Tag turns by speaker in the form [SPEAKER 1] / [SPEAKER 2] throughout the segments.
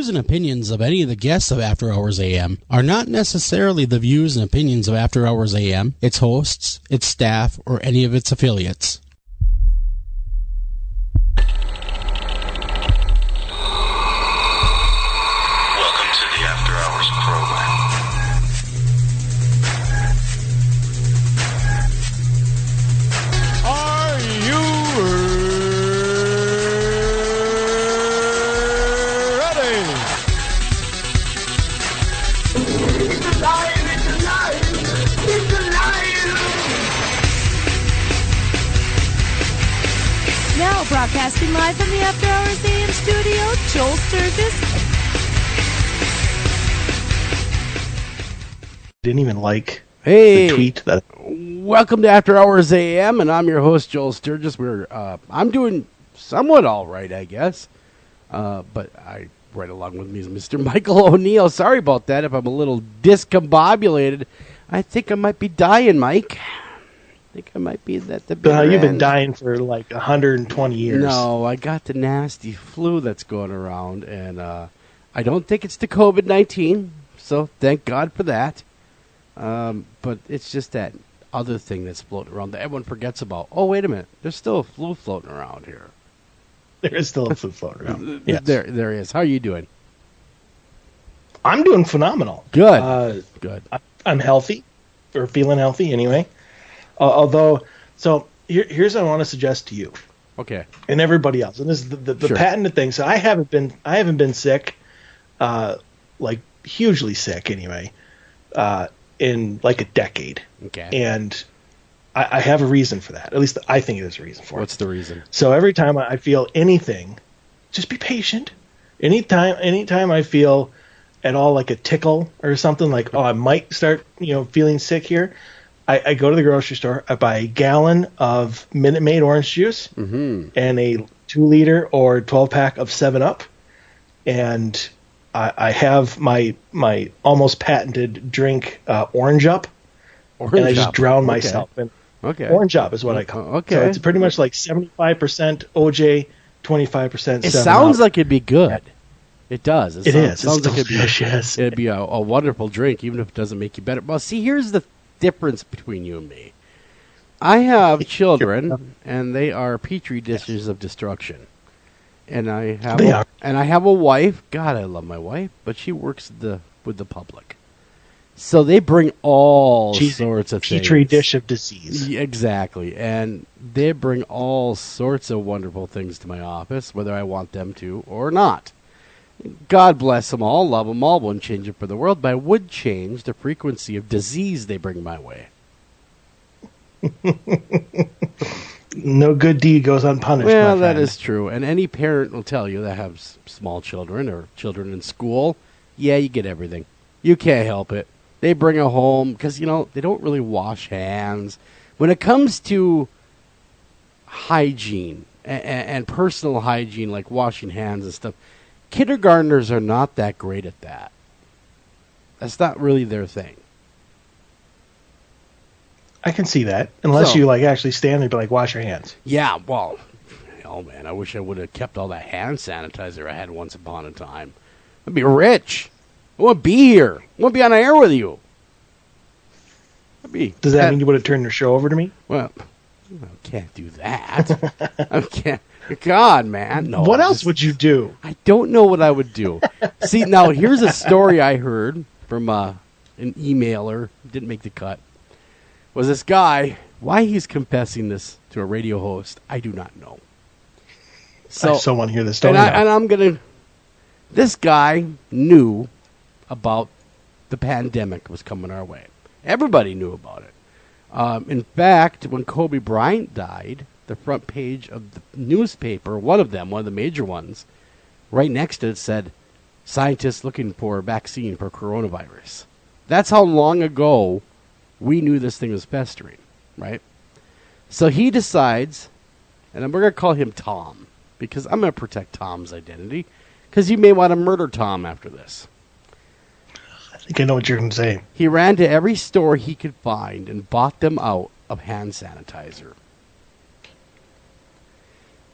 [SPEAKER 1] views and opinions of any of the guests of After Hours AM are not necessarily the views and opinions of After Hours AM, its hosts, its staff, or any of its affiliates.
[SPEAKER 2] Welcome to the After Hours program.
[SPEAKER 1] Are you ready?
[SPEAKER 3] It's alive! It's alive! It's alive!
[SPEAKER 4] Now broadcasting live from the After Hours AM studio, Joel Sturgis.
[SPEAKER 5] Didn't even like
[SPEAKER 1] Hey,
[SPEAKER 5] the tweet that.
[SPEAKER 1] welcome to After Hours AM, and I'm your host, Joel Sturgis. I'm doing somewhat all right, I guess. But right along with me is Mr. Michael O'Neill. Sorry about that if I'm a little discombobulated. I think I might be dying, Mike. I think I might be at the bitter
[SPEAKER 5] You've been
[SPEAKER 1] end.
[SPEAKER 5] dying for like 120 years.
[SPEAKER 1] No, I got the nasty flu that's going around, and I don't think it's the COVID-19, so thank God for that. But it's just that other thing that's floating around that everyone forgets about. Oh, wait a minute. There's still a flu floating around here.
[SPEAKER 5] There is still a flu floating around. Yes.
[SPEAKER 1] There is. How are you doing?
[SPEAKER 5] I'm doing phenomenal.
[SPEAKER 1] Good. Good.
[SPEAKER 5] I'm healthy, or feeling healthy anyway. Although, so here's what I want to suggest to you
[SPEAKER 1] Okay.
[SPEAKER 5] and everybody else, and this is the
[SPEAKER 1] Sure.
[SPEAKER 5] patented thing. So I haven't been sick, like hugely sick anyway, in like a decade.
[SPEAKER 1] Okay.
[SPEAKER 5] And I have a reason for that. At least I think there's a reason for it.
[SPEAKER 1] What's the reason?
[SPEAKER 5] So every time I feel anything, just be patient. Anytime I feel at all like a tickle or something, like, oh, I might start, feeling sick here, I go to the grocery store, I buy a gallon of Minute Maid orange juice and a 2-liter or 12-pack of 7-Up, and I have my almost patented drink, Orange Up, and I just drown myself in.
[SPEAKER 1] Okay.
[SPEAKER 5] Orange Up is what I call it.
[SPEAKER 1] Okay.
[SPEAKER 5] So it's pretty much like 75% OJ, 25%
[SPEAKER 1] It
[SPEAKER 5] 7
[SPEAKER 1] sounds
[SPEAKER 5] Up.
[SPEAKER 1] like it'd be good. It does.
[SPEAKER 5] It is.
[SPEAKER 1] Sounds
[SPEAKER 5] It's
[SPEAKER 1] like
[SPEAKER 5] delicious.
[SPEAKER 1] it'd be a wonderful drink, even if it doesn't make you better. Well, see, here's the difference between you and me. I have children, and they are petri dishes of destruction. And I have
[SPEAKER 5] They are.
[SPEAKER 1] And I have a wife. God, I love my wife, but she works with the public. So they bring all
[SPEAKER 5] She's
[SPEAKER 1] sorts of things.
[SPEAKER 5] Petri dish of disease.
[SPEAKER 1] Yeah, exactly. And they bring all sorts of wonderful things to my office, whether I want them to or not. God bless them all, love them all, wouldn't change it for the world, but I would change the frequency of disease they bring my way.
[SPEAKER 5] No good deed goes unpunished.
[SPEAKER 1] Well,
[SPEAKER 5] my
[SPEAKER 1] that
[SPEAKER 5] friend.
[SPEAKER 1] is true. And any parent will tell you that have small children or children in school, yeah, you get everything. You can't help it. They bring it home because, they don't really wash hands. When it comes to hygiene and personal hygiene, like washing hands and stuff, kindergartners are not that great at that. That's not really their thing.
[SPEAKER 5] I can see that. Unless you actually stand there and be like, wash your hands.
[SPEAKER 1] Yeah, well, oh man, I wish I would have kept all that hand sanitizer I had once upon a time. I'd be rich. I want to be here. I want to be on air with you.
[SPEAKER 5] Does that mean you would have turned your show over to me?
[SPEAKER 1] Well, I can't do that. I can't. God, man, no.
[SPEAKER 5] What else would you do?
[SPEAKER 1] I don't know what I would do. See, now here's a story I heard from an emailer. Didn't make the cut. Was this guy? Why he's confessing this to a radio host, I do not know.
[SPEAKER 5] I still want to hear this story.
[SPEAKER 1] And I'm gonna. This guy knew about the pandemic was coming our way. Everybody knew about it. In fact, when Kobe Bryant died, the front page of the newspaper, one of the major ones, right next to it said, "Scientists looking for a vaccine for coronavirus." That's how long ago we knew this thing was festering, right? So he decides, and we're going to call him Tom, because I'm going to protect Tom's identity, because you may want to murder Tom after this.
[SPEAKER 5] I think I know what you're going to say.
[SPEAKER 1] He ran to every store he could find and bought them out of hand sanitizer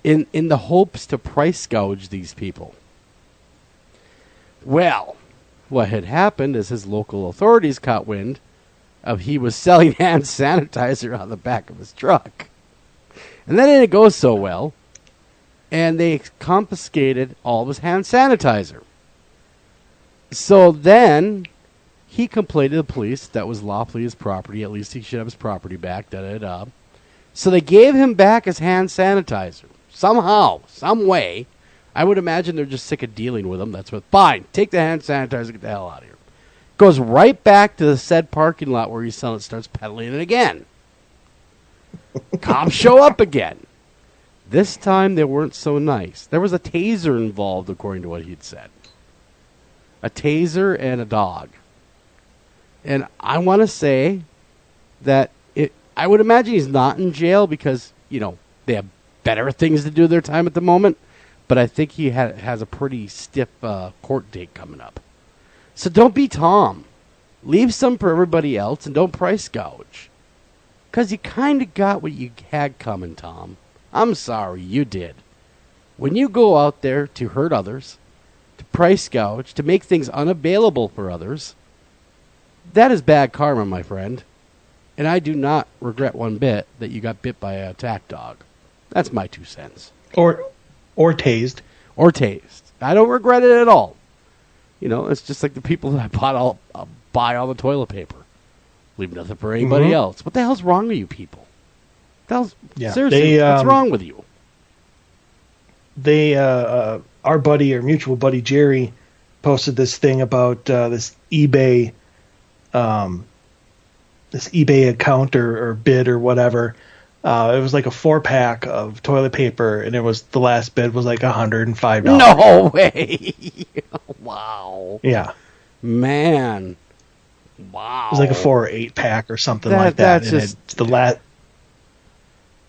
[SPEAKER 1] in the hopes to price gouge these people. Well, what had happened is his local authorities caught wind of he was selling hand sanitizer on the back of his truck. And then it didn't go so well, and they confiscated all of his hand sanitizer. So then he complained to the police that was lawfully his property. At least he should have his property back. Da-da-da. So they gave him back his hand sanitizer. Somehow, some way. I would imagine they're just sick of dealing with him. That's what. Fine, take the hand sanitizer, get the hell out of here. Goes right back to the said parking lot where he's selling it, starts peddling it again. Cops show up again. This time they weren't so nice. There was a taser involved, according to what he'd said. A taser and a dog. And I want to say that I would imagine he's not in jail because, they have better things to do their time at the moment. But I think he has a pretty stiff court date coming up. So don't be Tom. Leave some for everybody else and don't price gouge. Because you kind of got what you had coming, Tom. I'm sorry, you did. When you go out there to hurt others, to price gouge, to make things unavailable for others, that is bad karma, my friend. And I do not regret one bit that you got bit by an attack dog. That's my 2 cents.
[SPEAKER 5] Or tased.
[SPEAKER 1] Or tased. I don't regret it at all. It's just like the people that buy all the toilet paper. Leave nothing for anybody else. What the hell's wrong with you people? Seriously, what's wrong with you?
[SPEAKER 5] Our buddy, our mutual buddy Jerry, posted this thing about this eBay account or bid or whatever. It was like a 4-pack of toilet paper, and the last bid was like $105.
[SPEAKER 1] No way! Wow.
[SPEAKER 5] Yeah.
[SPEAKER 1] Man. Wow.
[SPEAKER 5] It was like a 4 or 8-pack or something like that.
[SPEAKER 1] That's just
[SPEAKER 5] it's the last.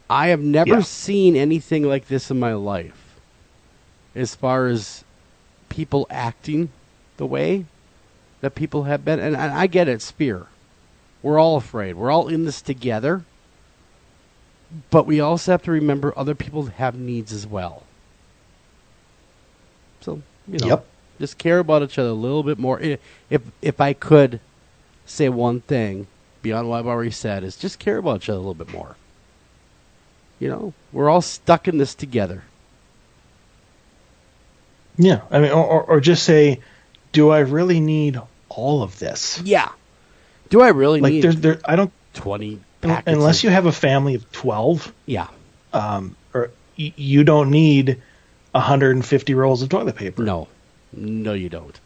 [SPEAKER 1] I have never seen anything like this in my life. As far as people acting the way that people have been, and I get it, it's fear. We're all afraid. We're all in this together. But we also have to remember other people have needs as well. So, just care about each other a little bit more. If I could say one thing beyond what I've already said, is just care about each other a little bit more. We're all stuck in this together.
[SPEAKER 5] Yeah, I mean, or just say, do I really need all of this?
[SPEAKER 1] Yeah. Do I really need
[SPEAKER 5] I don't
[SPEAKER 1] 20 packets
[SPEAKER 5] unless you have a family of 12.
[SPEAKER 1] Yeah.
[SPEAKER 5] Or you don't need 150 rolls of toilet paper.
[SPEAKER 1] No, you don't.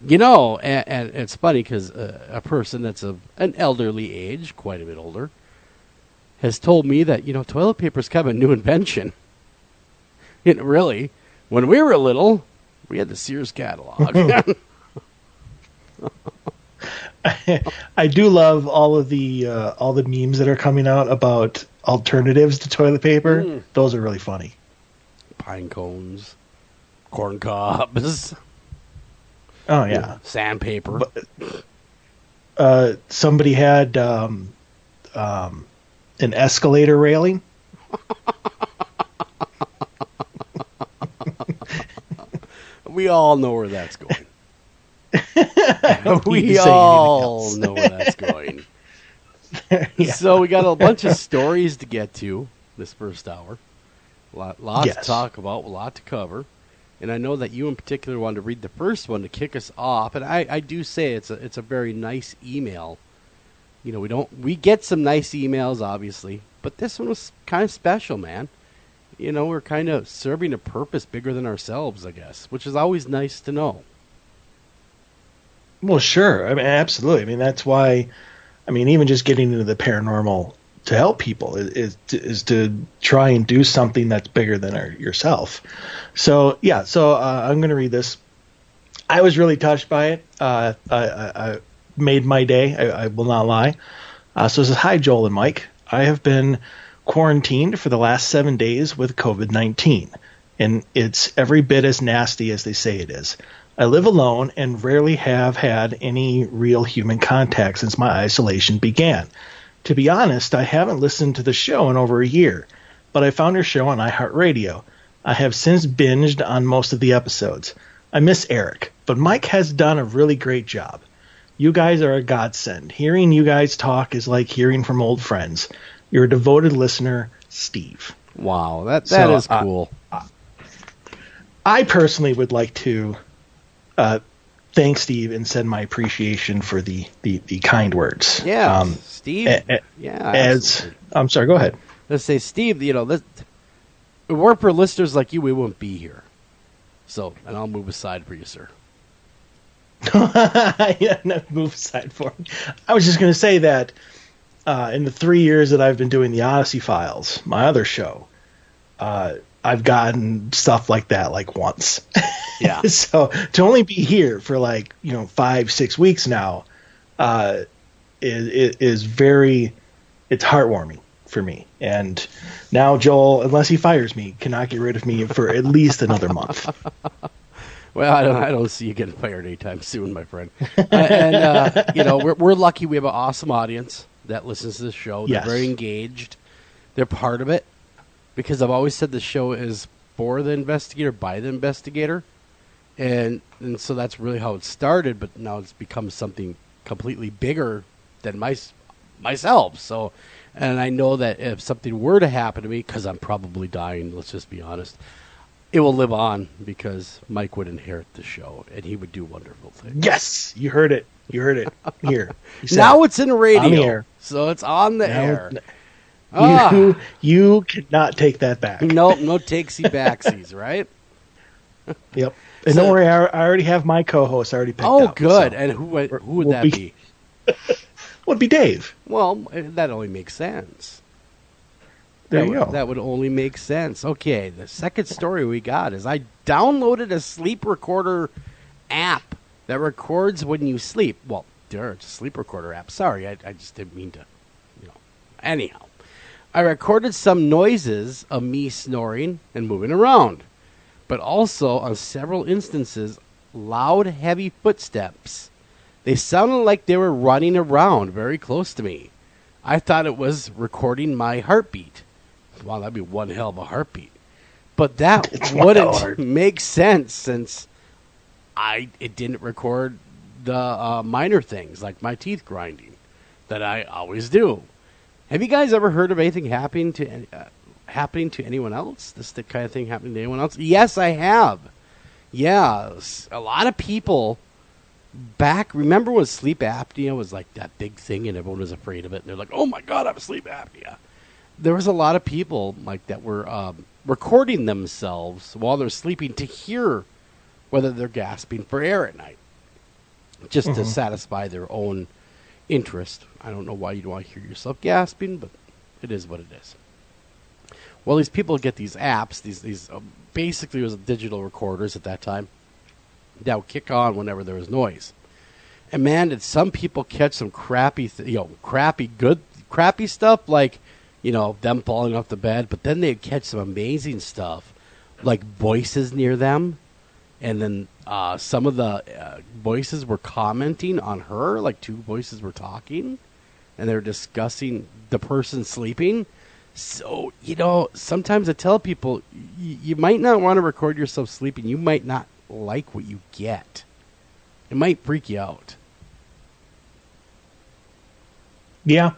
[SPEAKER 1] And it's funny because a person that's of an elderly age, quite a bit older, has told me that, toilet paper is kind of a new invention. Really, when we were little, we had the Sears catalog.
[SPEAKER 5] I do love all the memes that are coming out about alternatives to toilet paper. Those are really funny.
[SPEAKER 1] Pine cones, corn cobs.
[SPEAKER 5] Oh yeah,
[SPEAKER 1] sandpaper.
[SPEAKER 5] Somebody had an escalator railing.
[SPEAKER 1] We all know where that's going. We all know where that's going. Yeah. So we got a bunch of stories to get to this first hour. Lots to talk about, a lot to cover. And I know that you in particular wanted to read the first one to kick us off. And I do say it's a very nice email. We get some nice emails, obviously, but this one was kind of special, man. We're kind of serving a purpose bigger than ourselves, I guess, which is always nice to know.
[SPEAKER 5] Well, sure. I mean, absolutely. I mean, that's why. I mean, even just getting into the paranormal to help people is to try and do something that's bigger than yourself. So yeah. So I'm going to read this. I was really touched by it. I made my day. I will not lie. So it says, "Hi, Joel and Mike. I have been quarantined for the last 7 days with COVID-19, and it's every bit as nasty as they say it is. I live alone and rarely have had any real human contact since my isolation began. To be honest, I haven't listened to the show in over a year, but I found your show on iHeartRadio. I have since binged on most of the episodes. I miss Eric, but Mike has done a really great job. You guys are a godsend. Hearing you guys talk is like hearing from old friends. You're a devoted listener, Steve.
[SPEAKER 1] Wow, that
[SPEAKER 5] So,
[SPEAKER 1] is cool.
[SPEAKER 5] I personally would like to thank Steve and send my appreciation for the kind words.
[SPEAKER 1] Yeah, Steve.
[SPEAKER 5] I'm sorry, go ahead.
[SPEAKER 1] Let's say, Steve, if it weren't for listeners like you, we wouldn't be here. So, and I'll move aside for you, sir.
[SPEAKER 5] Yeah, no, move aside for me. I was just going to say that in the 3 years that I've been doing the Odyssey Files, my other show, I've gotten stuff like that like once.
[SPEAKER 1] Yeah.
[SPEAKER 5] So to only be here for 5-6 weeks now is very, it's heartwarming for me. And now Joel, unless he fires me, cannot get rid of me for at least another month.
[SPEAKER 1] Well, I don't see you getting fired anytime soon, my friend. We're lucky we have an awesome audience that listens to this show. They're
[SPEAKER 5] Yes.
[SPEAKER 1] very engaged. They're part of it. Because I've always said the show is for the investigator, by the investigator. And so that's really how it started, but now it's become something completely bigger than myself. So, and I know that if something were to happen to me, because I'm probably dying, let's just be honest, it will live on because Mike would inherit the show and he would do wonderful things.
[SPEAKER 5] Yes, you heard it. You heard it here. You said
[SPEAKER 1] Now it's in radio,
[SPEAKER 5] on the air.
[SPEAKER 1] so it's on the
[SPEAKER 5] Now
[SPEAKER 1] air.
[SPEAKER 5] You cannot take that back.
[SPEAKER 1] Nope, no takesy backsies, right?
[SPEAKER 5] Yep. And don't worry, I already have my co-host already picked out.
[SPEAKER 1] Oh, good.
[SPEAKER 5] so
[SPEAKER 1] And who would
[SPEAKER 5] we'll
[SPEAKER 1] that be?
[SPEAKER 5] Would be Dave.
[SPEAKER 1] Well, that only makes sense.
[SPEAKER 5] There you go.
[SPEAKER 1] That would only make sense. Okay, the second story we got is I downloaded a sleep recorder app that records when you sleep. Well, it's a sleep recorder app. Sorry, I just didn't mean to, Anyhow, I recorded some noises of me snoring and moving around, but also on several instances, loud, heavy footsteps. They sounded like they were running around very close to me. I thought it was recording my heartbeat. Wow, that'd be one hell of a heartbeat. But that wouldn't make sense since it didn't record the minor things like my teeth grinding that I always do. Have you guys ever heard of anything happening to anyone else? This the kind of thing happening to anyone else? Yes, I have. Yeah, a lot of people remember when sleep apnea was like that big thing and everyone was afraid of it. And they're like, oh my God, I have sleep apnea. There was a lot of people like that were recording themselves while they're sleeping to hear whether they're gasping for air at night, just to satisfy their own interest. I don't know why you'd want to hear yourself gasping, but it is what it is. Well, these people get these apps, these basically it was digital recorders at that time, that would kick on whenever there was noise. And man, did some people catch some crappy stuff like, them falling off the bed, but then they'd catch some amazing stuff like voices near them. And then some of the voices were commenting on her, like two voices were talking, and they were discussing the person sleeping. So, sometimes I tell people, you might not want to record yourself sleeping. You might not like what you get. It might freak you out.
[SPEAKER 5] Yeah.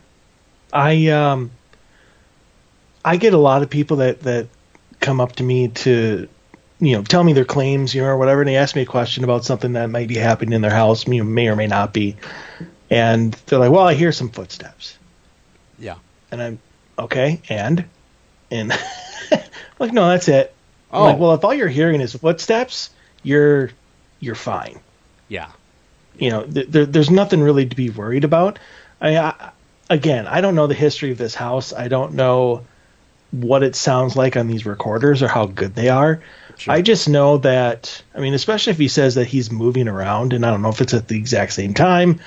[SPEAKER 5] I get a lot of people that come up to me to tell me their claims, or whatever, and they ask me a question about something that might be happening in their house, may or may not be. And they're like, well, I hear some footsteps.
[SPEAKER 1] Yeah.
[SPEAKER 5] And I'm, okay, and I'm like, no, that's it.
[SPEAKER 1] Oh.
[SPEAKER 5] I'm like, well, if all you're hearing is footsteps, you're fine.
[SPEAKER 1] Yeah.
[SPEAKER 5] There's nothing really to be worried about. Again, I don't know the history of this house. I don't know what it sounds like on these recorders or how good they are. Sure. I just know that, especially if he says that he's moving around, and I don't know if it's at the exact same time,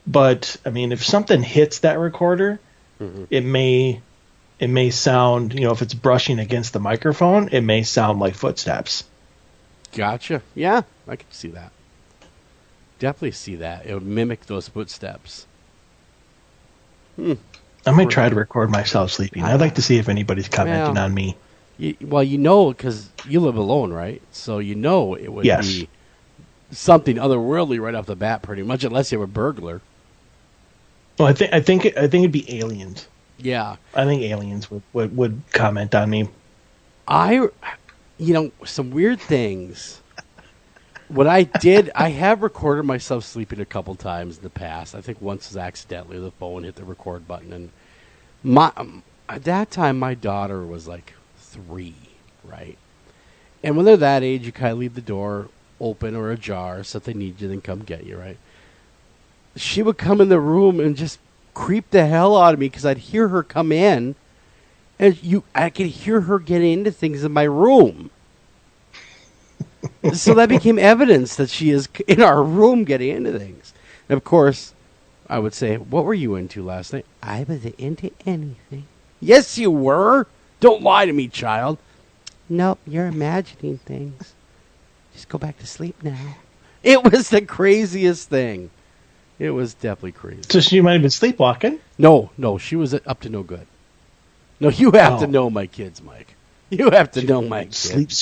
[SPEAKER 5] but if something hits that recorder, it may sound, if it's brushing against the microphone, it may sound like footsteps.
[SPEAKER 1] Gotcha. Yeah, I can see that. Definitely see that. It would mimic those footsteps.
[SPEAKER 5] I might try to record myself sleeping. I'd like to see if anybody's commenting on me.
[SPEAKER 1] Because you live alone, right? So it would be something otherworldly right off the bat, pretty much, unless you're a burglar.
[SPEAKER 5] Well, I think it'd be aliens.
[SPEAKER 1] Yeah.
[SPEAKER 5] I think aliens would comment on me.
[SPEAKER 1] Some weird things. What I did, I have recorded myself sleeping a couple times in the past. I think once was accidentally the phone hit the record button, and at that time my daughter was like 3, right? And when they're that age, you kind of leave the door open or ajar so if they need you, then come get you, right? She would come in the room and just creep the hell out of me because I'd hear her come in, and I could hear her getting into things in my room. So that became evidence that she is in our room getting into things. And of course, I would say, "What were you into last night?" "I was into anything." "Yes, you were. Don't lie to me, child." "Nope, you're imagining things. Just go back to sleep now." It was the craziest thing. It was definitely crazy.
[SPEAKER 5] So she might have been sleepwalking.
[SPEAKER 1] No, she was up to no good. No, you have to know my kids, Mike. You have to know my kids.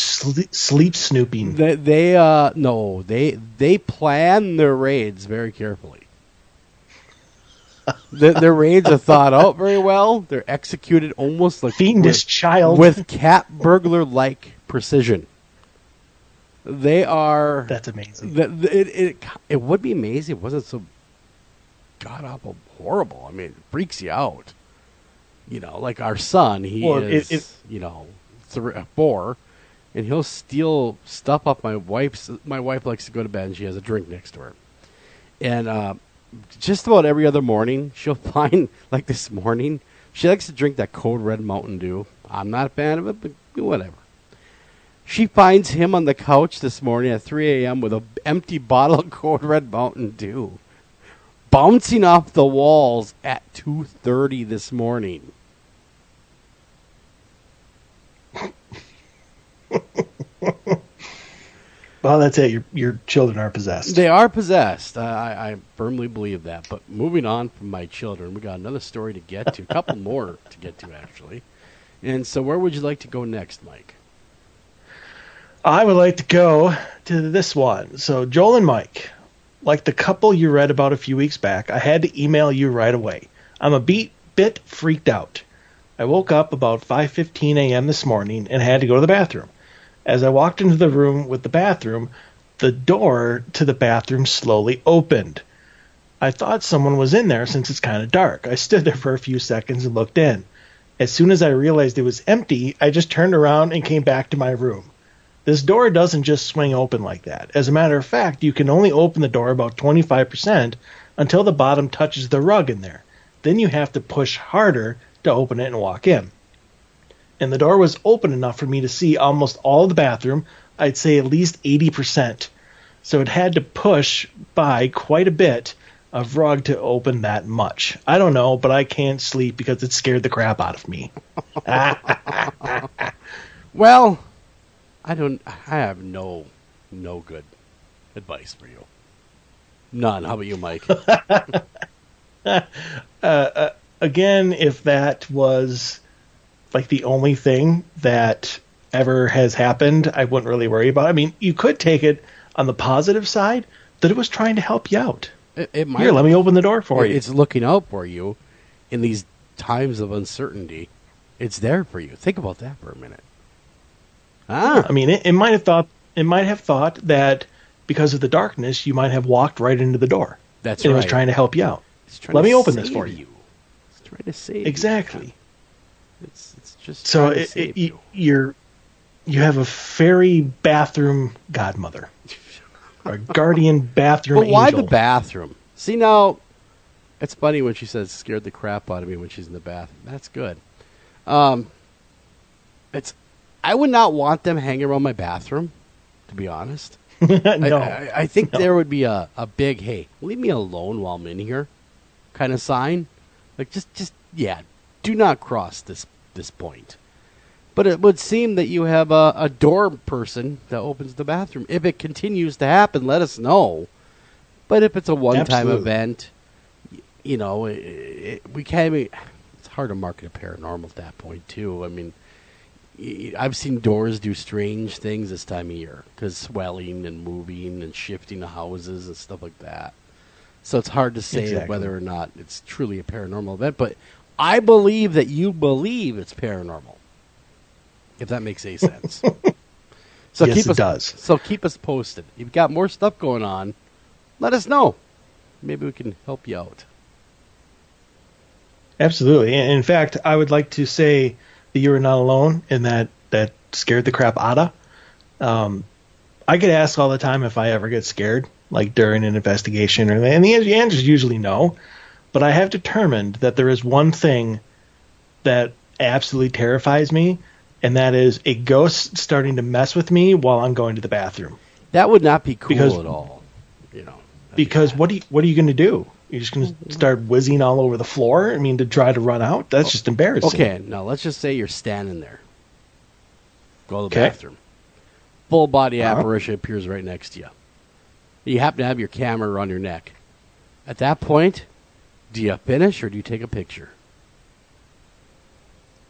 [SPEAKER 5] Sleep snooping.
[SPEAKER 1] They plan their raids very carefully. Their raids are thought out very well. They're executed almost like
[SPEAKER 5] fiendish child
[SPEAKER 1] with cat burglar like precision. They are.
[SPEAKER 5] That's amazing.
[SPEAKER 1] It would be amazing if it wasn't so god awful horrible. I mean, it freaks you out. Like our son, he is 4, and he'll steal stuff off my wife's. My wife likes to go to bed, and she has a drink next to her. And just about every other morning, she'll find, like this morning, she likes to drink that Code Red Mountain Dew. I'm not a fan of it, but whatever. She finds him on the couch this morning at 3 a.m. with an empty bottle of Code Red Mountain Dew, bouncing off the walls at 2:30 this morning.
[SPEAKER 5] Well, that's it. Your children are possessed.
[SPEAKER 1] They are possessed. I firmly believe that. But moving on from my children, we got another story to get to. A couple more to get to, actually. And so where would you like to go next, Mike?
[SPEAKER 5] I would like to go to this one. So, Joel and Mike, like the couple you read about a few weeks back, I had to email you right away. I'm a bit freaked out. I woke up about 5:15 a.m. this morning and had to go to the bathroom. As I walked into the room with the bathroom, the door to the bathroom slowly opened. I thought someone was in there since it's kind of dark. I stood there for a few seconds and looked in. As soon as I realized it was empty, I just turned around and came back to my room. This door doesn't just swing open like that. As a matter of fact, you can only open the door about 25% until the bottom touches the rug in there. Then you have to push harder to open it and walk in. And the door was open enough for me to see almost all of the bathroom, I'd say at least 80%. So it had to push by quite a bit of rug to open that much. I don't know, but I can't sleep because it scared the crap out of me.
[SPEAKER 1] Well, I have no good advice for you. None. How about you, Mike?
[SPEAKER 5] Again, if that was like the only thing that ever has happened, I wouldn't really worry about it. I mean, you could take it on the positive side that it was trying to help you out.
[SPEAKER 1] It might.
[SPEAKER 5] Here, let me open the door for you.
[SPEAKER 1] It's looking out for you in these times of uncertainty. It's there for you. Think about that for a minute.
[SPEAKER 5] I mean, it might have thought that because of the darkness, you might have walked right into the door.
[SPEAKER 1] That's
[SPEAKER 5] right.
[SPEAKER 1] It
[SPEAKER 5] was trying to help you out. Let me open this for you.
[SPEAKER 1] It's trying to save
[SPEAKER 5] exactly.
[SPEAKER 1] You. It's just
[SPEAKER 5] so you have a fairy bathroom godmother, or guardian bathroom. But
[SPEAKER 1] why
[SPEAKER 5] angel.
[SPEAKER 1] the bathroom? See, now it's funny when she says scared the crap out of me when she's in the bathroom. That's good. I would not want them hanging around my bathroom, to be honest.
[SPEAKER 5] No.
[SPEAKER 1] I think there would be a big, hey, leave me alone while I'm in here kind of sign. Like, just do not cross this point. But it would seem that you have a door person that opens the bathroom. If it continues to happen, let us know. But if it's a one-time event, we can't even... It's hard to market a paranormal at that point, too. I mean... I've seen doors do strange things this time of year because swelling and moving and shifting of houses and stuff like that. So it's hard to say whether or not it's truly a paranormal event. But I believe that you believe it's paranormal, if that makes any sense. So
[SPEAKER 5] Yes, it does.
[SPEAKER 1] So keep us posted. If you've got more stuff going on, let us know. Maybe we can help you out.
[SPEAKER 5] Absolutely. In fact, I would like to say that you are not alone in that scared the crap outta. I get asked all the time if I ever get scared, like during an investigation, and the answer is usually no. But I have determined that there is one thing that absolutely terrifies me, and that is a ghost starting to mess with me while I'm going to the bathroom.
[SPEAKER 1] That would not be cool at all.
[SPEAKER 5] Because what are you going to do? You're just going to start whizzing all over the floor? I mean, to try to run out? That's just embarrassing.
[SPEAKER 1] Okay, now let's just say you're standing there. Go to the bathroom. Full body apparition appears right next to you. You happen to have your camera around your neck. At that point, do you finish or do you take a picture?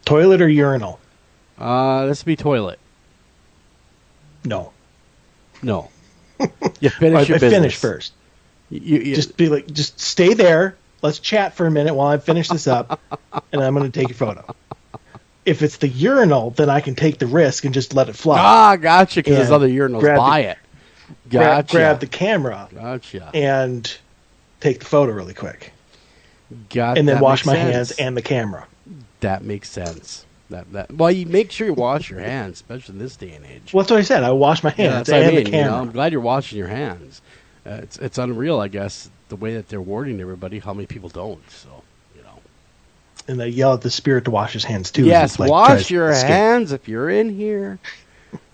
[SPEAKER 5] Toilet or urinal?
[SPEAKER 1] This would be toilet.
[SPEAKER 5] No.
[SPEAKER 1] You finish your business.
[SPEAKER 5] Finish first. You just be like, just stay there. Let's chat for a minute while I finish this up, and I'm going to take your photo. If it's the urinal, then I can take the risk and just let it fly.
[SPEAKER 1] Ah, gotcha, because there's other urinals by it. Gotcha.
[SPEAKER 5] Grab the camera.
[SPEAKER 1] Gotcha.
[SPEAKER 5] And take the photo really quick.
[SPEAKER 1] Gotcha.
[SPEAKER 5] And then wash my hands and the camera.
[SPEAKER 1] That makes sense. Well, you make sure you wash your hands, especially in this day and age.
[SPEAKER 5] Well, that's what I said. I wash my hands and the camera.
[SPEAKER 1] I'm glad you're washing your hands. It's unreal, I guess, the way that they're warning everybody. How many people don't? So,
[SPEAKER 5] And they yell at the spirit to wash his hands too.
[SPEAKER 1] Yes, wash your hands if you're in here.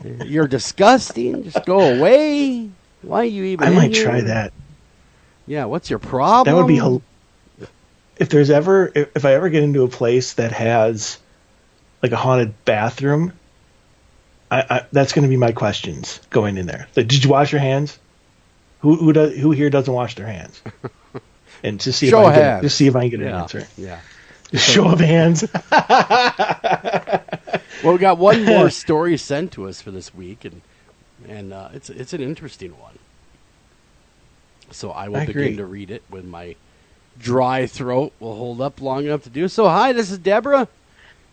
[SPEAKER 1] You're disgusting. Just go away. Why are you even?
[SPEAKER 5] I might
[SPEAKER 1] here?
[SPEAKER 5] try that.
[SPEAKER 1] Yeah, what's your problem?
[SPEAKER 5] That would be if I ever get into a place that has like a haunted bathroom. That's going to be my questions going in there. Like, did you wash your hands? Who here doesn't wash their hands? And to see if I can get an answer.
[SPEAKER 1] Yeah.
[SPEAKER 5] Show of hands.
[SPEAKER 1] Well, we got one more story sent to us for this week, and it's an interesting one. So I will begin to read it when my dry throat will hold up long enough to do so. Hi, this is Deborah,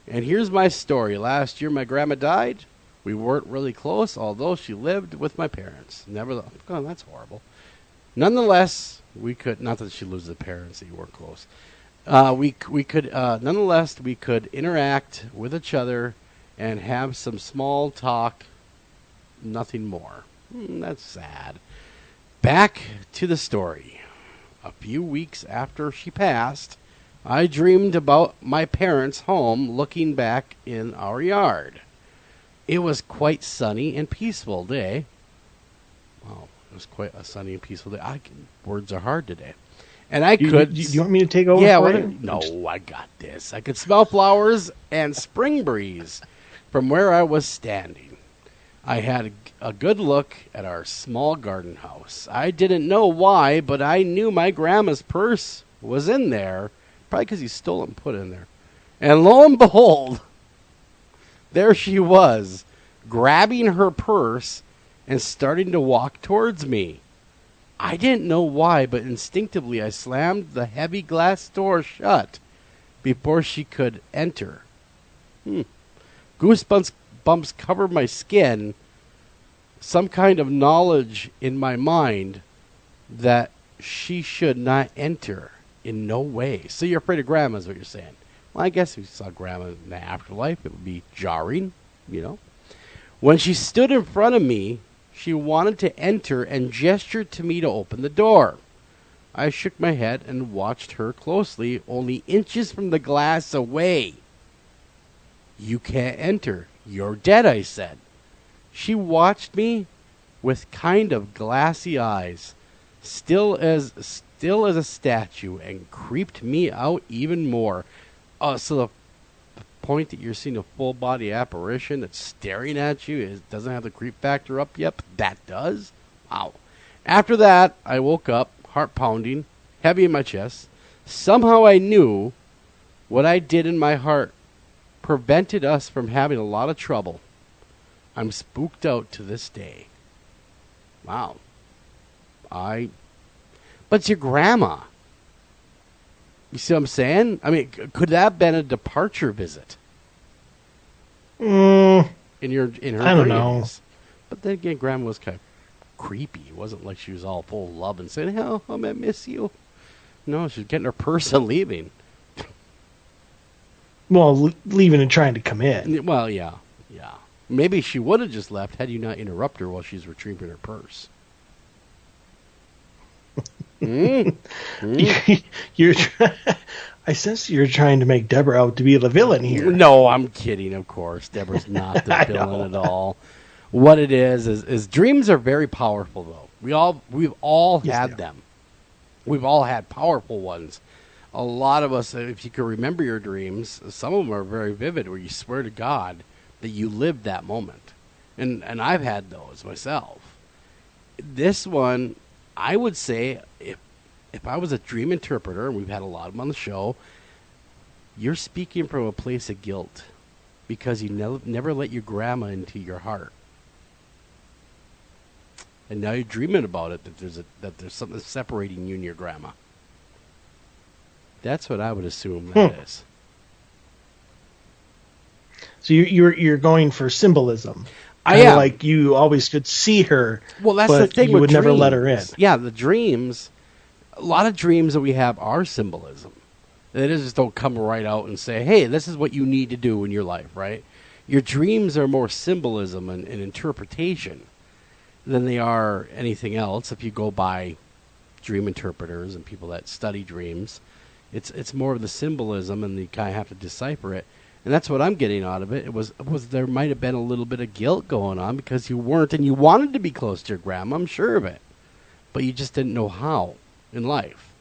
[SPEAKER 1] and here's my story. Last year, my grandma died. We weren't really close, although she lived with my parents. God, that's horrible. Nonetheless, we could, not that she lives with parents that you weren't close. Nonetheless, we could interact with each other and have some small talk. Nothing more. That's sad. Back to the story. A few weeks after she passed, I dreamed about my parents' home looking back in our yard. It was quite sunny and peaceful day. Wow, it was quite a sunny and peaceful day. Words are hard today. And I could...
[SPEAKER 5] Do you want me to take over?
[SPEAKER 1] Yeah, no, I got this. I could smell flowers and spring breeze from where I was standing. I had a good look at our small garden house. I didn't know why, but I knew my grandma's purse was in there. Probably because he stole it and put it in there. And lo and behold... there she was, grabbing her purse and starting to walk towards me. I didn't know why, but instinctively I slammed the heavy glass door shut before she could enter. Goosebumps covered my skin. Some kind of knowledge in my mind that she should not enter in no way. So you're afraid of grandma is what you're saying. Well, I guess if you saw grandma in the afterlife, it would be jarring, When she stood in front of me, she wanted to enter and gestured to me to open the door. I shook my head and watched her closely, only inches from the glass away. You can't enter. You're dead, I said. She watched me with kind of glassy eyes, still as a statue, and creeped me out even more. So the point that you're seeing a full-body apparition that's staring at you doesn't have the creep factor up yet, but that does? Wow. After that, I woke up, heart pounding, heavy in my chest. Somehow I knew what I did in my heart prevented us from having a lot of trouble. I'm spooked out to this day. Wow. But it's your grandma. You see what I'm saying? I mean, could that have been a departure visit? In her
[SPEAKER 5] I don't know.
[SPEAKER 1] dreams? But then again, grandma was kind of creepy. It wasn't like she was all full of love and saying, "Oh, I miss you." No, she's getting her purse and leaving.
[SPEAKER 5] Well, leaving and trying to come in.
[SPEAKER 1] Well, yeah. Maybe she would have just left had you not interrupt her while she's retrieving her purse.
[SPEAKER 5] You're. I sense you're trying to make Deborah out to be the villain here.
[SPEAKER 1] No, I'm kidding. Of course, Deborah's not the villain at all. What it is dreams are very powerful, though. We've all had them. We've all had powerful ones. A lot of us, if you can remember your dreams, some of them are very vivid, where you swear to God that you lived that moment. And I've had those myself. This one, I would say, if I was a dream interpreter, and we've had a lot of them on the show, you're speaking from a place of guilt because you never let your grandma into your heart. And now you're dreaming about it, that there's something separating you and your grandma. That's what I would assume that is.
[SPEAKER 5] So you're going for symbolism.
[SPEAKER 1] I am.
[SPEAKER 5] Like you always could see her.
[SPEAKER 1] Well, that's
[SPEAKER 5] but
[SPEAKER 1] the thing.
[SPEAKER 5] You
[SPEAKER 1] with
[SPEAKER 5] would never
[SPEAKER 1] dreams.
[SPEAKER 5] let her in.
[SPEAKER 1] Yeah, the dreams. A lot of dreams that we have are symbolism. They just don't come right out and say, "Hey, this is what you need to do in your life." Right? Your dreams are more symbolism and interpretation than they are anything else. If you go by dream interpreters and people that study dreams, it's more of the symbolism, and you kind of have to decipher it. And that's what I'm getting out of it. It was there might have been a little bit of guilt going on because you weren't, and you wanted to be close to your grandma. I'm sure of it, but you just didn't know how in life.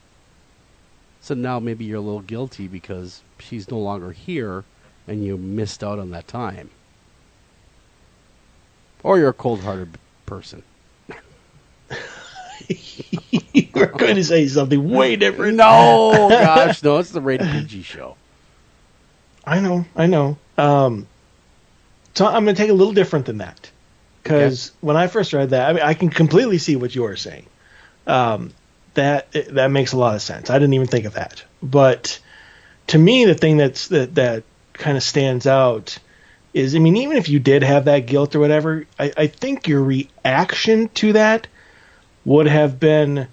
[SPEAKER 1] So now maybe you're a little guilty because she's no longer here, and you missed out on that time. Or you're a cold-hearted person.
[SPEAKER 5] You were going to say something way different.
[SPEAKER 1] No, gosh, no, it's the rated PG show.
[SPEAKER 5] I know. So I'm going to take a little different than that. Because when I first read that, I mean, I can completely see what you're saying. That makes a lot of sense. I didn't even think of that. But to me, the thing that kind of stands out is, I mean, even if you did have that guilt or whatever, I think your reaction to that would have been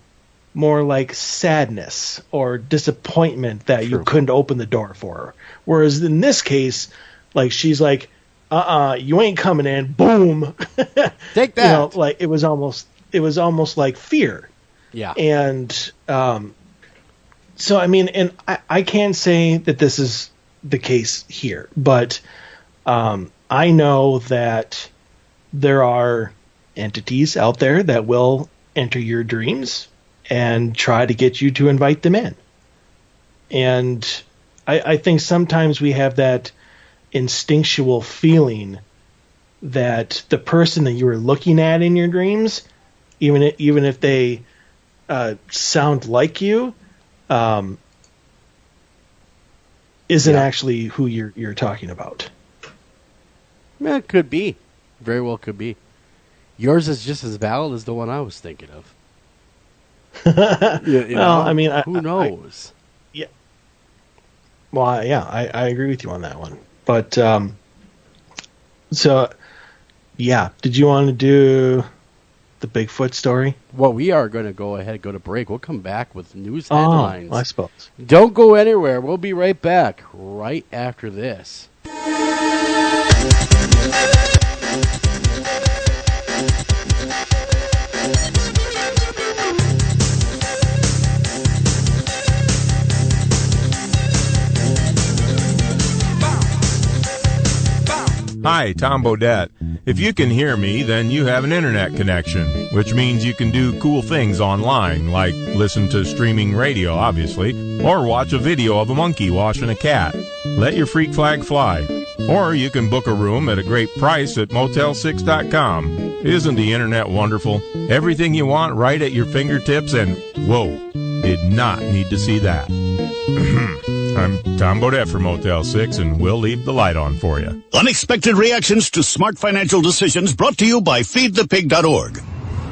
[SPEAKER 5] more like sadness or disappointment that you couldn't open the door for her. Whereas in this case, like she's like, you ain't coming in, boom.
[SPEAKER 1] Take that.
[SPEAKER 5] You know, like it was almost like fear.
[SPEAKER 1] Yeah.
[SPEAKER 5] And so I mean, and I can't say that this is the case here, but I know that there are entities out there that will enter your dreams and try to get you to invite them in. And I think sometimes we have that instinctual feeling that the person that you were looking at in your dreams, even if they sound like you, isn't actually who you're talking about.
[SPEAKER 1] Yeah, it could be. Very well could be. Yours is just as valid as the one I was thinking of. You know,
[SPEAKER 5] Well, I mean,
[SPEAKER 1] who knows?
[SPEAKER 5] Yeah. Well, yeah, I agree with you on that one. But so, yeah, did you want to do the Bigfoot story?
[SPEAKER 1] Well, we are going to go ahead, go to break. We'll come back with news headlines.
[SPEAKER 5] I suppose.
[SPEAKER 1] Don't go anywhere. We'll be right back right after this.
[SPEAKER 6] Hi, Tom Bodette. If you can hear me, then you have an internet connection, which means you can do cool things online, like listen to streaming radio, obviously, or watch a video of a monkey washing a cat. Let your freak flag fly. Or you can book a room at a great price at Motel6.com. Isn't the internet wonderful? Everything you want right at your fingertips, and whoa, did not need to see that. I'm Tom Bodette for Motel 6, and we'll leave the light on for you.
[SPEAKER 7] Unexpected reactions to smart financial decisions brought to you by feedthepig.org.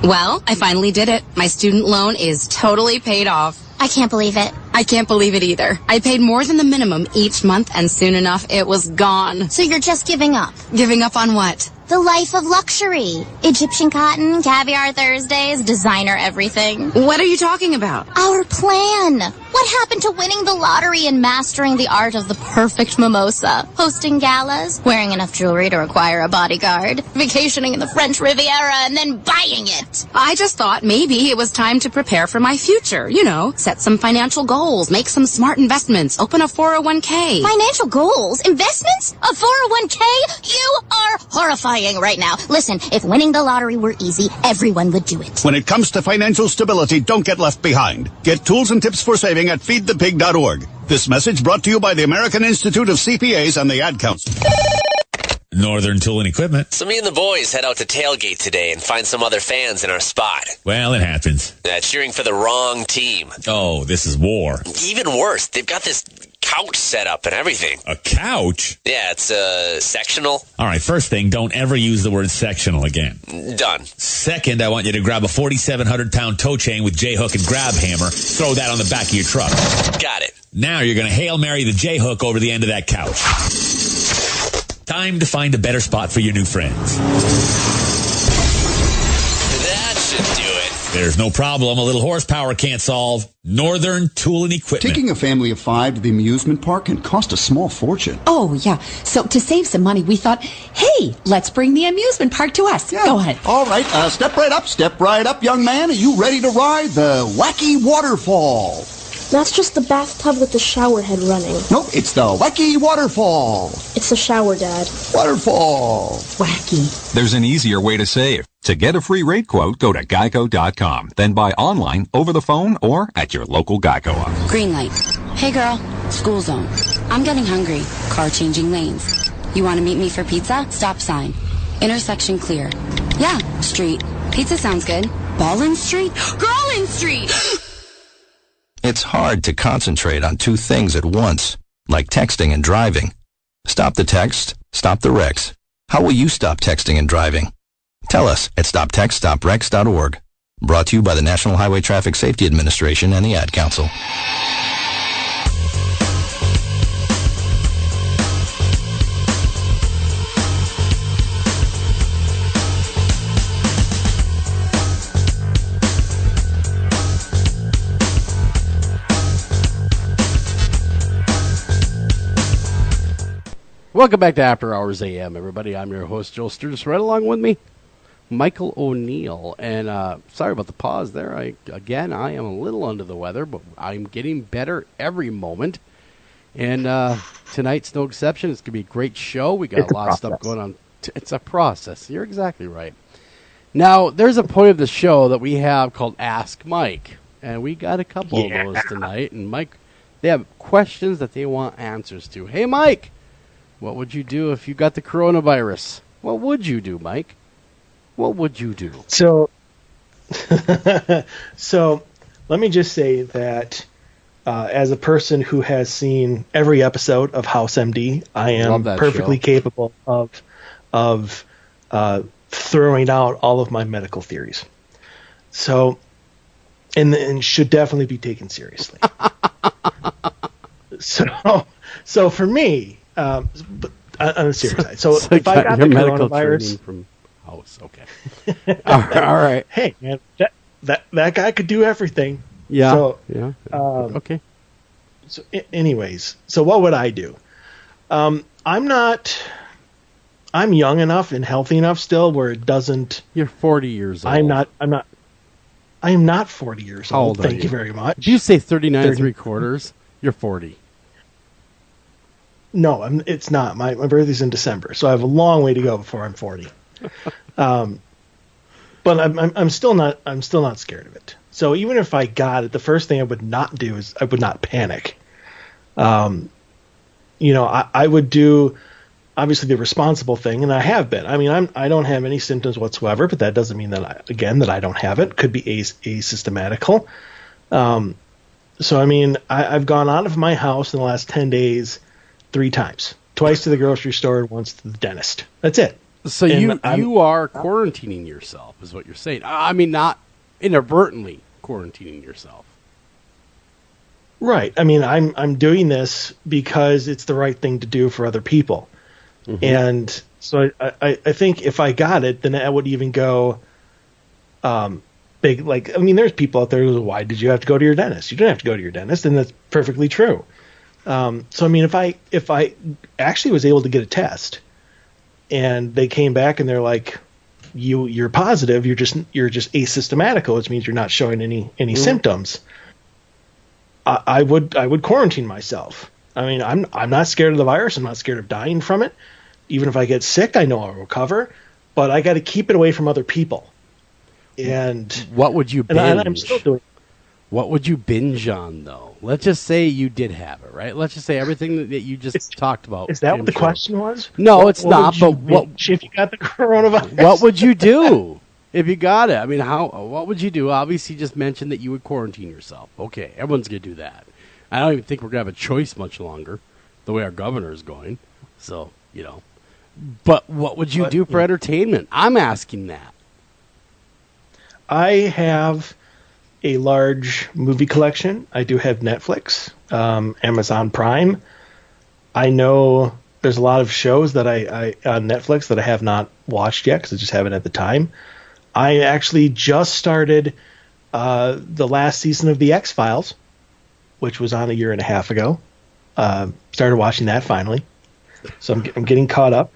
[SPEAKER 8] Well, I finally did it. My student loan is totally paid off.
[SPEAKER 9] I can't believe it.
[SPEAKER 8] I can't believe it either. I paid more than the minimum each month, and soon enough, it was gone.
[SPEAKER 9] So you're just giving up?
[SPEAKER 8] Giving up on what?
[SPEAKER 9] The life of luxury. Egyptian cotton, caviar Thursdays, designer everything.
[SPEAKER 8] What are you talking about?
[SPEAKER 9] Our plan. What happened to winning the lottery and mastering the art of the perfect mimosa? Hosting galas, wearing enough jewelry to require a bodyguard, vacationing in the French Riviera, and then buying it.
[SPEAKER 8] I just thought maybe it was time to prepare for my future. You know, set some financial goals, make some smart investments, open a 401k.
[SPEAKER 9] Financial goals? Investments? A 401k? You are horrifying right now. Listen, if winning the lottery were easy, everyone would do it.
[SPEAKER 7] When it comes to financial stability, don't get left behind. Get tools and tips for saving at feedthepig.org. This message brought to you by the American Institute of CPAs and the Ad Council.
[SPEAKER 10] Northern Tool and Equipment.
[SPEAKER 11] So me and the boys head out to tailgate today and find some other fans in our spot.
[SPEAKER 10] Well, it happens.
[SPEAKER 11] Cheering for the wrong team.
[SPEAKER 10] Oh, this is war.
[SPEAKER 11] Even worse, they've got this couch set up and everything.
[SPEAKER 10] A couch?
[SPEAKER 11] Yeah, it's sectional.
[SPEAKER 10] All right, first thing, don't ever use the word sectional again.
[SPEAKER 11] Done.
[SPEAKER 10] Second, I want you to grab a 4,700-pound tow chain with J-hook and grab hammer. Throw that on the back of your truck.
[SPEAKER 11] Got it.
[SPEAKER 10] Now you're going to Hail Mary the J-hook over the end of that couch. Time to find a better spot for your new friends.
[SPEAKER 11] That should do it.
[SPEAKER 10] There's no problem a little horsepower can't solve. Northern Tool and Equipment.
[SPEAKER 12] Taking a family of 5 to the amusement park can cost a small fortune.
[SPEAKER 13] Oh, yeah. So to save some money, we thought, hey, let's bring the amusement park to us.
[SPEAKER 12] Yeah.
[SPEAKER 13] Go ahead.
[SPEAKER 12] All right. Step right up, young man. Are you ready to ride the wacky waterfall?
[SPEAKER 14] That's just the bathtub with the shower head running.
[SPEAKER 12] Nope, it's the wacky waterfall.
[SPEAKER 14] It's the shower, Dad.
[SPEAKER 12] Waterfall.
[SPEAKER 13] Wacky.
[SPEAKER 15] There's an easier way to save. To get a free rate quote, go to geico.com. Then buy online, over the phone, or at your local Geico office.
[SPEAKER 16] Green light. Hey, girl. School zone. I'm getting hungry. Car changing lanes. You want to meet me for pizza? Stop sign. Intersection clear. Yeah, street. Pizza sounds good. Ballin Street? Girlin Street!
[SPEAKER 17] It's hard to concentrate on two things at once, like texting and driving. Stop the text, stop the wrecks. How will you stop texting and driving? Tell us at stoptextstoprex.org. Brought to you by the National Highway Traffic Safety Administration and the Ad Council.
[SPEAKER 1] Welcome back to After Hours AM, everybody. I'm your host, Joe Sturgis. Right along with me, Michael O'Neill. And sorry about the pause there. I am a little under the weather, but I'm getting better every moment. And tonight's no exception. It's going to be a great show. We got a lot of stuff going on. It's a process. You're exactly right. Now, there's a point of the show that we have called Ask Mike. And we got a couple of those tonight. And Mike, they have questions that they want answers to. Hey, Mike! What would you do if you got the coronavirus? What would you do, Mike? What would you do?
[SPEAKER 5] So let me just say that as a person who has seen every episode of House MD, I am perfectly capable of throwing out all of my medical theories. So, and should definitely be taken seriously. So for me. But on a serious side. So if I got the coronavirus
[SPEAKER 1] from House, okay. all right.
[SPEAKER 5] Hey, man, that guy could do everything.
[SPEAKER 1] Yeah.
[SPEAKER 5] So,
[SPEAKER 1] yeah. Okay.
[SPEAKER 5] So, anyways, so what would I do? I'm young enough and healthy enough still where it doesn't.
[SPEAKER 1] You're 40 years old.
[SPEAKER 5] I am not 40 years
[SPEAKER 1] How
[SPEAKER 5] old.
[SPEAKER 1] old
[SPEAKER 5] Thank you very much.
[SPEAKER 1] If you say 39 3/4, you're 40.
[SPEAKER 5] No, it's not. My birthday's in December, so I have a long way to go before I'm 40. But I'm still not scared of it. So even if I got it, the first thing I would not do is I would not panic. I would do obviously the responsible thing, and I have been. I mean, I don't have any symptoms whatsoever, but that doesn't mean that I don't have it. Could be asystematical. So, I mean, I've gone out of my house in the last 10 days 3 times. Twice to the grocery store, once to the dentist. That's it.
[SPEAKER 1] So you are quarantining yourself, is what you're saying. I mean, not inadvertently quarantining yourself.
[SPEAKER 5] Right. I mean, I'm doing this because it's the right thing to do for other people. Mm-hmm. And so I think if I got it, then I would even go big. Like, I mean, there's people out there who, why did you have to go to your dentist? You didn't have to go to your dentist, and that's perfectly true. So, I mean, if I actually was able to get a test and they came back and they're like, you're positive, you're just asymptomatical, which means you're not showing any symptoms. I would quarantine myself. I mean, I'm not scared of the virus. I'm not scared of dying from it. Even if I get sick, I know I'll recover. But I got to keep it away from other people. And
[SPEAKER 1] what would you binge?
[SPEAKER 5] And I'm still doing.
[SPEAKER 1] What would you binge on, though? Let's just say you did have it, right? Let's just say everything that you just talked about.
[SPEAKER 5] Is that what the question was?
[SPEAKER 1] No, it's not. But what
[SPEAKER 5] if you got the coronavirus?
[SPEAKER 1] What would you do if you got it? I mean, what would you do? Obviously, you just mentioned that you would quarantine yourself. Okay, everyone's going to do that. I don't even think we're going to have a choice much longer, the way our governor is going. So, But what would you do for entertainment? I'm asking that.
[SPEAKER 5] I have a large movie collection. I do have Netflix, Amazon Prime. I know there's a lot of shows that I on Netflix that I have not watched yet because I just haven't at the time. I actually just started the last season of The X-Files, which was on a year and a half ago. Started watching that finally. So I'm getting caught up.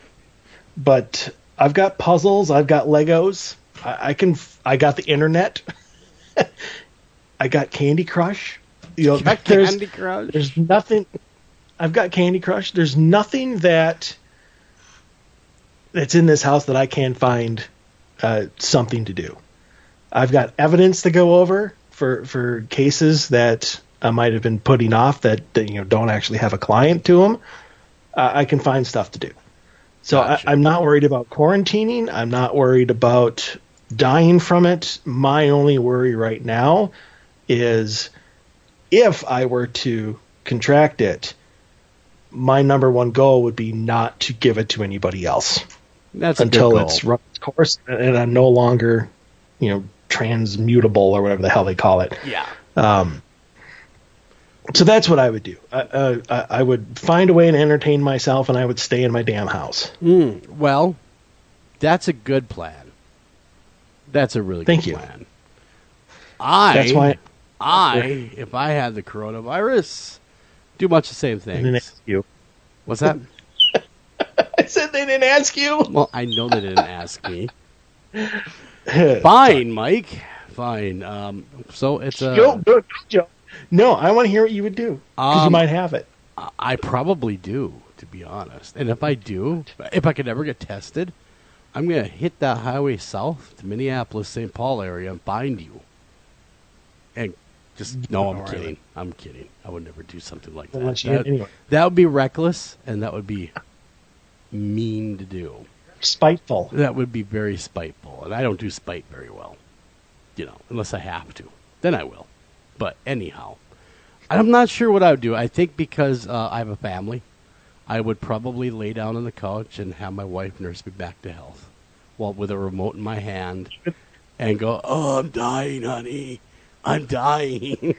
[SPEAKER 5] But I've got puzzles. I've got Legos. I got the internet. I got Candy Crush.
[SPEAKER 1] Candy Crush?
[SPEAKER 5] There's nothing. I've got Candy Crush. There's nothing that's in this house that I can't find something to do. I've got evidence to go over for cases that I might have been putting off that don't actually have a client to them. I can find stuff to do. So gotcha. I'm not worried about quarantining. I'm not worried about dying from it. My only worry right now is if I were to contract it, my number one goal would be not to give it to anybody else.
[SPEAKER 1] That's
[SPEAKER 5] until it's run its course and I'm no longer, transmutable or whatever the hell they call it.
[SPEAKER 1] Yeah.
[SPEAKER 5] So that's what I would do. I would find a way to entertain myself, and I would stay in my damn house.
[SPEAKER 1] Well, that's a good plan. That's a really good plan.
[SPEAKER 5] That's why
[SPEAKER 1] if I had the coronavirus, do much the same thing.
[SPEAKER 5] They didn't ask you.
[SPEAKER 1] What's that?
[SPEAKER 5] I said they didn't ask you.
[SPEAKER 1] Well, I know they didn't ask me. Fine, Mike. Fine. So it's a...
[SPEAKER 5] Joe. No, I want to hear what you would do, because you might have it.
[SPEAKER 1] I probably do, to be honest. And if I do, if I could ever get tested, I'm going to hit that highway south to Minneapolis, St. Paul area and find you. And just, no, I'm kidding. I'm kidding. I would never do something like that.
[SPEAKER 5] Anyway.
[SPEAKER 1] That would be reckless, and that would be mean to do.
[SPEAKER 5] Spiteful.
[SPEAKER 1] That would be very spiteful, and I don't do spite very well, unless I have to. Then I will. But anyhow, I'm not sure what I would do. I think because I have a family, I would probably lay down on the couch and have my wife nurse me back to health, with a remote in my hand, and go, "Oh, I'm dying, honey. I'm dying."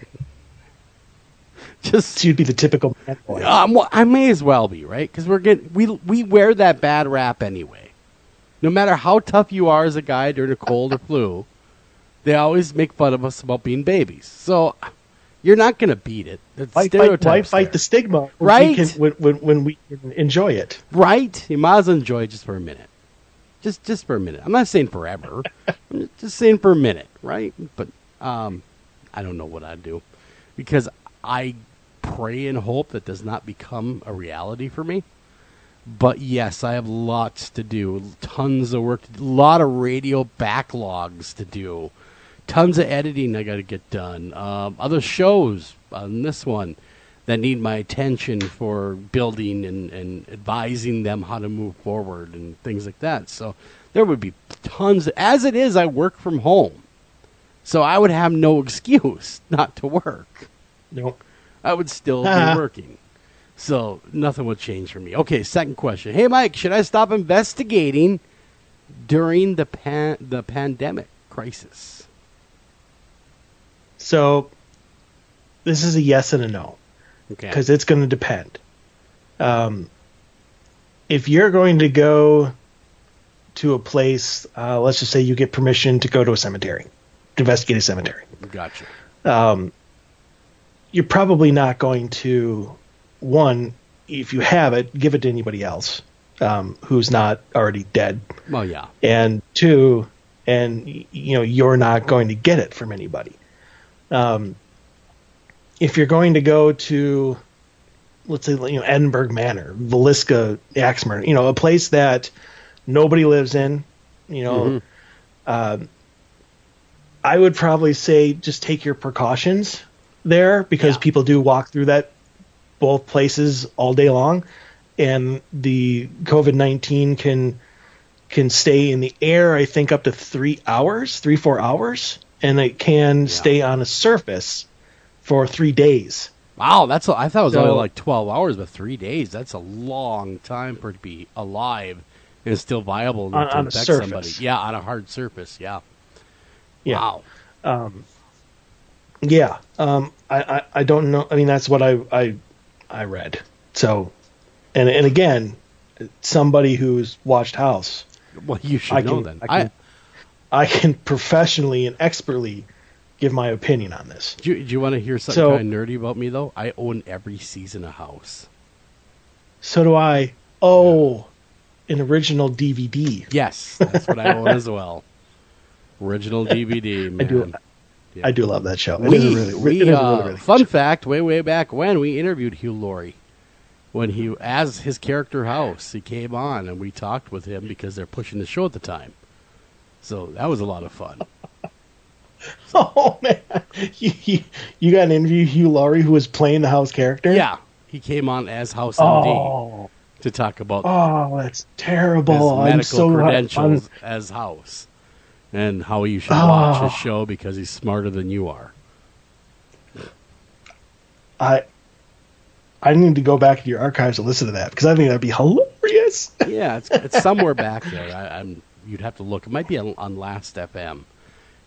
[SPEAKER 5] So you'd be the typical bad boy.
[SPEAKER 1] I may as well be, right? Because we wear that bad rap anyway. No matter how tough you are as a guy during a cold or flu, they always make fun of us about being babies. So you're not going to beat it.
[SPEAKER 5] Why fight the stigma
[SPEAKER 1] right?
[SPEAKER 5] when we can enjoy it?
[SPEAKER 1] Right. You might as well enjoy it just for a minute. Just for a minute. I'm not saying forever. I'm just saying for a minute, right? But I don't know what I'd do. Because I pray and hope that does not become a reality for me. But yes, I have lots to do. Tons of work. A lot of radio backlogs to do. Tons of editing I got to get done. Other shows on this one that need my attention for building and advising them how to move forward and things like that. So there would be tons. As it is, I work from home. So I would have no excuse not to work.
[SPEAKER 5] Nope.
[SPEAKER 1] I would still be working. So nothing would change for me. Okay, second question. Hey, Mike, should I stop investigating during the pandemic crisis?
[SPEAKER 5] So this is a yes and a no.
[SPEAKER 1] Okay.
[SPEAKER 5] Because it's going to depend. If you're going to go to a place, let's just say you get permission to go to a cemetery, to investigate a cemetery.
[SPEAKER 1] Gotcha.
[SPEAKER 5] You're probably not going to, one, if you have it, give it to anybody else who's not already dead.
[SPEAKER 1] Well, yeah.
[SPEAKER 5] And two, you're not going to get it from anybody. If you're going to go to, let's say, Edinburgh Manor, Villisca Axe Murder, a place that nobody lives in, I would probably say just take your precautions there, because people do walk through both places all day long, and the COVID-19 can stay in the air, I think, up to 4 hours, and it can stay on a surface for 3 days.
[SPEAKER 1] Wow, I thought it was only like 12 hours, but 3 days. That's a long time for it to be alive and still viable to
[SPEAKER 5] on
[SPEAKER 1] infect
[SPEAKER 5] a surface.
[SPEAKER 1] somebody. Yeah, on a hard surface. Yeah.
[SPEAKER 5] Yeah.
[SPEAKER 1] Wow.
[SPEAKER 5] I don't know. I mean, that's what I read. So, and again, somebody who's watched House.
[SPEAKER 1] Well, you should know then.
[SPEAKER 5] I can professionally and expertly give my opinion on this.
[SPEAKER 1] Do you want to hear something kind of nerdy about me, though? I own every season of House.
[SPEAKER 5] So do I. Oh, an original DVD.
[SPEAKER 1] Yes, that's what I own as well. Original DVD, man.
[SPEAKER 5] I do love that show. It is a really
[SPEAKER 1] fun fact, way back when, we interviewed Hugh Laurie. When as his character House, he came on and we talked with him because they're pushing the show at the time. So that was a lot of fun.
[SPEAKER 5] Oh, man. You got an interview Hugh Laurie who was playing the House character?
[SPEAKER 1] Yeah. He came on as House MD to talk about
[SPEAKER 5] that's terrible.
[SPEAKER 1] his medical credentials as House and how you should watch his show because he's smarter than you are.
[SPEAKER 5] I need to go back to your archives to listen to that because I think that'd be hilarious.
[SPEAKER 1] Yeah, it's somewhere back there. You'd have to look. It might be on Last FM,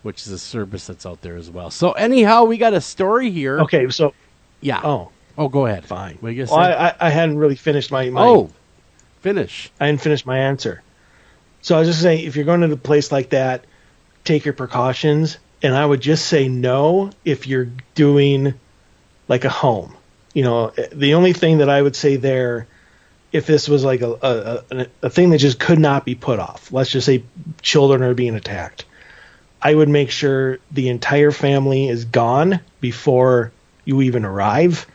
[SPEAKER 1] which is a service that's out there as well. So anyhow, we got a story here.
[SPEAKER 5] Okay, so
[SPEAKER 1] yeah. Oh, go ahead.
[SPEAKER 5] Fine.
[SPEAKER 1] What are you gonna say?
[SPEAKER 5] I hadn't really finished my
[SPEAKER 1] finish.
[SPEAKER 5] I hadn't finished my answer. So I was just saying, if you're going to a place like that, take your precautions, and I would just say no if you're doing like a home. The only thing that I would say there, if this was like a thing that just could not be put off, let's just say children are being attacked, I would make sure the entire family is gone before you even arrive.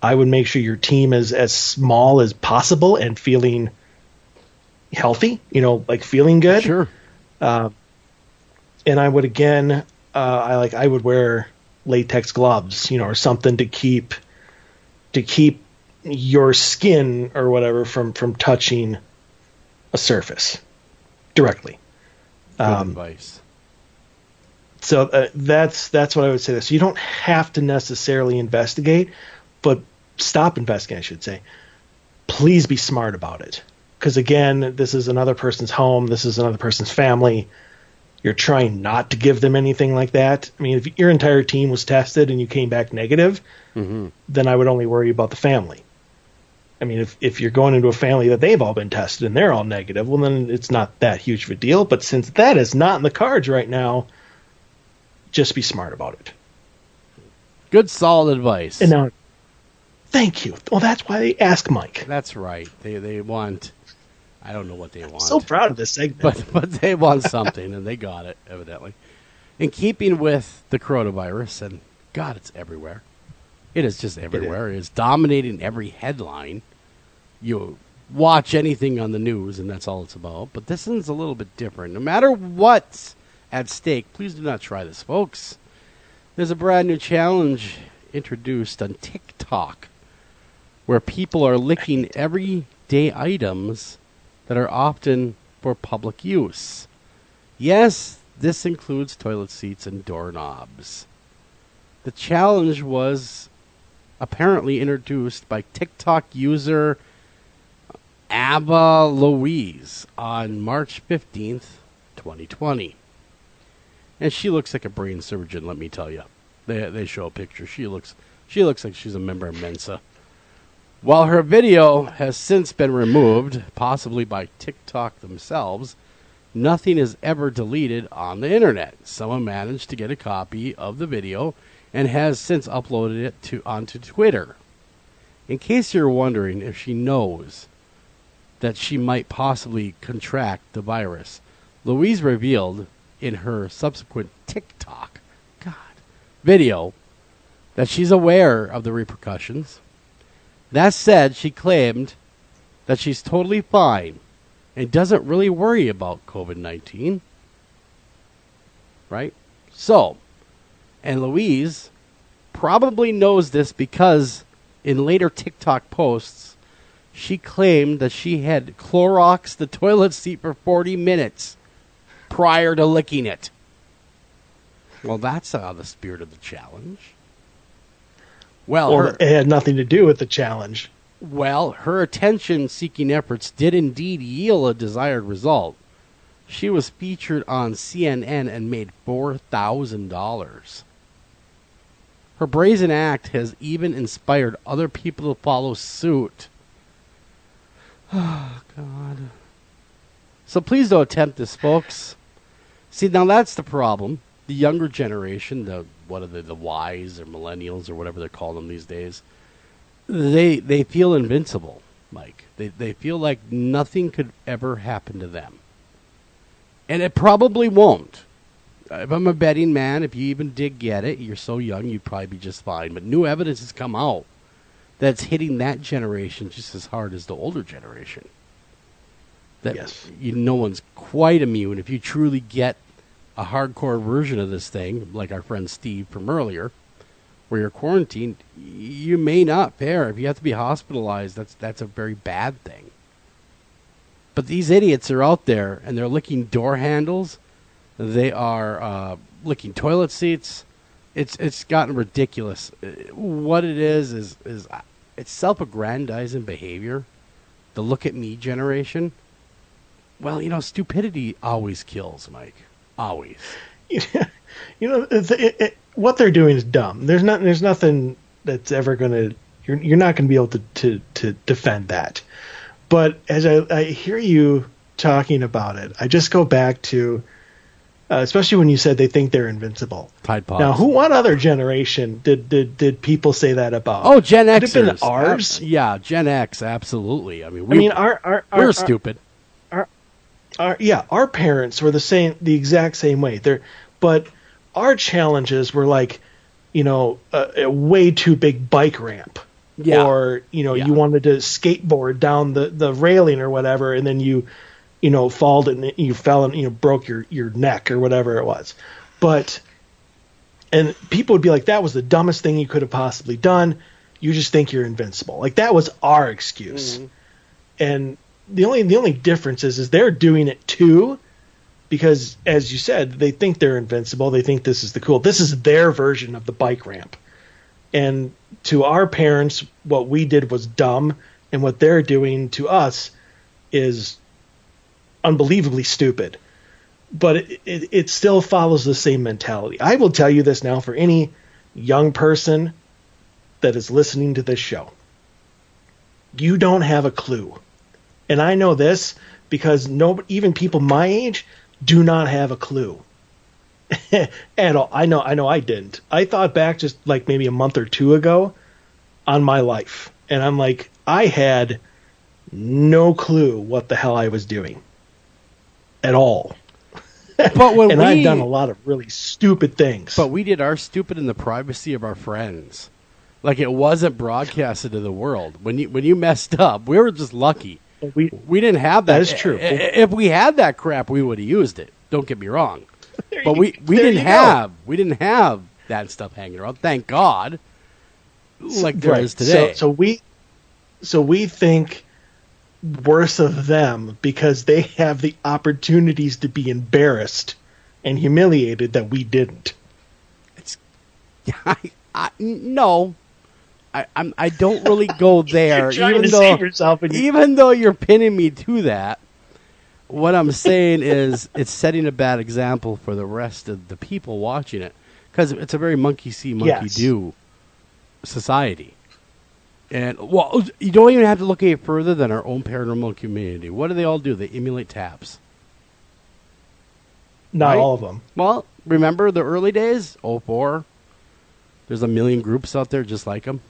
[SPEAKER 5] I would make sure your team is as small as possible and feeling healthy, like feeling good.
[SPEAKER 1] Sure.
[SPEAKER 5] And I would I would wear latex gloves, or something to keep your skin or whatever from touching a surface directly.
[SPEAKER 1] Good advice.
[SPEAKER 5] So that's what I would say. So you don't have to necessarily investigate, but stop investigating, I should say. Please be smart about it. Because again, this is another person's home. This is another person's family. You're trying not to give them anything like that. I mean, if your entire team was tested and you came back negative, then I would only worry about the family. I mean, if you're going into a family that they've all been tested and they're all negative, well, then it's not that huge of a deal. But since that is not in the cards right now, just be smart about it.
[SPEAKER 1] Good, solid advice.
[SPEAKER 5] And now, thank you. Well, that's why they ask Mike.
[SPEAKER 1] That's right. They want... I don't know what they want.
[SPEAKER 5] So proud of this segment.
[SPEAKER 1] But they want something, and they got it, evidently. In keeping with the coronavirus, and God, it's everywhere. It is just everywhere. It is dominating every headline. You watch anything on the news, and that's all it's about. But this one's a little bit different. No matter what's at stake, please do not try this, folks. There's a brand new challenge introduced on TikTok where people are licking everyday items that are often for public use. Yes, this includes toilet seats and doorknobs. The challenge was apparently introduced by TikTok user Ava Louise on March 15th, 2020. And she looks like a brain surgeon, let me tell you. They show a picture. She looks like she's a member of Mensa. While her video has since been removed, possibly by TikTok themselves, nothing is ever deleted on the internet. Someone managed to get a copy of the video and has since uploaded it onto Twitter. In case you're wondering if she knows that she might possibly contract the virus, Louise revealed in her subsequent TikTok video that she's aware of the repercussions. That said, she claimed that she's totally fine and doesn't really worry about COVID-19. Right? So, and Louise probably knows this because in later TikTok posts, she claimed that she had Cloroxed the toilet seat for 40 minutes prior to licking it. Well, that's the spirit of the challenge. Well,
[SPEAKER 5] it had nothing to do with the challenge.
[SPEAKER 1] Well, her attention-seeking efforts did indeed yield a desired result. She was featured on CNN and made $4,000. Her brazen act has even inspired other people to follow suit. Oh, God. So please don't attempt this, folks. See, now that's the problem. The younger generation, the Ys or millennials or whatever they're calling them these days, they feel invincible, Mike. They feel like nothing could ever happen to them. And it probably won't. If I'm a betting man, if you even did get it, you're so young, you'd probably be just fine. But new evidence has come out that's hitting that generation just as hard as the older generation. That
[SPEAKER 5] yes.
[SPEAKER 1] No one's quite immune. If you truly get a hardcore version of this thing, like our friend Steve from earlier, where you're quarantined, you may not fare. If you have to be hospitalized, that's a very bad thing. But these idiots are out there, and they're licking door handles. They are licking toilet seats. It's gotten ridiculous. What it is it's self-aggrandizing behavior. The look at me generation. Well, stupidity always kills, Mike. Always.
[SPEAKER 5] What they're doing is dumb. There's nothing that's ever going to. You're not going to be able to defend that. But as I hear you talking about it, I just go back to, especially when you said they think they're invincible.
[SPEAKER 1] Tide Pods.
[SPEAKER 5] Now, what other generation did people say that about?
[SPEAKER 1] Oh, Gen Xers.
[SPEAKER 5] Could have been ours.
[SPEAKER 1] Yeah, Gen X, absolutely. I mean,
[SPEAKER 5] we're
[SPEAKER 1] stupid.
[SPEAKER 5] Our parents were the exact same way. But our challenges were like, a way too big bike ramp.
[SPEAKER 1] Yeah.
[SPEAKER 5] Or, you wanted to skateboard down the railing or whatever, and then you fell and broke your neck or whatever it was. And people would be like, that was the dumbest thing you could have possibly done. You just think you're invincible. Like, that was our excuse. Mm-hmm. And the only difference is they're doing it too, because as you said, they think they're invincible. They think this is this is their version of the bike ramp. And to our parents, what we did was dumb, and what they're doing to us is unbelievably stupid. But it still follows the same mentality. I will tell you this now for any young person that is listening to this show. You don't have a clue. And I know this because even people my age do not have a clue. At all. I know I didn't. I thought back just like maybe a month or two ago on my life. And I'm like, I had no clue what the hell I was doing. At all.
[SPEAKER 1] But when
[SPEAKER 5] I've done a lot of really stupid things.
[SPEAKER 1] But we did our stupid in the privacy of our friends. Like, it wasn't broadcasted to the world. When you messed up, we were just lucky. We didn't have that.
[SPEAKER 5] That is true.
[SPEAKER 1] If we had that crap, we would have used it. Don't get me wrong. But we didn't have that stuff hanging around. Thank God. Like there is today.
[SPEAKER 5] So we think worse of them because they have the opportunities to be embarrassed and humiliated that we didn't.
[SPEAKER 1] No. I don't really go there.
[SPEAKER 5] Even
[SPEAKER 1] though you're pinning me to that, what I'm saying is it's setting a bad example for the rest of the people watching it, because it's a very monkey see, monkey do society. And, well, you don't even have to look any further than our own paranormal community. What do they all do? They emulate taps.
[SPEAKER 5] Not all of them.
[SPEAKER 1] Well, remember the early days? 04? There's a million groups out there just like them.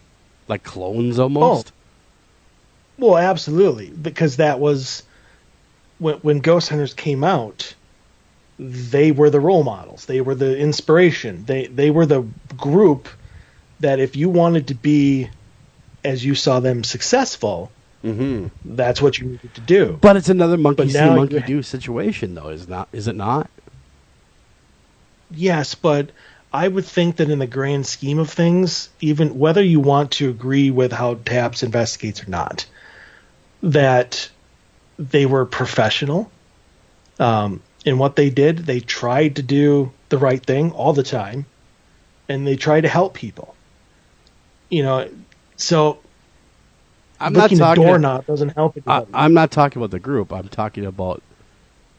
[SPEAKER 1] Like clones almost.
[SPEAKER 5] Oh. Well, absolutely. Because that was... When Ghost Hunters came out, they were the role models. They were the inspiration. They were the group that if you wanted to be, as you saw them, successful, that's what you needed to do.
[SPEAKER 1] But it's another monkey see, monkey do situation, though, is it not?
[SPEAKER 5] Yes, but I would think that in the grand scheme of things, even whether you want to agree with how TAPS investigates or not, that they were professional in what they did. They tried to do the right thing all the time, and they tried to help people. So
[SPEAKER 1] I'm not
[SPEAKER 5] looking
[SPEAKER 1] talking
[SPEAKER 5] at doorknob doesn't help anybody.
[SPEAKER 1] I'm not talking about the group. I'm talking about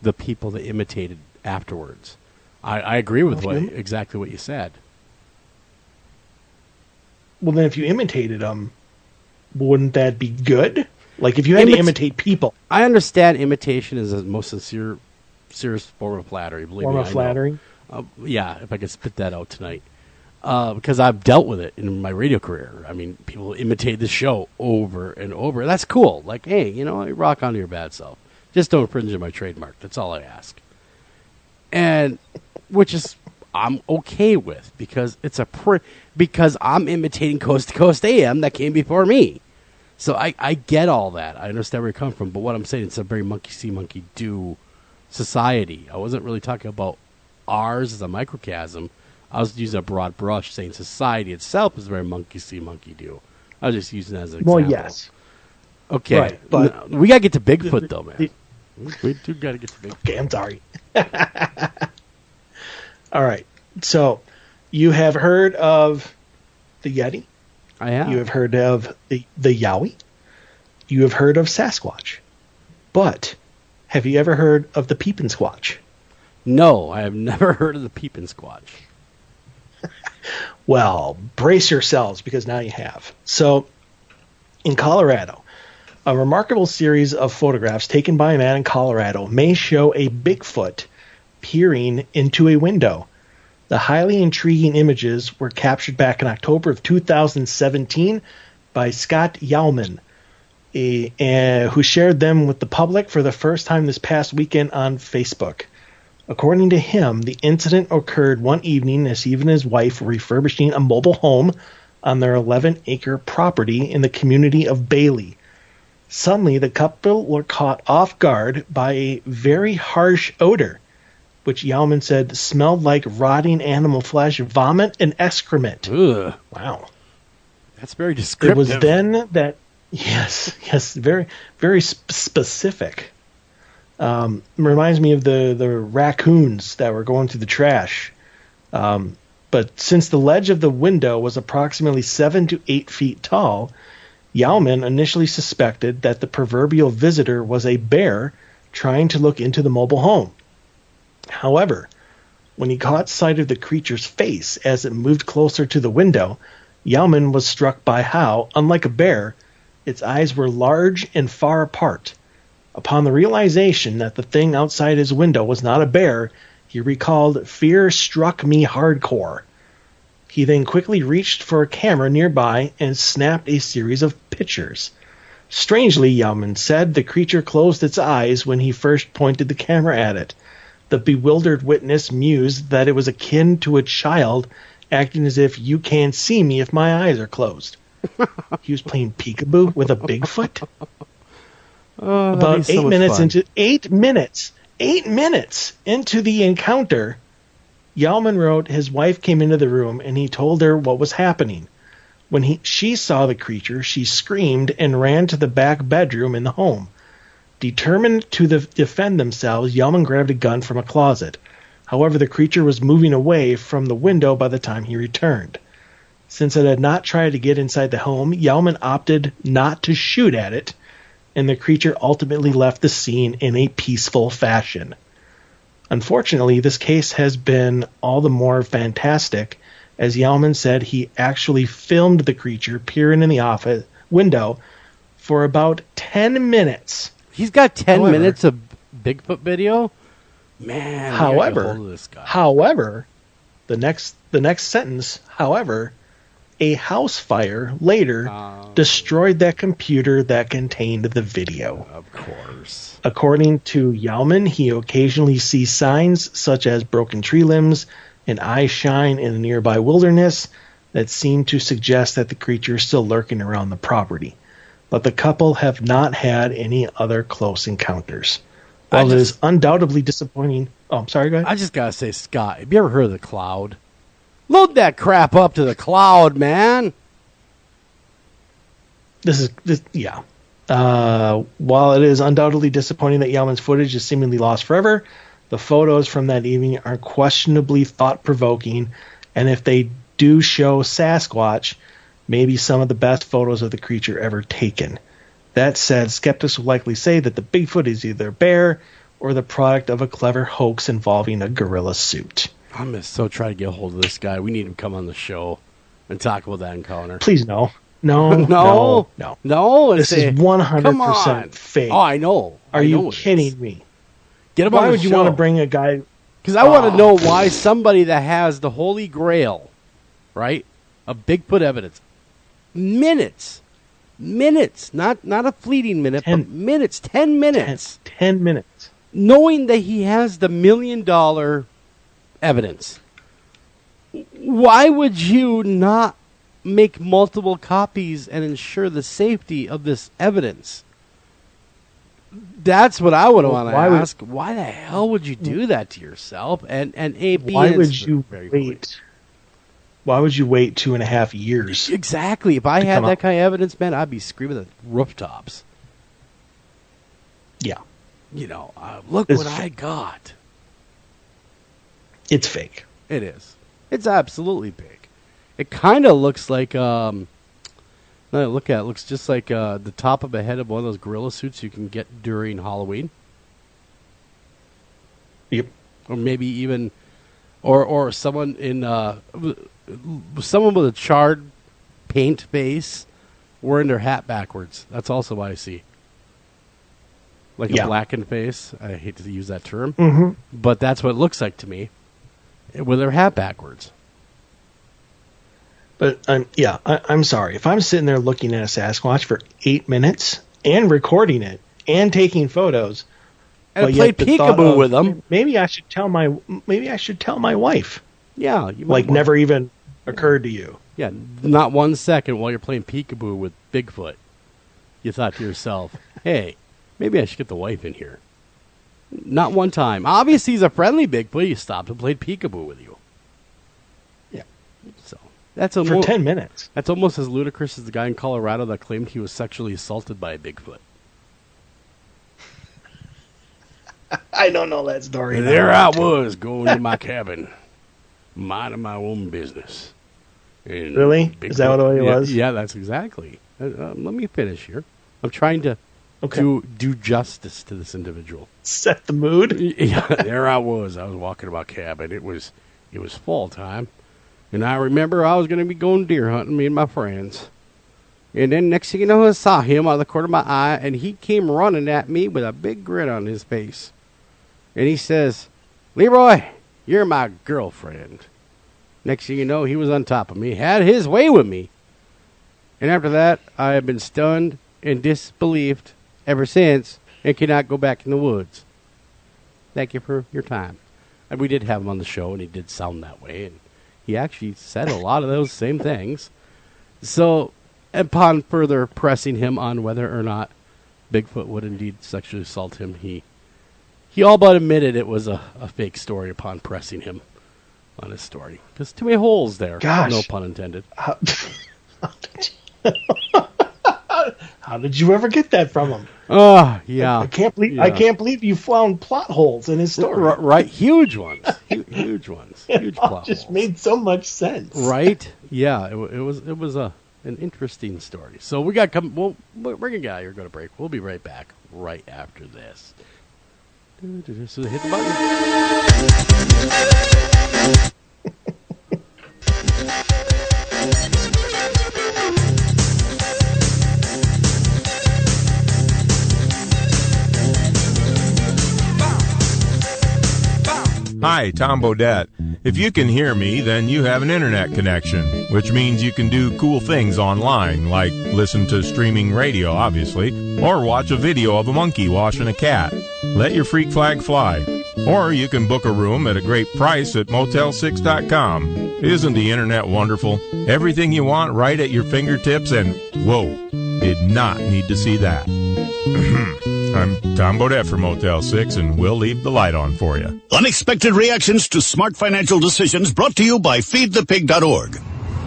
[SPEAKER 1] the people that imitated afterwards. I agree with exactly what you said.
[SPEAKER 5] Well, then if you imitated them, wouldn't that be good? Like if you had to imitate people.
[SPEAKER 1] I understand imitation is the most serious form of flattery. Believe me,
[SPEAKER 5] flattery?
[SPEAKER 1] Yeah, if I could spit that out tonight. Because I've dealt with it in my radio career. I mean, people imitate the show over and over. That's cool. Like, hey, rock on to your bad self. Just don't infringe on my trademark. That's all I ask. And which is I'm okay with, because it's because I'm imitating Coast to Coast AM that came before me. So I get all that. I understand where you come from. But what I'm saying, it's a very monkey see, monkey do society. I wasn't really talking about ours as a microcosm. I was using a broad brush, saying society itself is very monkey see, monkey do. I was just using it as an example.
[SPEAKER 5] Well, yes.
[SPEAKER 1] Okay.
[SPEAKER 5] Right, but
[SPEAKER 1] we got to get to Bigfoot, though, man. We do got to get to Bigfoot.
[SPEAKER 5] Okay, I'm sorry. All right. So, you have heard of the Yeti.
[SPEAKER 1] I have.
[SPEAKER 5] You have heard of the Yowie. You have heard of Sasquatch. But have you ever heard of the Peeping Squatch?
[SPEAKER 1] No, I have never heard of the Peeping Squatch.
[SPEAKER 5] Well, brace yourselves, because now you have. So, in Colorado, a remarkable series of photographs taken by a man in Colorado may show a Bigfoot peering into a window. The highly intriguing images were captured back in October of 2017 by Scott Yauman, who shared them with the public for the first time this past weekend on Facebook. According to him, the incident occurred one evening as he and his wife were refurbishing a mobile home on their 11-acre property in the community of Bailey. Suddenly, the couple were caught off guard by a very harsh odor, which Yauman said smelled like rotting animal flesh, vomit, and excrement.
[SPEAKER 1] Ugh.
[SPEAKER 5] Wow.
[SPEAKER 1] That's very descriptive.
[SPEAKER 5] It was then that, yes, very, very specific. Reminds me of the raccoons that were going through the trash. But since the ledge of the window was approximately 7 to 8 feet tall, Yauman initially suspected that the proverbial visitor was a bear trying to look into the mobile home. However, when he caught sight of the creature's face as it moved closer to the window, Yauman was struck by how, unlike a bear, its eyes were large and far apart. Upon the realization that the thing outside his window was not a bear, he recalled, "Fear struck me hardcore." He then quickly reached for a camera nearby and snapped a series of pictures. Strangely, Yauman said, the creature closed its eyes when he first pointed the camera at it. The bewildered witness mused that it was akin to a child acting as if you can't see me if my eyes are closed. He was playing peekaboo with a Bigfoot? About 8 minutes into the encounter, Yauman wrote his wife came into the room and he told her what was happening. When she saw the creature, she screamed and ran to the back bedroom in the home. Determined to defend themselves, Yauman grabbed a gun from a closet. However, the creature was moving away from the window by the time he returned. Since it had not tried to get inside the home, Yauman opted not to shoot at it, and the creature ultimately left the scene in a peaceful fashion. Unfortunately, this case has been all the more fantastic, as Yauman said he actually filmed the creature peering in the office window for about 10 minutes.
[SPEAKER 1] He's got 10 minutes of Bigfoot video? Man,
[SPEAKER 5] however, the next sentence, however, a house fire later destroyed that computer that contained the video.
[SPEAKER 1] Of course.
[SPEAKER 5] According to Yauman, he occasionally sees signs such as broken tree limbs and eye shine in the nearby wilderness that seem to suggest that the creature is still lurking around the property. But the couple have not had any other close encounters. While it is undoubtedly disappointing... Oh, I'm sorry, go ahead.
[SPEAKER 1] I just gotta say, Scott, have you ever heard of the cloud? Load that crap up to the cloud, man.
[SPEAKER 5] While it is undoubtedly disappointing that Yauman's footage is seemingly lost forever, the photos from that evening are questionably thought-provoking, and if they do show Sasquatch, maybe some of the best photos of the creature ever taken. That said, skeptics will likely say that the Bigfoot is either a bear or the product of a clever hoax involving a gorilla suit.
[SPEAKER 1] I'm going to so try to get a hold of this guy. We need him to come on the show and talk about that encounter.
[SPEAKER 5] Please, no.
[SPEAKER 1] No.
[SPEAKER 5] This is 100% fake.
[SPEAKER 1] Oh, I know.
[SPEAKER 5] Are you kidding me?
[SPEAKER 1] Get him
[SPEAKER 5] Why
[SPEAKER 1] on the
[SPEAKER 5] would you
[SPEAKER 1] show.
[SPEAKER 5] want to bring a guy?
[SPEAKER 1] Because I want to know why somebody that has the Holy Grail, right, of Bigfoot evidence, minutes, not a fleeting minute, but minutes, 10 minutes.
[SPEAKER 5] 10 minutes.
[SPEAKER 1] Knowing that he has the $1 million evidence, why would you not make multiple copies and ensure the safety of this evidence? That's what I would want to ask. Why the hell would you do that to yourself? And
[SPEAKER 5] why would you wait? Why would you wait 2.5 years?
[SPEAKER 1] Exactly. If I had that kind of evidence, man, I'd be screaming at rooftops.
[SPEAKER 5] Yeah.
[SPEAKER 1] Look what I got.
[SPEAKER 5] It's fake.
[SPEAKER 1] It is. It's absolutely fake. It kind of looks like, now I look at it, looks just like the top of a head of one of those gorilla suits you can get during Halloween.
[SPEAKER 5] Yep.
[SPEAKER 1] Or maybe even, or someone in, someone with a charred paint face wearing their hat backwards. That's also what I see. Like a blackened face. I hate to use that term, but that's what it looks like to me, with their hat backwards.
[SPEAKER 5] But I'm sorry. If I'm sitting there looking at a Sasquatch for 8 minutes and recording it and taking photos,
[SPEAKER 1] and play peekaboo with them,
[SPEAKER 5] maybe I should tell my wife.
[SPEAKER 1] Yeah,
[SPEAKER 5] never even occurred to you.
[SPEAKER 1] Yeah, not 1 second while you're playing peekaboo with Bigfoot, you thought to yourself, "Hey, maybe I should get the wife in here." Not one time. Obviously, he's a friendly Bigfoot. You stopped and played peekaboo with you.
[SPEAKER 5] Yeah.
[SPEAKER 1] So that's
[SPEAKER 5] for 10 minutes.
[SPEAKER 1] That's almost as ludicrous as the guy in Colorado that claimed he was sexually assaulted by a Bigfoot.
[SPEAKER 5] I don't know that story.
[SPEAKER 1] And there I was going to my cabin, minding my own business. And
[SPEAKER 5] really?
[SPEAKER 1] Bigfoot,
[SPEAKER 5] is that what it was?
[SPEAKER 1] Yeah, that's exactly. Let me finish here. I'm trying to do justice to this individual.
[SPEAKER 5] Set the mood.
[SPEAKER 1] Yeah, there I was. I was walking to my cabin. It was fall time. And I remember I was going to be going deer hunting, me and my friends. And then next thing you know, I saw him out of the corner of my eye, and he came running at me with a big grin on his face. And he says, "Leroy, you're my girlfriend." Next thing you know, he was on top of me, had his way with me. And after that, I have been stunned and disbelieved ever since and cannot go back in the woods. Thank you for your time. And we did have him on the show, and he did sound that way, and he actually said a lot of those same things. So, upon further pressing him on whether or not Bigfoot would indeed sexually assault him, he all but admitted it was a fake story upon pressing him on his story. There's too many holes there.
[SPEAKER 5] Gosh.
[SPEAKER 1] No pun intended.
[SPEAKER 5] How did you ever get that from him?
[SPEAKER 1] Yeah.
[SPEAKER 5] I can't believe you found plot holes in his story.
[SPEAKER 1] Right, huge ones. Huge ones. Huge plot
[SPEAKER 5] just
[SPEAKER 1] holes.
[SPEAKER 5] made so much sense.
[SPEAKER 1] Right? Yeah, it was an interesting story. So we got we're gonna get out here, go to break. We'll be right back right after this. So hit the button.
[SPEAKER 6] Hi, Tom Bodette. If you can hear me, then you have an internet connection, which means you can do cool things online, like listen to streaming radio, obviously, or watch a video of a monkey washing a cat. Let your freak flag fly. Or you can book a room at a great price at Motel6.com. Isn't the internet wonderful? Everything you want right at your fingertips, and whoa, did not need to see that. I'm Tom Bodette for Motel 6, and we'll leave the light on for you.
[SPEAKER 7] Unexpected reactions to smart financial decisions brought to you by feedthepig.org.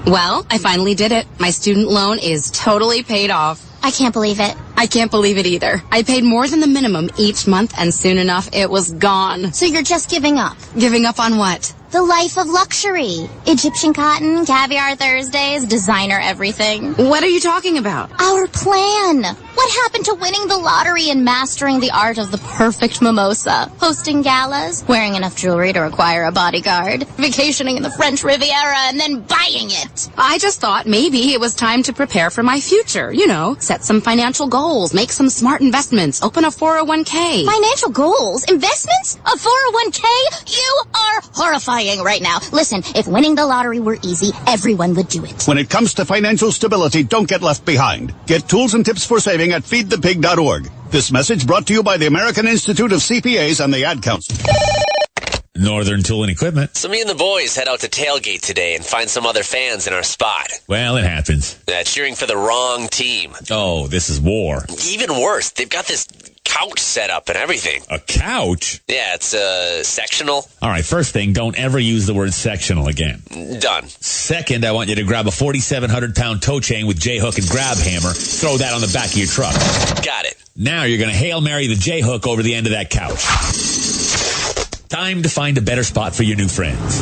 [SPEAKER 8] Well, I finally did it. My student loan is totally paid off.
[SPEAKER 9] I can't believe it.
[SPEAKER 8] I can't believe it either. I paid more than the minimum each month, and soon enough, it was gone.
[SPEAKER 9] So you're just giving up?
[SPEAKER 8] Giving up on what?
[SPEAKER 9] The life of luxury. Egyptian cotton, caviar Thursdays, designer everything.
[SPEAKER 8] What are you talking about?
[SPEAKER 9] Our plan. What happened to winning the lottery and mastering the art of the perfect mimosa? Hosting galas, wearing enough jewelry to require a bodyguard, vacationing in the French Riviera, and then buying it.
[SPEAKER 8] I just thought maybe it was time to prepare for my future. You know, set some financial goals, make some smart investments, open a 401k.
[SPEAKER 9] Financial goals? Investments? A 401k? You are horrifying right now. Listen, if winning the lottery were easy, everyone would do it.
[SPEAKER 7] When it comes to financial stability, don't get left behind. Get tools and tips for saving at feedthepig.org. This message brought to you by the American Institute of CPAs and the Ad Council.
[SPEAKER 10] Northern Tool and Equipment.
[SPEAKER 11] So me and the boys head out to tailgate today and find some other fans in our spot.
[SPEAKER 10] Well, it happens.
[SPEAKER 11] Cheering for the wrong team.
[SPEAKER 10] Oh, this is war.
[SPEAKER 11] Even worse, they've got this couch set up and everything.
[SPEAKER 10] A couch?
[SPEAKER 11] Yeah, it's sectional.
[SPEAKER 10] All right, first thing, don't ever use the word sectional again.
[SPEAKER 11] Done.
[SPEAKER 10] Second, I want you to grab a 4,700-pound tow chain with J-hook and grab hammer. Throw that on the back of your truck.
[SPEAKER 11] Got it.
[SPEAKER 10] Now you're going to Hail Mary the J-hook over the end of that couch. Time to find a better spot for your new friends.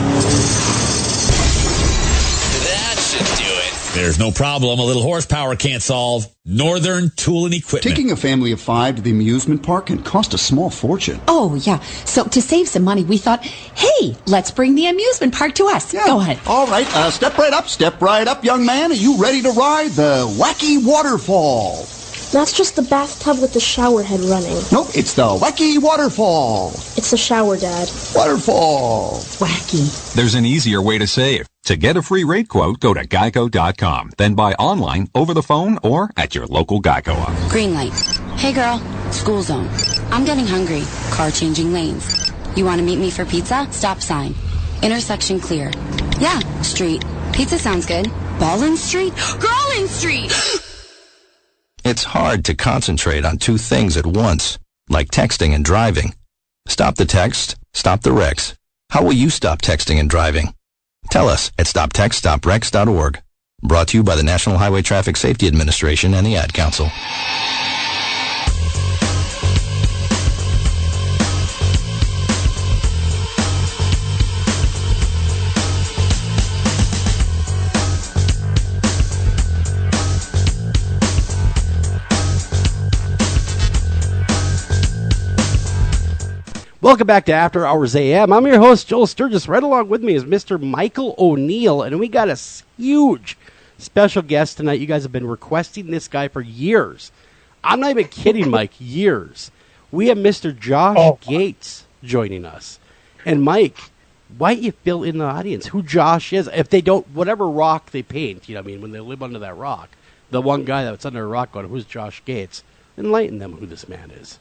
[SPEAKER 11] That should do it.
[SPEAKER 10] There's no problem a little horsepower can't solve. Northern Tool and Equipment.
[SPEAKER 12] Taking a family of 5 to the amusement park can cost a small fortune.
[SPEAKER 13] Oh, yeah. So to save some money, we thought, hey, let's bring the amusement park to us.
[SPEAKER 12] Yeah.
[SPEAKER 13] Go ahead.
[SPEAKER 12] All right, step right up, young man. Are you ready to ride the wacky waterfall?
[SPEAKER 14] That's just the bathtub with the shower head running.
[SPEAKER 12] Nope, it's the wacky waterfall.
[SPEAKER 14] It's the shower, Dad.
[SPEAKER 12] Waterfall.
[SPEAKER 13] Wacky.
[SPEAKER 15] There's an easier way to save. To get a free rate quote, go to geico.com. Then buy online, over the phone, or at your local Geico office.
[SPEAKER 16] Green light. Hey girl, school zone. I'm getting hungry. Car changing lanes. You want to meet me for pizza? Stop sign. Intersection clear. Yeah, street. Pizza sounds good. Ballin Street? Girlin Street!
[SPEAKER 17] It's hard to concentrate on two things at once, like texting and driving. Stop the text, stop the wrecks. How will you stop texting and driving? Tell us at stoptextstopwrecks.org. Brought to you by the National Highway Traffic Safety Administration and the Ad Council.
[SPEAKER 1] Welcome back to After Hours AM. I'm your host, Joel Sturgis. Right along with me is Mr. Michael O'Neill, and we got a huge special guest tonight. You guys have been requesting this guy for years. I'm not even kidding, Mike, years. We have Mr. Josh Gates joining us. And Mike, why don't you fill in the audience who Josh is? If they don't, whatever rock they paint, you know what I mean, when they live under that rock, the one guy that's under a rock going, who's Josh Gates? Enlighten them who this man is.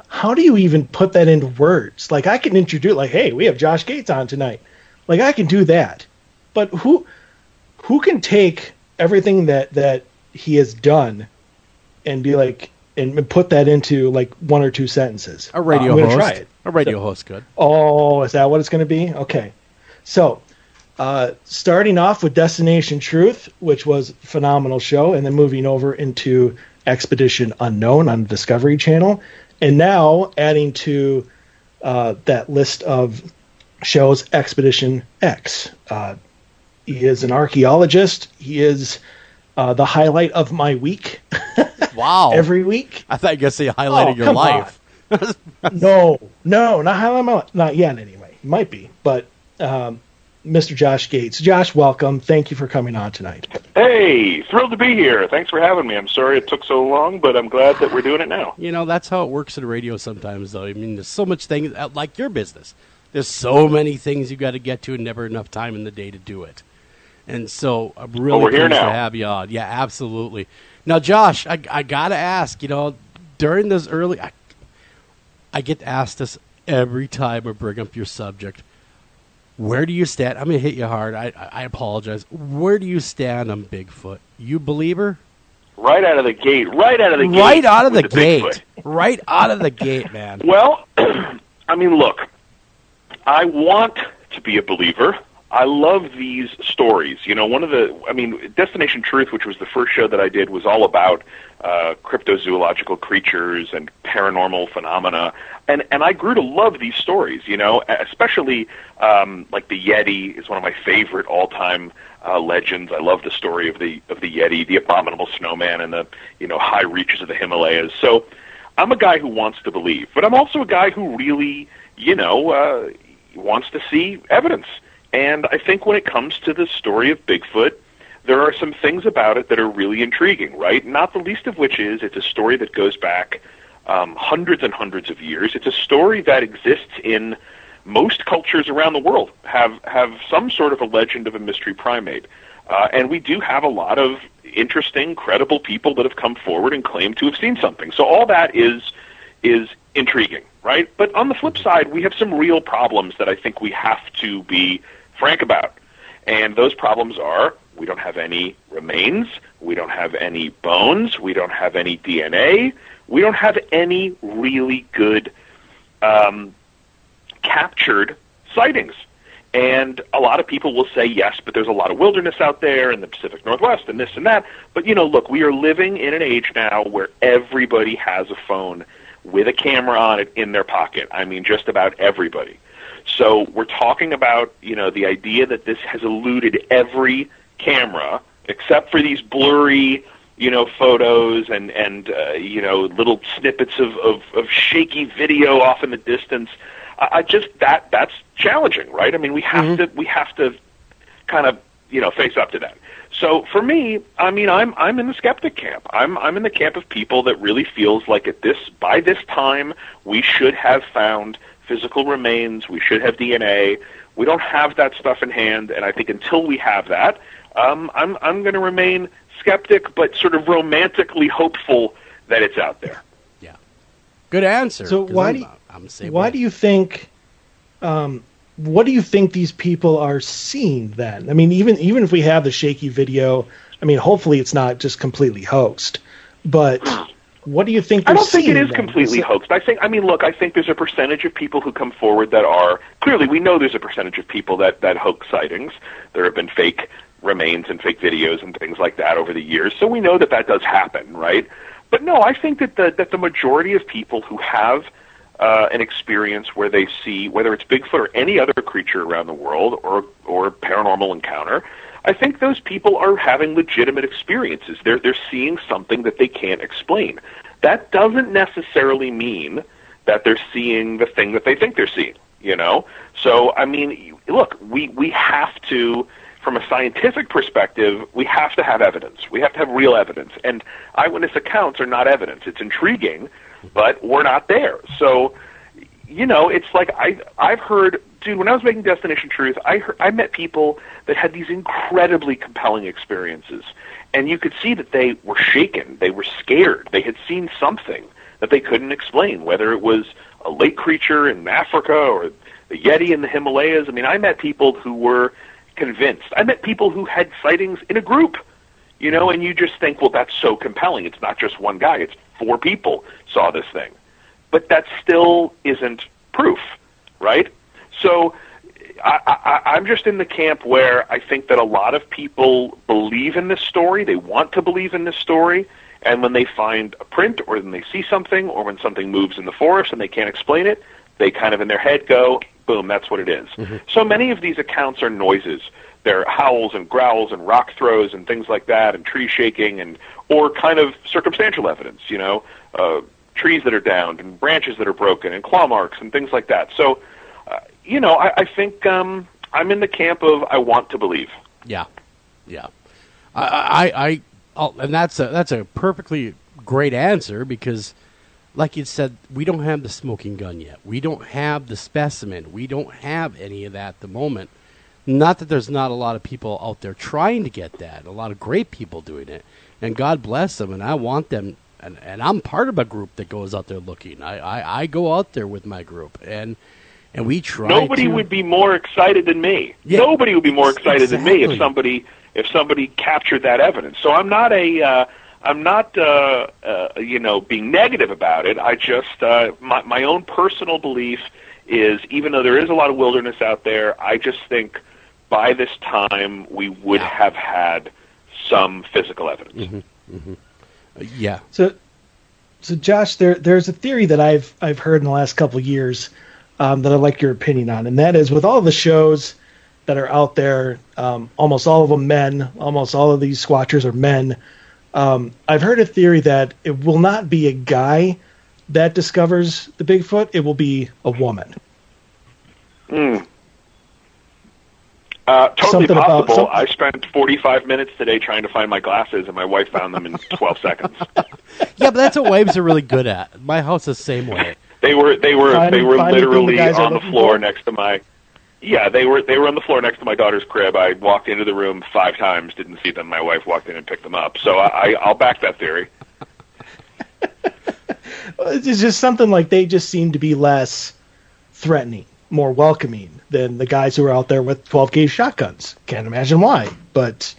[SPEAKER 5] How do you even put that into words? Like, I can introduce, like, hey, we have Josh Gates on tonight. Like, I can do that. But who can take everything that he has done and be like, and put that into like one or two sentences?
[SPEAKER 1] A radio host. Try it. A radio host could.
[SPEAKER 5] Oh, is that what it's going to be? Okay. So, starting off with Destination Truth, which was a phenomenal show, and then moving over into Expedition Unknown on the Discovery Channel. And now adding to that list of shows Expedition X. He is an archaeologist. He is the highlight of my week.
[SPEAKER 1] Wow.
[SPEAKER 5] Every week.
[SPEAKER 1] I thought you were going to say highlight of your life.
[SPEAKER 5] No, not highlight of my life. Not yet, anyway. Might be. But Mr. Josh Gates. Josh, welcome. Thank you for coming on tonight.
[SPEAKER 18] Hey, thrilled to be here. Thanks for having me. I'm sorry it took so long, but I'm glad that we're doing it now.
[SPEAKER 1] You know, that's how it works in radio sometimes, though. I mean, there's so much things, like your business. There's so many things you got to get to and never enough time in the day to do it. And so I'm really pleased to have you on. Yeah, absolutely. Now, Josh, I got to ask, you know, during this early, I get asked this every time I bring up your subject. Where do you stand? I'm going to hit you hard. I apologize. Where do you stand on Bigfoot? You believer?
[SPEAKER 18] Right out of the gate.
[SPEAKER 1] Right out of the gate. Right out of the gate, man.
[SPEAKER 18] Well, I mean, look, I want to be a believer. I love these stories. You know, Destination Truth, which was the first show that I did, was all about cryptozoological creatures and paranormal phenomena. And I grew to love these stories, you know, especially like the Yeti is one of my favorite all-time legends. I love the story of the Yeti, the abominable snowman, and the, you know, high reaches of the Himalayas. So I'm a guy who wants to believe, but I'm also a guy who really, you know, wants to see evidence. And I think when it comes to the story of Bigfoot, there are some things about it that are really intriguing, right? Not the least of which is it's a story that goes back hundreds and hundreds of years. It's a story that exists in most cultures around the world, have some sort of a legend of a mystery primate. And we do have a lot of interesting, credible people that have come forward and claim to have seen something. So all that is intriguing, right? But on the flip side, we have some real problems that I think we have to be frank about. And those problems are, we don't have any remains, we don't have any bones, we don't have any DNA, we don't have any really good captured sightings. And a lot of people will say, yes, but there's a lot of wilderness out there in the Pacific Northwest and this and that. But, you know, look, we are living in an age now where everybody has a phone with a camera on it in their pocket. I mean, just about everybody. So we're talking about, you know, the idea that this has eluded every camera except for these blurry, you know, photos and you know, little snippets of shaky video off in the distance. That's challenging, right? I mean, we have to kind of, you know, face up to that. So for me, I mean, I'm in the skeptic camp. I'm in the camp of people that really feels like by this time we should have found physical remains, we should have DNA. We don't have that stuff in hand, and I think until we have that, I'm going to remain skeptic, but sort of romantically hopeful that it's out there.
[SPEAKER 1] Yeah, good answer.
[SPEAKER 5] So why do you think? What do you think these people are seeing then? I mean, even if we have the shaky video, I mean, hopefully it's not just completely hoaxed. But what do you think?
[SPEAKER 18] I don't think it is completely hoaxed. I think there's a percentage of people who come forward that are clearly. We know there's a percentage of people that hoax sightings. There have been fake remains and fake videos and things like that over the years, so we know that does happen, right? But no, I think that the majority of people who have an experience where they see, whether it's Bigfoot or any other creature around the world or paranormal encounter, I think those people are having legitimate experiences. They're seeing something that they can't explain. That doesn't necessarily mean that they're seeing the thing that they think they're seeing, you know? So, I mean, look, we have to, from a scientific perspective, we have to have evidence. We have to have real evidence. And eyewitness accounts are not evidence. It's intriguing, but we're not there. So, you know, it's like I've heard, dude, when I was making Destination Truth, I met people that had these incredibly compelling experiences. And you could see that they were shaken. They were scared. They had seen something that they couldn't explain, whether it was a lake creature in Africa or the Yeti in the Himalayas. I mean, I met people who were convinced. I met people who had sightings in a group, you know, and you just think, well, that's so compelling. It's not just one guy. It's 4 people saw this thing. But that still isn't proof, right? So I'm just in the camp where I think that a lot of people believe in this story. They want to believe in this story. And when they find a print or when they see something or when something moves in the forest and they can't explain it, they kind of in their head go, Boom, that's what it is. So many of these accounts are noises. They're howls and growls and rock throws and things like that, and tree shaking, or kind of circumstantial evidence, trees that are downed and branches that are broken and claw marks and things like that. So, I think I'm in the camp of I want to believe.
[SPEAKER 1] Yeah. And that's a perfectly great answer, because, like you said, we don't have the smoking gun yet. We don't have the specimen. We don't have any of that at the moment. Not that there's not a lot of people out there trying to get that. A lot of great people doing it. And God bless them, and I want them. And I'm part of a group that goes out there looking. I go out there with my group, and we try.
[SPEAKER 18] Nobody would be more excited than me.
[SPEAKER 1] Yeah,
[SPEAKER 18] nobody would be more excited than me if somebody captured that evidence. So I'm not being negative about it. I just my own personal belief is, even though there is a lot of wilderness out there, I just think by this time we would have had some physical evidence.
[SPEAKER 1] Yeah.
[SPEAKER 5] So Josh, there's a theory that I've heard in the last couple of years that I'd like your opinion on, and that is, with all the shows that are out there, almost all of them men, almost all of these Squatchers are men. I've heard a theory that it will not be a guy that discovers the Bigfoot; it will be a woman.
[SPEAKER 18] Totally possible. I spent 45 minutes today trying to find my glasses, and my wife found them in 12 seconds.
[SPEAKER 1] Yeah, but that's what wives are really good at. My house is the same way.
[SPEAKER 18] They were literally on the floor next to my. Yeah, they were on the floor next to my daughter's crib. I walked into the room 5 times, didn't see them. My wife walked in and picked them up. So I'll back that theory.
[SPEAKER 5] It's just something like they just seem to be less threatening, more welcoming than the guys who are out there with 12 gauge shotguns. Can't imagine why, but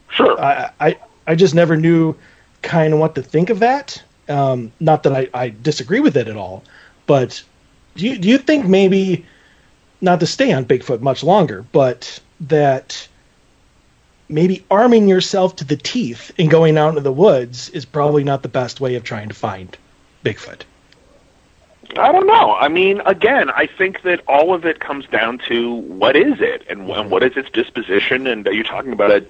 [SPEAKER 18] sure.
[SPEAKER 5] I just never knew kind of what to think of that. Not that I disagree with it at all, but do you think maybe, not to stay on Bigfoot much longer, but that maybe arming yourself to the teeth and going out into the woods is probably not the best way of trying to find Bigfoot?
[SPEAKER 18] I don't know. I mean, again, I think that all of it comes down to what is it, and what is its disposition, and are you talking about a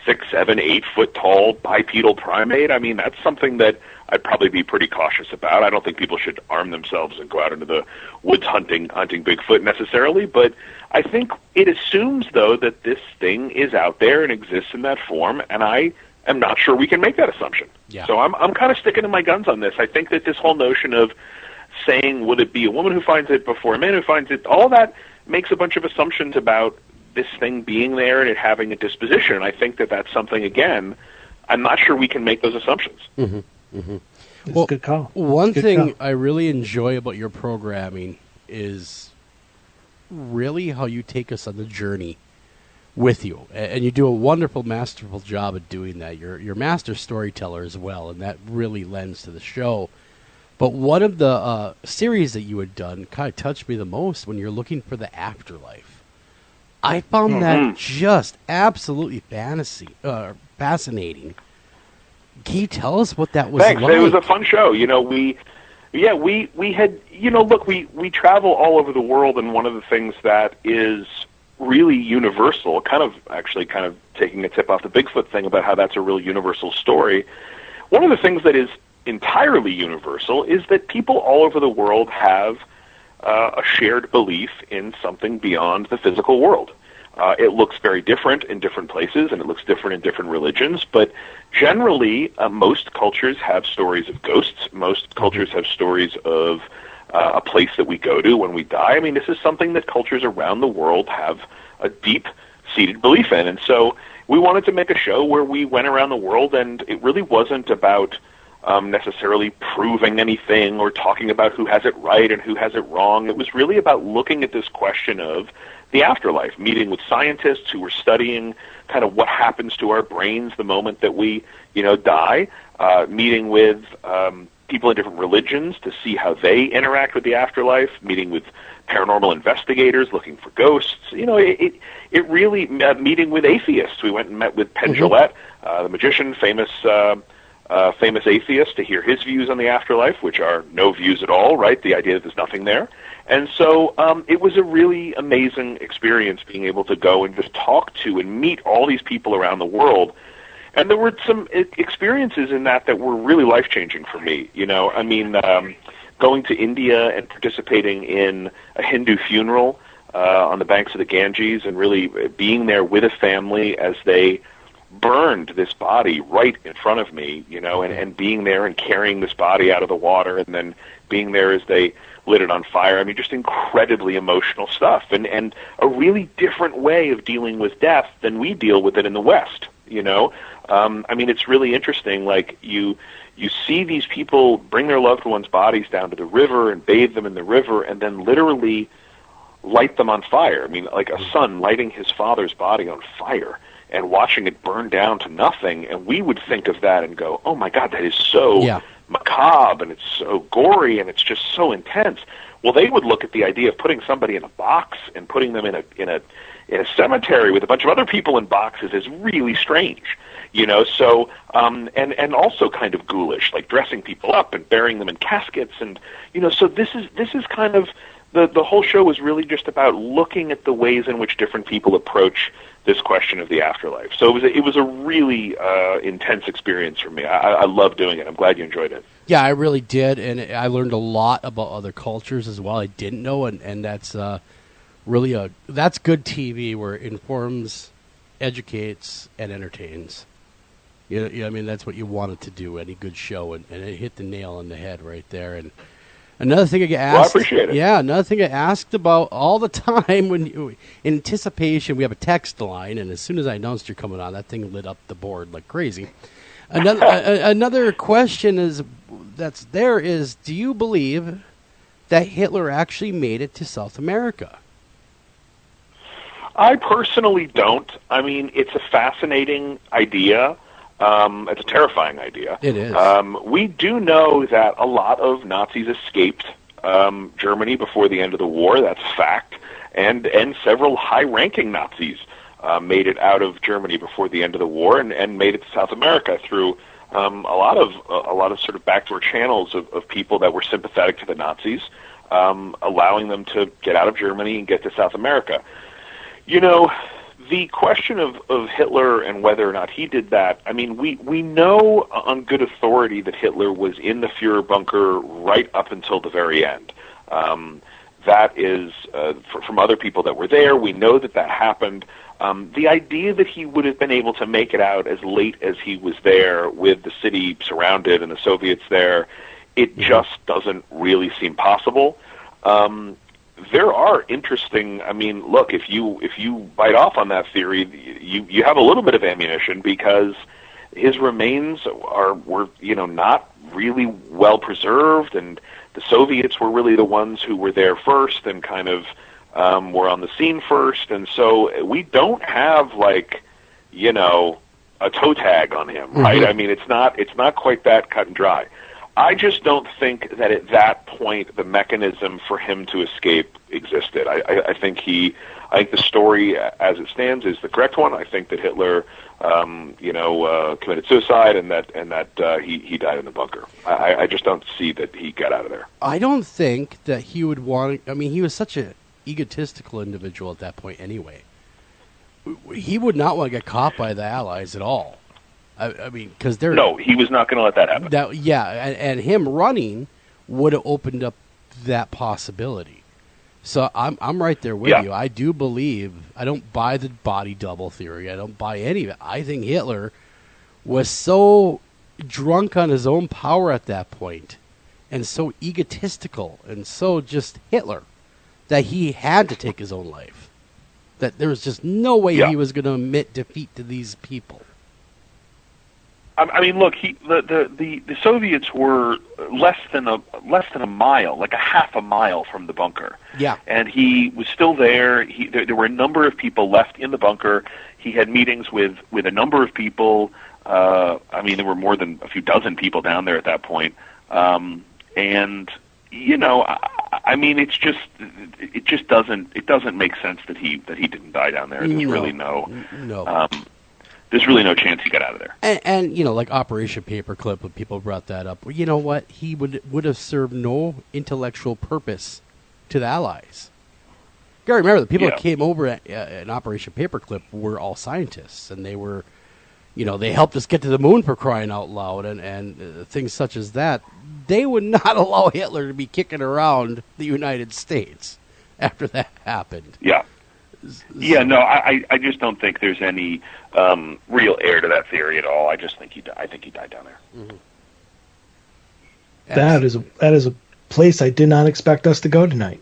[SPEAKER 18] 6, 7, 8 foot tall bipedal primate? I mean, that's something that I'd probably be pretty cautious about. I don't think people should arm themselves and go out into the woods hunting Bigfoot necessarily, but I think it assumes, though, that this thing is out there and exists in that form, and I am not sure we can make that assumption.
[SPEAKER 1] Yeah.
[SPEAKER 18] So I'm kind of sticking to my guns on this. I think that this whole notion of saying, would it be a woman who finds it before a man who finds it, all that makes a bunch of assumptions about this thing being there and it having a disposition. And I think that that's something, again, I'm not sure we can make those assumptions.
[SPEAKER 5] Well, good call.
[SPEAKER 1] One thing I really enjoy about your programming is really how you take us on the journey with you. And you do a wonderful, masterful job at doing that. You're master storyteller as well, and that really lends to the show. But one of the series that you had done kind of touched me the most when you're looking for the afterlife. I found that just absolutely fascinating. Can you tell us what that was
[SPEAKER 18] Thanks.
[SPEAKER 1] like?
[SPEAKER 18] It was a fun show. We had, look, we travel all over the world, and one of the things that is really universal, kind of taking a tip off the Bigfoot thing about how that's a real universal story. One of the things that is entirely universal is that people all over the world have a shared belief in something beyond the physical world. It looks very different in different places, and it looks different in different religions, but generally, most cultures have stories of ghosts. Most cultures have stories of a place that we go to when we die. I mean, this is something that cultures around the world have a deep-seated belief in, and so we wanted to make a show where we went around the world, and it really wasn't about necessarily proving anything or talking about who has it right and who has it wrong. It was really about looking at this question of the afterlife, meeting with scientists who were studying kind of what happens to our brains the moment that we, die, meeting with people in different religions to see how they interact with the afterlife, meeting with paranormal investigators looking for ghosts. It really, meeting with atheists. We went and met with Penn Jillette, the magician, famous famous atheist to hear his views on the afterlife, which are no views at all, right? The idea that there's nothing there. And so it was a really amazing experience being able to go and just talk to and meet all these people around the world. And there were some experiences in that were really life-changing for me. You know, I mean, going to India and participating in a Hindu funeral on the banks of the Ganges and really being there with a family as they burned this body right in front of me, you know, and being there and carrying this body out of the water and then being there as they lit it on fire. I mean, just incredibly emotional stuff and a really different way of dealing with death than we deal with it in the West, you know. I mean, it's really interesting, like you see these people bring their loved ones' bodies down to the river and bathe them in the river and then literally light them on fire. I mean, like a son lighting his father's body on fire and watching it burn down to nothing, and we would think of that and go, oh my God, that is so macabre, and it's so gory, and it's just so intense. Well, they would look at the idea of putting somebody in a box and putting them in a cemetery with a bunch of other people in boxes as really strange, you know. So and also kind of ghoulish, like dressing people up and burying them in caskets, and you know. So this is kind of the whole show was really just about looking at the ways in which different people approach this question of the afterlife. So it was a really intense experience for me. I love doing it. I'm glad you enjoyed it.
[SPEAKER 1] Yeah, I really did, and I learned a lot about other cultures as well. I didn't know, and that's really that's good TV where it informs, educates, and entertains. You know, I mean, that's what you want it to do. Any good show, and it hit the nail on the head right there. And another thing I get asked.
[SPEAKER 18] Well, I appreciate it.
[SPEAKER 1] Yeah, another thing I get asked about all the time when in anticipation, we have a text line, and as soon as I announced you're coming on, that thing lit up the board like crazy. Another question is do you believe that Hitler actually made it to South America?
[SPEAKER 18] I personally don't. I mean, it's a fascinating idea. It's a terrifying idea.
[SPEAKER 1] It is.
[SPEAKER 18] We do know that a lot of Nazis escaped Germany before the end of the war. That's a fact. And several high-ranking Nazis made it out of Germany before the end of the war and made it to South America through a lot of sort of backdoor channels of people that were sympathetic to the Nazis, allowing them to get out of Germany and get to South America. You know, the question of Hitler and whether or not he did that, I mean, we know on good authority that Hitler was in the Führer bunker right up until the very end. That is, from other people that were there, we know that happened. The idea that he would have been able to make it out as late as he was there with the city surrounded and the Soviets there, it just doesn't really seem possible. There are interesting. I mean, look, if you bite off on that theory, you have a little bit of ammunition because his remains were not really well preserved, and the Soviets were really the ones who were there first and kind of were on the scene first, and so we don't have a toe tag on him, right? I mean, it's not quite that cut and dry. I just don't think that at that point the mechanism for him to escape existed. I think the story as it stands is the correct one. I think that Hitler, committed suicide and that he died in the bunker. I just don't see that he got out of there.
[SPEAKER 1] I don't think that he would want. I mean, he was such an egotistical individual at that point. Anyway, he would not want to get caught by the Allies at all. I mean, because they're...
[SPEAKER 18] No, he was not going to let that happen.
[SPEAKER 1] And him running would have opened up that possibility. So I'm right there with you. I do believe... I don't buy the body double theory. I don't buy any of it. I think Hitler was so drunk on his own power at that point and so egotistical and so just Hitler that he had to take his own life. That there was just no way he was going to admit defeat to these people.
[SPEAKER 18] I mean, look, the Soviets were less than a mile, like a half a mile from the bunker.
[SPEAKER 1] Yeah,
[SPEAKER 18] and he was still there. There were a number of people left in the bunker. He had meetings with a number of people. I mean, there were more than a few dozen people down there at that point. And I mean, it just doesn't make sense that he didn't die down there. There's really no. there's really no chance he got out of there.
[SPEAKER 1] And like Operation Paperclip, when people brought that up, you know what? He would have served no intellectual purpose to the Allies. You gotta remember, the people that came over in Operation Paperclip were all scientists, and they were, they helped us get to the moon, for crying out loud, and things such as that. They would not allow Hitler to be kicking around the United States after that happened.
[SPEAKER 18] Yeah. Yeah, no, I just don't think there's any real air to that theory at all. I think he died down there.
[SPEAKER 1] Mm-hmm.
[SPEAKER 5] That is a place I did not expect us to go tonight.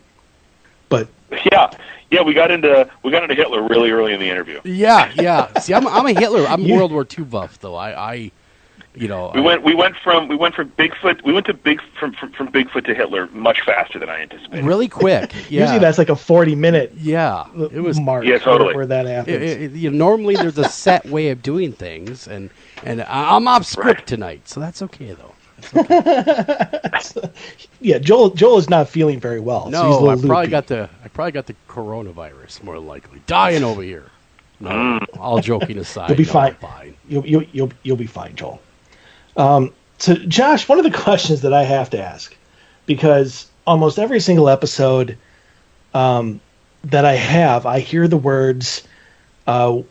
[SPEAKER 5] But
[SPEAKER 18] yeah, we got into Hitler really early in the interview.
[SPEAKER 1] Yeah. See, I'm a Hitler. I'm World War II buff, though. We went
[SPEAKER 18] from Bigfoot. We went to from Bigfoot to Hitler much faster than I anticipated.
[SPEAKER 1] Really quick. Yeah.
[SPEAKER 5] Usually that's like a 40-minute.
[SPEAKER 1] Yeah, it was
[SPEAKER 5] mark.
[SPEAKER 18] Yeah, totally.
[SPEAKER 5] Where that happens.
[SPEAKER 1] Normally there's a set way of doing things, and I'm off script tonight, so that's okay though. That's okay.
[SPEAKER 5] Yeah, Joel is not feeling very well.
[SPEAKER 1] No,
[SPEAKER 5] so he's a little
[SPEAKER 1] I probably got the coronavirus, more likely, dying over here. No, all joking aside,
[SPEAKER 5] you'll be fine. You'll be fine, Joel. So, Josh, one of the questions that I have to ask, because almost every single episode that I hear the words,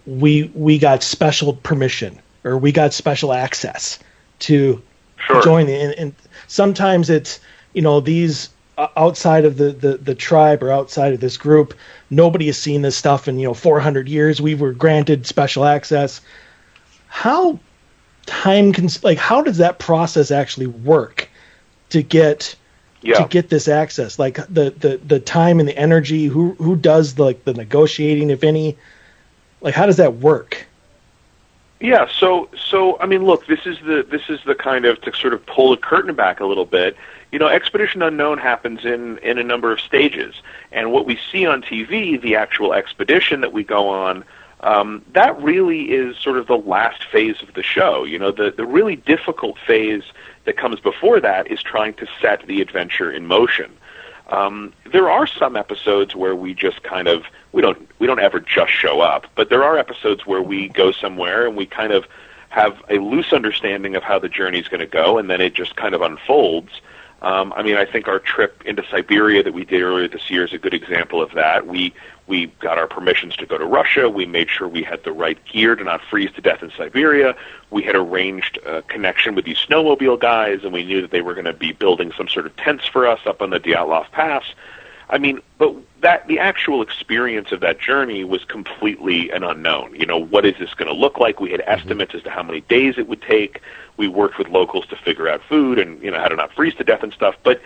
[SPEAKER 5] we got special permission, or we got special access to join in. And sometimes it's, these outside of the tribe or outside of this group, nobody has seen this stuff in, 400 years. We were granted special access. How does that process actually work to get this access? Like the time and the energy, who does the negotiating, if any? Like, how does that work?
[SPEAKER 18] Yeah, so I mean, look, this is the kind of, to sort of pull the curtain back a little bit. Expedition Unknown happens in a number of stages, and what we see on TV, the actual expedition that we go on, that really is sort of the last phase of the show. The really difficult phase that comes before that is trying to set the adventure in motion. There are some episodes where we just kind of we don't ever just show up, but there are episodes where we go somewhere and we kind of have a loose understanding of how the journey's going to go, and then it just kind of unfolds. I think our trip into Siberia that we did earlier this year is a good example of that. We got our permissions to go to Russia. We made sure we had the right gear to not freeze to death in Siberia. We had arranged a connection with these snowmobile guys, and we knew that they were going to be building some sort of tents for us up on the Dyatlov Pass. But the actual experience of that journey was completely an unknown. What is this going to look like? We had estimates as to how many days it would take. We worked with locals to figure out food and, how to not freeze to death and stuff. But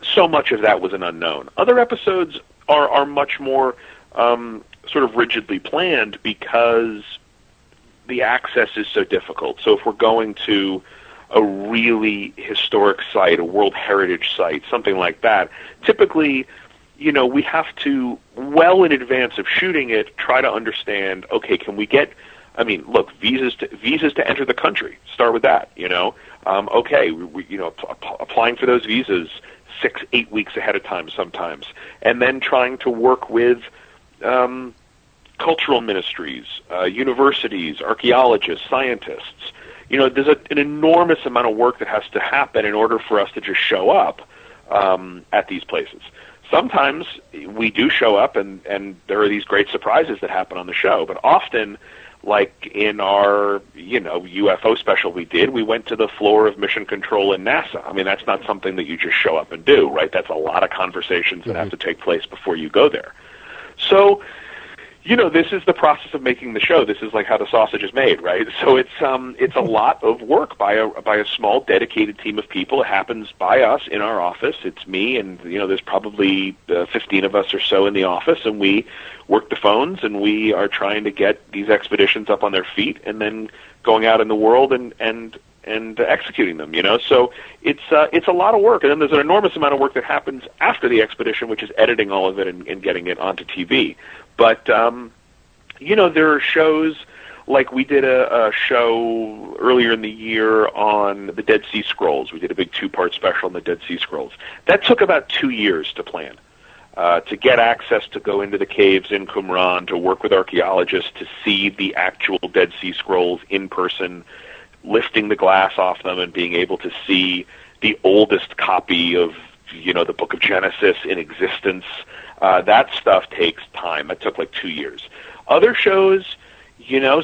[SPEAKER 18] so much of that was an unknown. Other episodes are much more sort of rigidly planned because the access is so difficult. So if we're going to a really historic site, a World Heritage site, something like that, typically, we have to, well in advance of shooting it, try to understand, okay, can we get, visas to enter the country, start with that, okay, applying for those visas 6-8 weeks ahead of time sometimes, and then trying to work with cultural ministries, universities, archaeologists, scientists. There's an enormous amount of work that has to happen in order for us to just show up at these places. Sometimes we do show up, and there are these great surprises that happen on the show. But often, like in our UFO special we went to the floor of Mission Control in NASA. That's not something that you just show up and do, right? That's a lot of conversations that have to take place before you go there. So, this is the process of making the show. This is like how the sausage is made, right? So it's a lot of work by a small dedicated team of people. It happens by us in our office. It's me and there's probably 15 of us or so in the office, and we work the phones, and we are trying to get these expeditions up on their feet, and then going out in the world and executing them. So it's a lot of work, and then there's an enormous amount of work that happens after the expedition, which is editing all of it and getting it onto TV. But, there are shows, like we did a show earlier in the year on the Dead Sea Scrolls. We did a big 2-part special on the Dead Sea Scrolls. That took about 2 years to plan. to get access to go into the caves in Qumran, to work with archaeologists to see the actual Dead Sea Scrolls in person, lifting the glass off them and being able to see the oldest copy of, the Book of Genesis in existence. That stuff takes time. It took like 2 years. Other shows,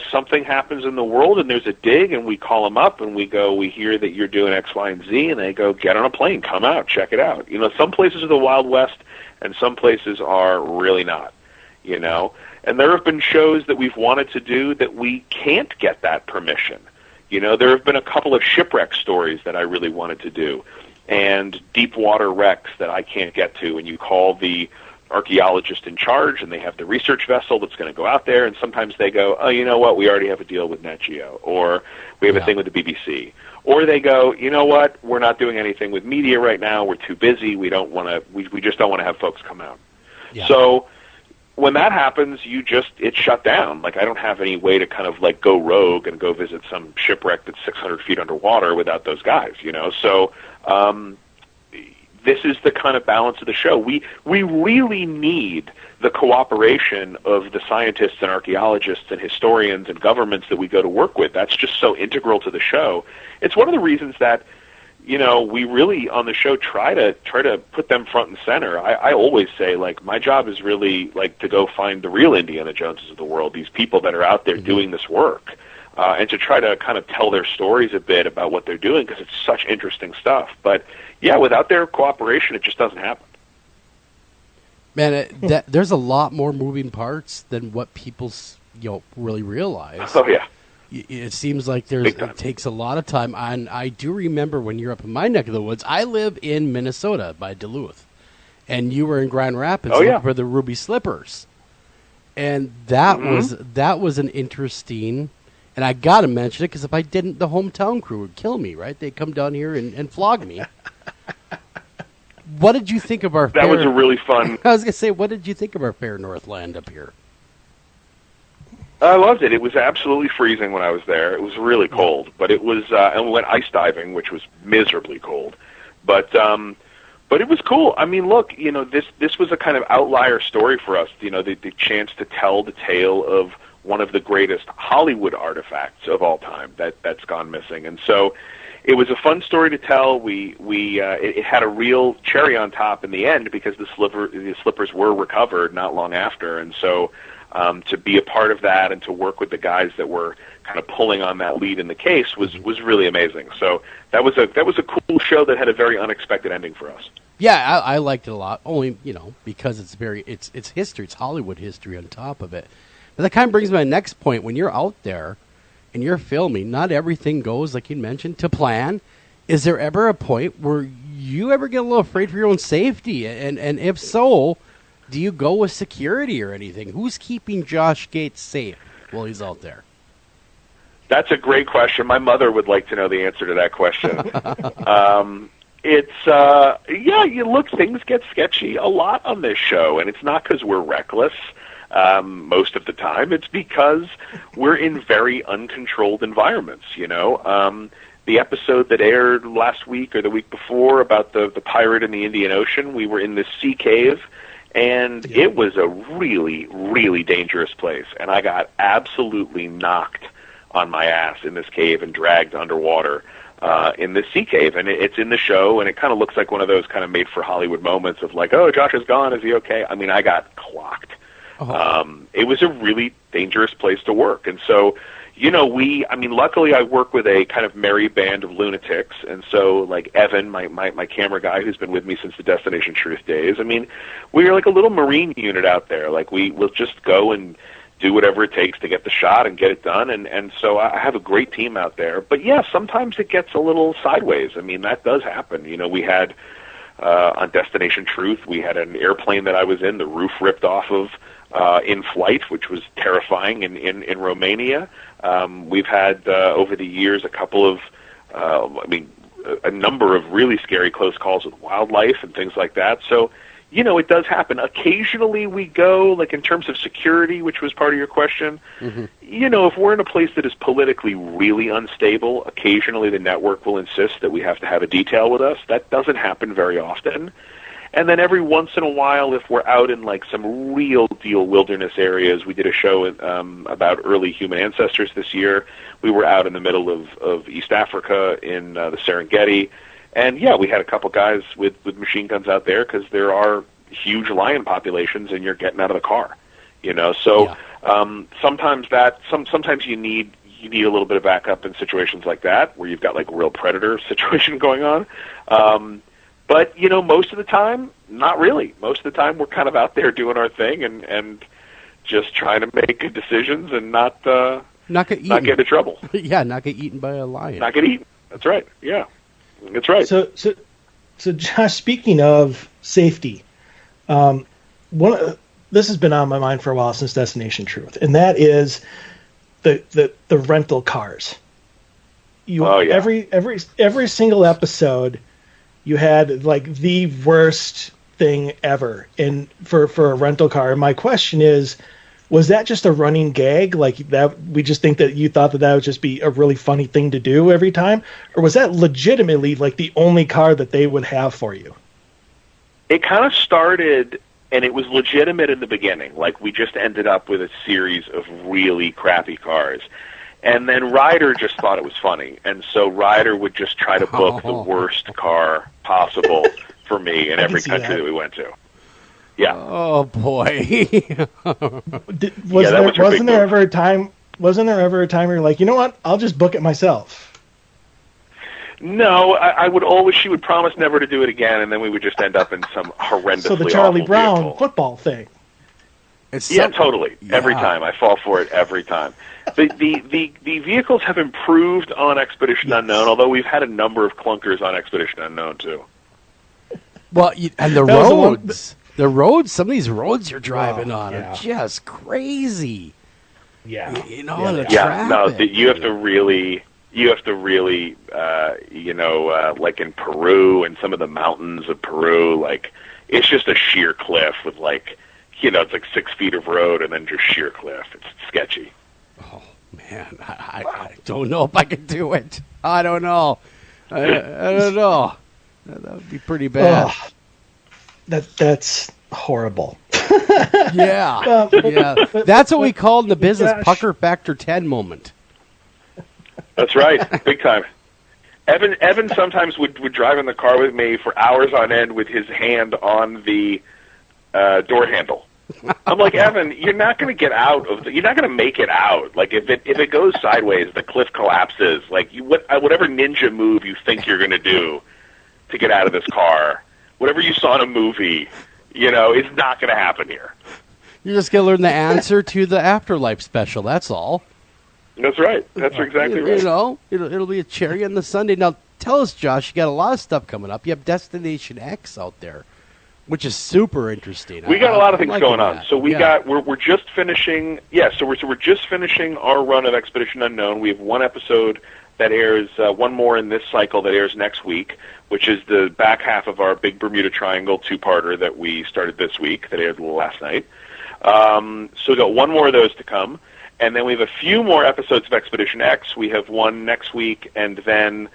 [SPEAKER 18] something happens in the world and there's a dig, and we call them up and we go, we hear that you're doing X, Y, and Z, and they go, get on a plane, come out, check it out. Some places are the Wild West and some places are really not, And there have been shows that we've wanted to do that we can't get that permission. There have been a couple of shipwreck stories that I really wanted to do, and deep water wrecks that I can't get to, and you call the archaeologist in charge, and they have the research vessel that's going to go out there, and sometimes they go, oh, you know what, we already have a deal with Nat Geo, or we have a thing with the BBC. Or they go, you know what, we're not doing anything with media right now, we're too busy, we just don't want to have folks come out. Yeah. So when that happens, it's shut down. Like, I don't have any way to kind of like go rogue and go visit some shipwreck that's 600 feet underwater without those guys, So this is the kind of balance of the show. We really need the cooperation of the scientists and archaeologists and historians and governments that we go to work with. That's just so integral to the show. It's one of the reasons that, we really on the show try to put them front and center. I always say, like, my job is really like to go find the real Indiana Joneses of the world, these people that are out there doing this work, and to try to kind of tell their stories a bit about what they're doing, because it's such interesting stuff. But yeah, without their cooperation, it just doesn't happen.
[SPEAKER 1] Man, there's a lot more moving parts than what people really realize.
[SPEAKER 18] Oh yeah.
[SPEAKER 1] It seems like it takes a lot of time. And I do remember when you're up in my neck of the woods. I live in Minnesota by Duluth, and you were in Grand Rapids looking for the Ruby Slippers, and that was an interesting. And I got to mention it because if I didn't, the hometown crew would kill me. Right? They'd come down here and flog me. What did you think of our?
[SPEAKER 18] That was a really fun.
[SPEAKER 1] I was gonna say, what did you think of our fair Northland up here?
[SPEAKER 18] I loved it. It was absolutely freezing when I was there. It was really cold, but it was, and we went ice diving, which was miserably cold. But it was cool. I mean, look, this was a kind of outlier story for us. The chance to tell the tale of one of the greatest Hollywood artifacts of all time that's gone missing, and so it was a fun story to tell. It had a real cherry on top in the end because the slippers were recovered not long after, and so. To be a part of that and to work with the guys that were kind of pulling on that lead in the case was really amazing. So that was a cool show that had a very unexpected ending for us.
[SPEAKER 1] Yeah, I liked it a lot. Only because it's history, it's Hollywood history on top of it. But that kind of brings me to my next point. When you're out there and you're filming, not everything goes like you mentioned to plan. Is there ever a point where you ever get a little afraid for your own safety? And if so, do you go with security or anything? Who's keeping Josh Gates safe while he's out there?
[SPEAKER 18] That's a great question. My mother would like to know the answer to that question. Things get sketchy a lot on this show, and it's not because we're reckless most of the time. It's because we're in very uncontrolled environments, The episode that aired last week or the week before about the pirate in the Indian Ocean, we were in this sea cave, and it was a really, really dangerous place. And I got absolutely knocked on my ass in this cave and dragged underwater in this sea cave. And it's in the show, and it kind of looks like one of those kind of made-for-Hollywood moments of like, oh, Josh is gone. Is he okay? I mean, I got clocked. It was a really dangerous place to work. And so, luckily I work with a kind of merry band of lunatics, and so, like, Evan, my camera guy who's been with me since the Destination Truth days, we're like a little Marine unit out there. Like, we'll just go and do whatever it takes to get the shot and get it done, and so I have a great team out there. But, yeah, sometimes it gets a little sideways. That does happen. We had, on Destination Truth, we had an airplane that I was in, the roof ripped off of, in flight, which was terrifying in Romania. We've had, over the years, a couple of, a number of really scary close calls with wildlife and things like that. So, it does happen. Occasionally we go, like in terms of security, which was part of your question, if we're in a place that is politically really unstable, occasionally the network will insist that we have to have a detail with us. That doesn't happen very often. And then every once in a while, if we're out in like some real deal wilderness areas, we did a show about early human ancestors this year. We were out in the middle of East Africa in the Serengeti. And yeah, we had a couple guys with machine guns out there because there are huge lion populations and you're getting out of the car, you know? So sometimes sometimes you need a little bit of backup in situations like that where you've got like a real predator situation going on. But, you know, most of the time, not really. Most of the time, we're kind of out there doing our thing and just trying to make good decisions and not get into trouble.
[SPEAKER 1] Yeah, not get eaten by a lion.
[SPEAKER 18] Not get eaten. That's right. Yeah, that's right.
[SPEAKER 5] So Josh, speaking of safety, this has been on my mind for a while since Destination Truth, and that is the rental cars. Every single episode, you had like the worst thing ever for a rental car. And my question is, was that just a running gag? Like that, we just think that you thought that would just be a really funny thing to do every time? Or was that legitimately like the only car that they would have for you?
[SPEAKER 18] It kind of started, and it was legitimate in the beginning. Like we just ended up with a series of really crappy cars. And then Ryder just thought it was funny. And so Ryder would just try to book the worst car possible for me in every country that we went to. Yeah.
[SPEAKER 1] Oh, boy.
[SPEAKER 5] Wasn't there ever a time where you're like, you know what, I'll just book it myself?
[SPEAKER 18] No, she would promise never to do it again, and then we would just end up in some horrendously
[SPEAKER 5] So the Charlie
[SPEAKER 18] awful
[SPEAKER 5] Brown
[SPEAKER 18] vehicle.
[SPEAKER 5] Football thing.
[SPEAKER 18] Totally. Yeah. Every time. I fall for it every time. The vehicles have improved on Expedition Unknown, although we've had a number of clunkers on Expedition Unknown, too.
[SPEAKER 1] Well, and the roads. The roads, some of these roads you're driving on are just crazy.
[SPEAKER 5] Yeah.
[SPEAKER 1] You know, the traffic.
[SPEAKER 18] No, you have to really, like in Peru and some of the mountains of Peru, like, it's just a sheer cliff with like, it's like 6 feet of road and then just sheer cliff. It's sketchy.
[SPEAKER 1] Oh, man. I don't know if I can do it. I don't know. I don't know. That would be pretty bad.
[SPEAKER 5] Oh, that's horrible.
[SPEAKER 1] Yeah. That's what we call in the business pucker factor 10 moment.
[SPEAKER 18] That's right. Big time. Evan sometimes would drive in the car with me for hours on end with his hand on the door handle. I'm like, Evan, you're not going to get out of you're not going to make it out. Like if it goes sideways, the cliff collapses. Like whatever ninja move you think you're going to do to get out of this car, whatever you saw in a movie, it's not going to happen here.
[SPEAKER 1] You're just going to learn the answer to the Afterlife special. That's all.
[SPEAKER 18] That's right. That's exactly right.
[SPEAKER 1] It'll be a cherry on the sundae. Now, tell us, Josh, you got a lot of stuff coming up. You have Destination X out there, which is super interesting.
[SPEAKER 18] We got a lot of things going on. So we're just finishing. Yeah, so we're just finishing our run of Expedition Unknown. We have one episode that airs, one more in this cycle that airs next week, which is the back half of our Big Bermuda Triangle two-parter that we started this week that aired last night. So we got one more of those to come, and then we have a few more episodes of Expedition X. We have one next week, and then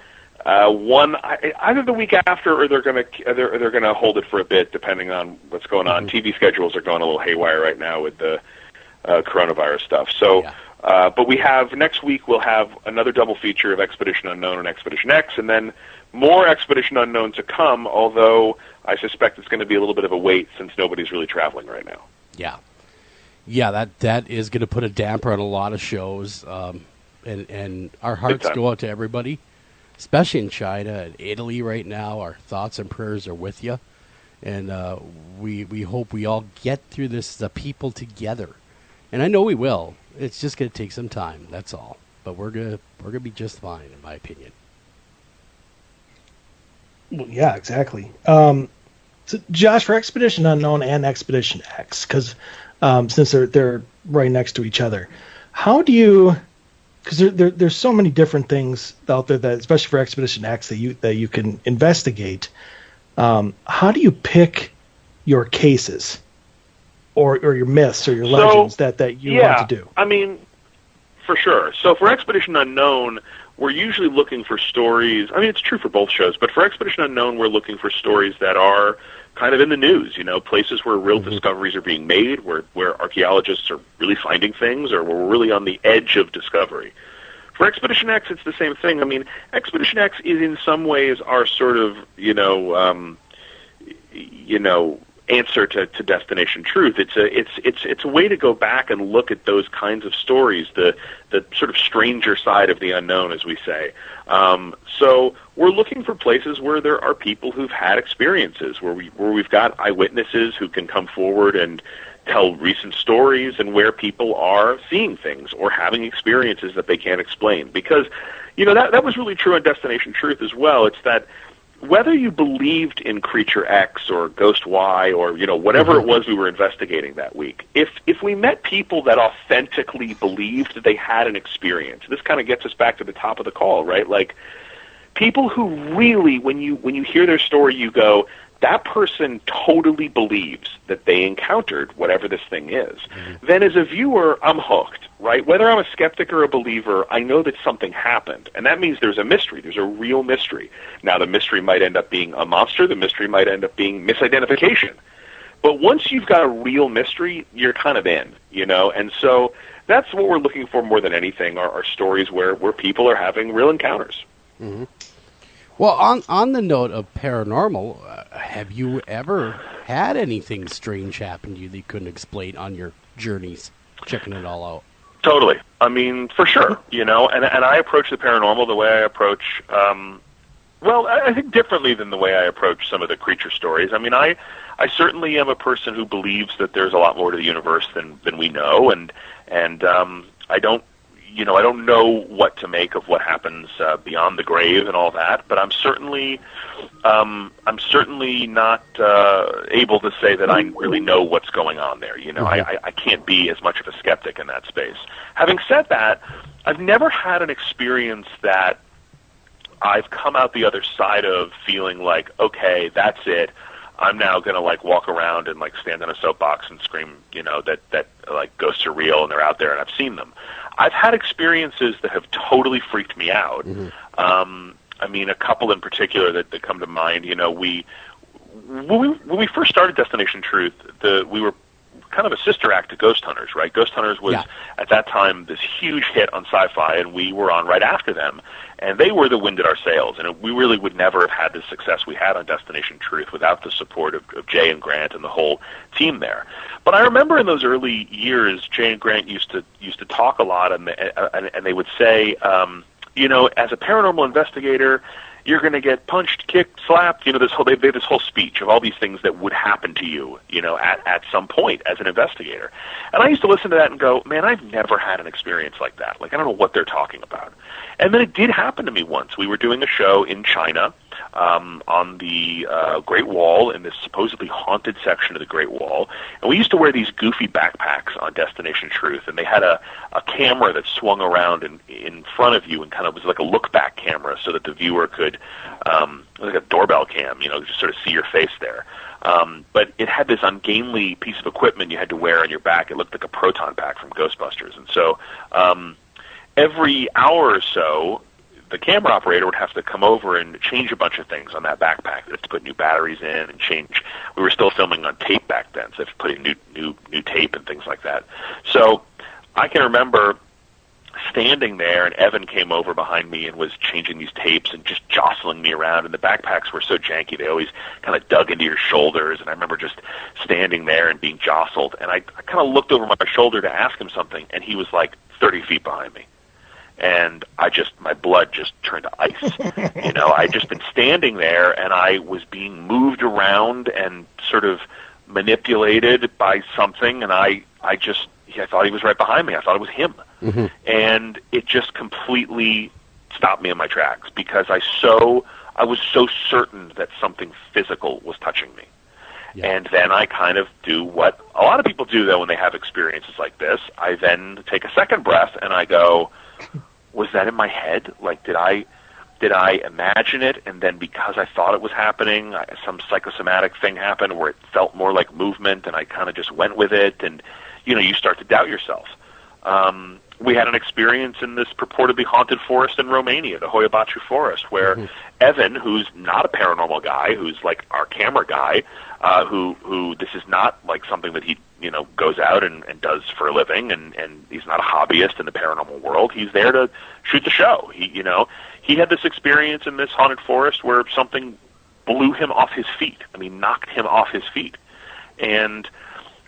[SPEAKER 18] one either the week after, or they're gonna hold it for a bit, depending on what's going on. TV schedules are going a little haywire right now with the coronavirus stuff. So, but we have next week we'll have another double feature of Expedition Unknown and Expedition X, and then more Expedition Unknown to come. Although I suspect it's going to be a little bit of a wait since nobody's really traveling right now.
[SPEAKER 1] Yeah, that is going to put a damper on a lot of shows, and our hearts go out to everybody, especially in China and Italy right now. Our thoughts and prayers are with you, and we hope we all get through this as a people together. And I know we will. It's just going to take some time. That's all. But we're gonna be just fine, in my opinion.
[SPEAKER 5] Well, yeah, exactly. So, Josh, for Expedition Unknown and Expedition X, because since they're right next to each other, how do you? Because there's so many different things out there that, especially for Expedition X, that you can investigate. How do you pick your cases, or your myths or your legends that you want to do?
[SPEAKER 18] I mean, for sure. So for Expedition Unknown, we're usually looking for stories. I mean, it's true for both shows, but for Expedition Unknown, we're looking for stories that are kind of in the news, places where real discoveries are being made, where archaeologists are really finding things, or where we're really on the edge of discovery. For Expedition X, it's the same thing. I mean, Expedition X is in some ways our sort of, answer to Destination Truth. It's a way to go back and look at those kinds of stories, the sort of stranger side of the unknown, as we say. So we're looking for places where there are people who've had experiences, where we've got eyewitnesses who can come forward and tell recent stories, and where people are seeing things or having experiences that they can't explain. Because, that was really true on Destination Truth as well. It's that whether you believed in Creature X or Ghost Y or, whatever it was we were investigating that week, if we met people that authentically believed that they had an experience, this kind of gets us back to the top of the call, right? Like, people who really, when you hear their story, you go, that person totally believes that they encountered whatever this thing is. Then as a viewer, I'm hooked, right? Whether I'm a skeptic or a believer, I know that something happened. And that means there's a mystery. There's a real mystery. Now, the mystery might end up being a monster. The mystery might end up being misidentification. But once you've got a real mystery, you're kind of in, And so that's what we're looking for more than anything, are stories where people are having real encounters.
[SPEAKER 1] Mm-hmm. Well, on the note of paranormal, have you ever had anything strange happen to you that you couldn't explain on your journeys, checking it all out?
[SPEAKER 18] Totally. I mean, for sure, and I approach the paranormal the way I approach, I think differently than the way I approach some of the creature stories. I mean, I certainly am a person who believes that there's a lot more to the universe than we know, and I don't know what to make of what happens beyond the grave and all that, but I'm certainly not able to say that I really know what's going on there. I can't be as much of a skeptic in that space. Having said that, I've never had an experience that I've come out the other side of feeling like, okay, that's it. I'm now going to walk around and stand on a soapbox and scream, that ghosts are real and they're out there and I've seen them. I've had experiences that have totally freaked me out. Mm-hmm. I mean, a couple in particular that come to mind. When we first started Destination Truth, we were kind of a sister act to Ghost Hunters, right? Ghost Hunters was, at that time, this huge hit on Sci-Fi, and we were on right after them. And they were the wind at our sails, and we really would never have had the success we had on Destination Truth without the support of Jay and Grant and the whole team there. But I remember in those early years, Jay and Grant used to talk a lot, and they would say, as a paranormal investigator, you're going to get punched, kicked, slapped. They have this whole speech of all these things that would happen to you, at some point as an investigator. And I used to listen to that and go, man, I've never had an experience like that. I don't know what they're talking about. And then it did happen to me once. We were doing a show in China on the Great Wall, in this supposedly haunted section of the Great Wall. And we used to wear these goofy backpacks on Destination Truth, and they had a camera that swung around in front of you and kind of was like a look-back camera so that the viewer could, like a doorbell cam, just sort of see your face there. But it had this ungainly piece of equipment you had to wear on your back. It looked like a proton pack from Ghostbusters. And so every hour or so, the camera operator would have to come over and change a bunch of things on that backpack. They'd have to put new batteries in and change. We were still filming on tape back then, so they have to put in new tape and things like that. So I can remember standing there, and Evan came over behind me and was changing these tapes and just jostling me around. And the backpacks were so janky; they always kind of dug into your shoulders. And I remember just standing there and being jostled. And I kind of looked over my shoulder to ask him something, and he was like 30 feet behind me. And my blood just turned to ice. I'd just been standing there, and I was being moved around and sort of manipulated by something, and I thought he was right behind me. I thought it was him. Mm-hmm. And it just completely stopped me in my tracks because I was so certain that something physical was touching me. Yeah. And then I kind of do what a lot of people do, though, when they have experiences like this. I then take a second breath, and I go, was that in my head? Did I imagine it, and then because I thought it was happening, some psychosomatic thing happened where it felt more like movement, and I kind of just went with it, and you start to doubt yourself. we had an experience in this purportedly haunted forest in Romania, the Hoia Baciu forest, where Evan, who's not a paranormal guy, who's like our camera guy, who this is not like something that he goes out and does for a living, and he's not a hobbyist in the paranormal world. He's there to shoot the show. He had this experience in this haunted forest where something blew him off his feet. I mean, knocked him off his feet. And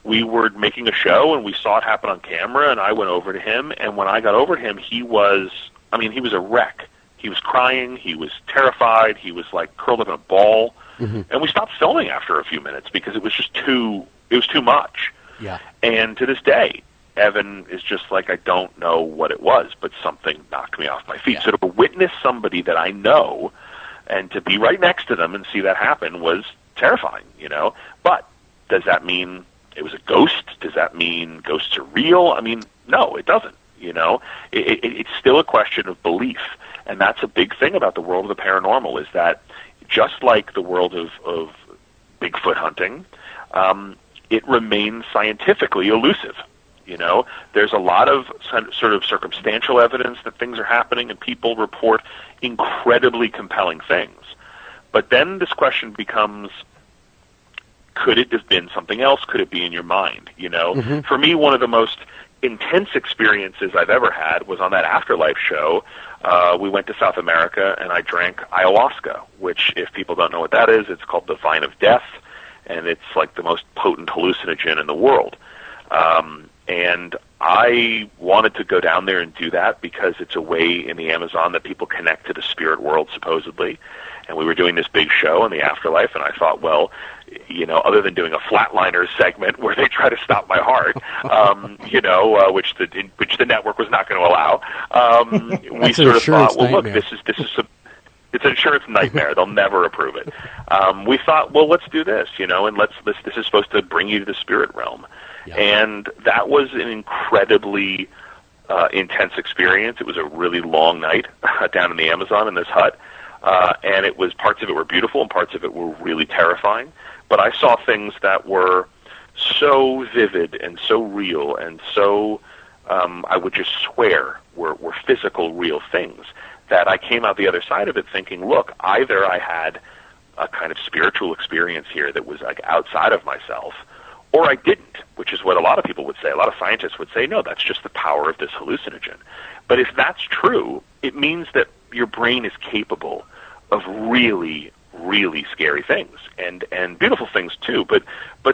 [SPEAKER 18] we were making a show, and we saw it happen on camera, and I went over to him, and when I got over to him, he was a wreck. He was crying, he was terrified, he was like curled up in a ball, and we stopped filming after a few minutes because it was just too much.
[SPEAKER 1] Yeah.
[SPEAKER 18] And to this day, Evan is just like, I don't know what it was, but something knocked me off my feet. So to witness somebody that I know and to be right next to them and see that happen was terrifying, But does that mean it was a ghost? Does that mean ghosts are real? I mean, no, it doesn't. It's still a question of belief, and that's a big thing about the world of the paranormal, is that just like the world of Bigfoot hunting, it remains scientifically elusive. There's a lot of sort of circumstantial evidence that things are happening, and people report incredibly compelling things. But then this question becomes, could it have been something else? Could it be in your mind? For me, one of the most intense experiences I've ever had was on that Afterlife show. We went to South America, and I drank ayahuasca, which, if people don't know what that is, it's called the vine of death, and it's like the most potent hallucinogen in the world. And I wanted to go down there and do that because it's a way in the Amazon that people connect to the spirit world, supposedly. And we were doing this big show in the Afterlife, and I thought, well, other than doing a Flatliners segment where they try to stop my heart, which the network was not going to allow, we sort of thought, well, look, this is it's an insurance nightmare. They'll never approve it. We thought, well, let's do this, and this is supposed to bring you to the spirit realm. Yeah. And that was an incredibly intense experience. It was a really long night down in the Amazon in this hut. And it was, parts of it were beautiful and parts of it were really terrifying. But I saw things that were so vivid and so real and so, I would just swear, were physical, real things, that I came out the other side of it thinking, look, either I had a kind of spiritual experience here that was like outside of myself, or I didn't, which is what a lot of people would say. A lot of scientists would say, no, that's just the power of this hallucinogen. But if that's true, it means that your brain is capable of really, really scary things and beautiful things too, but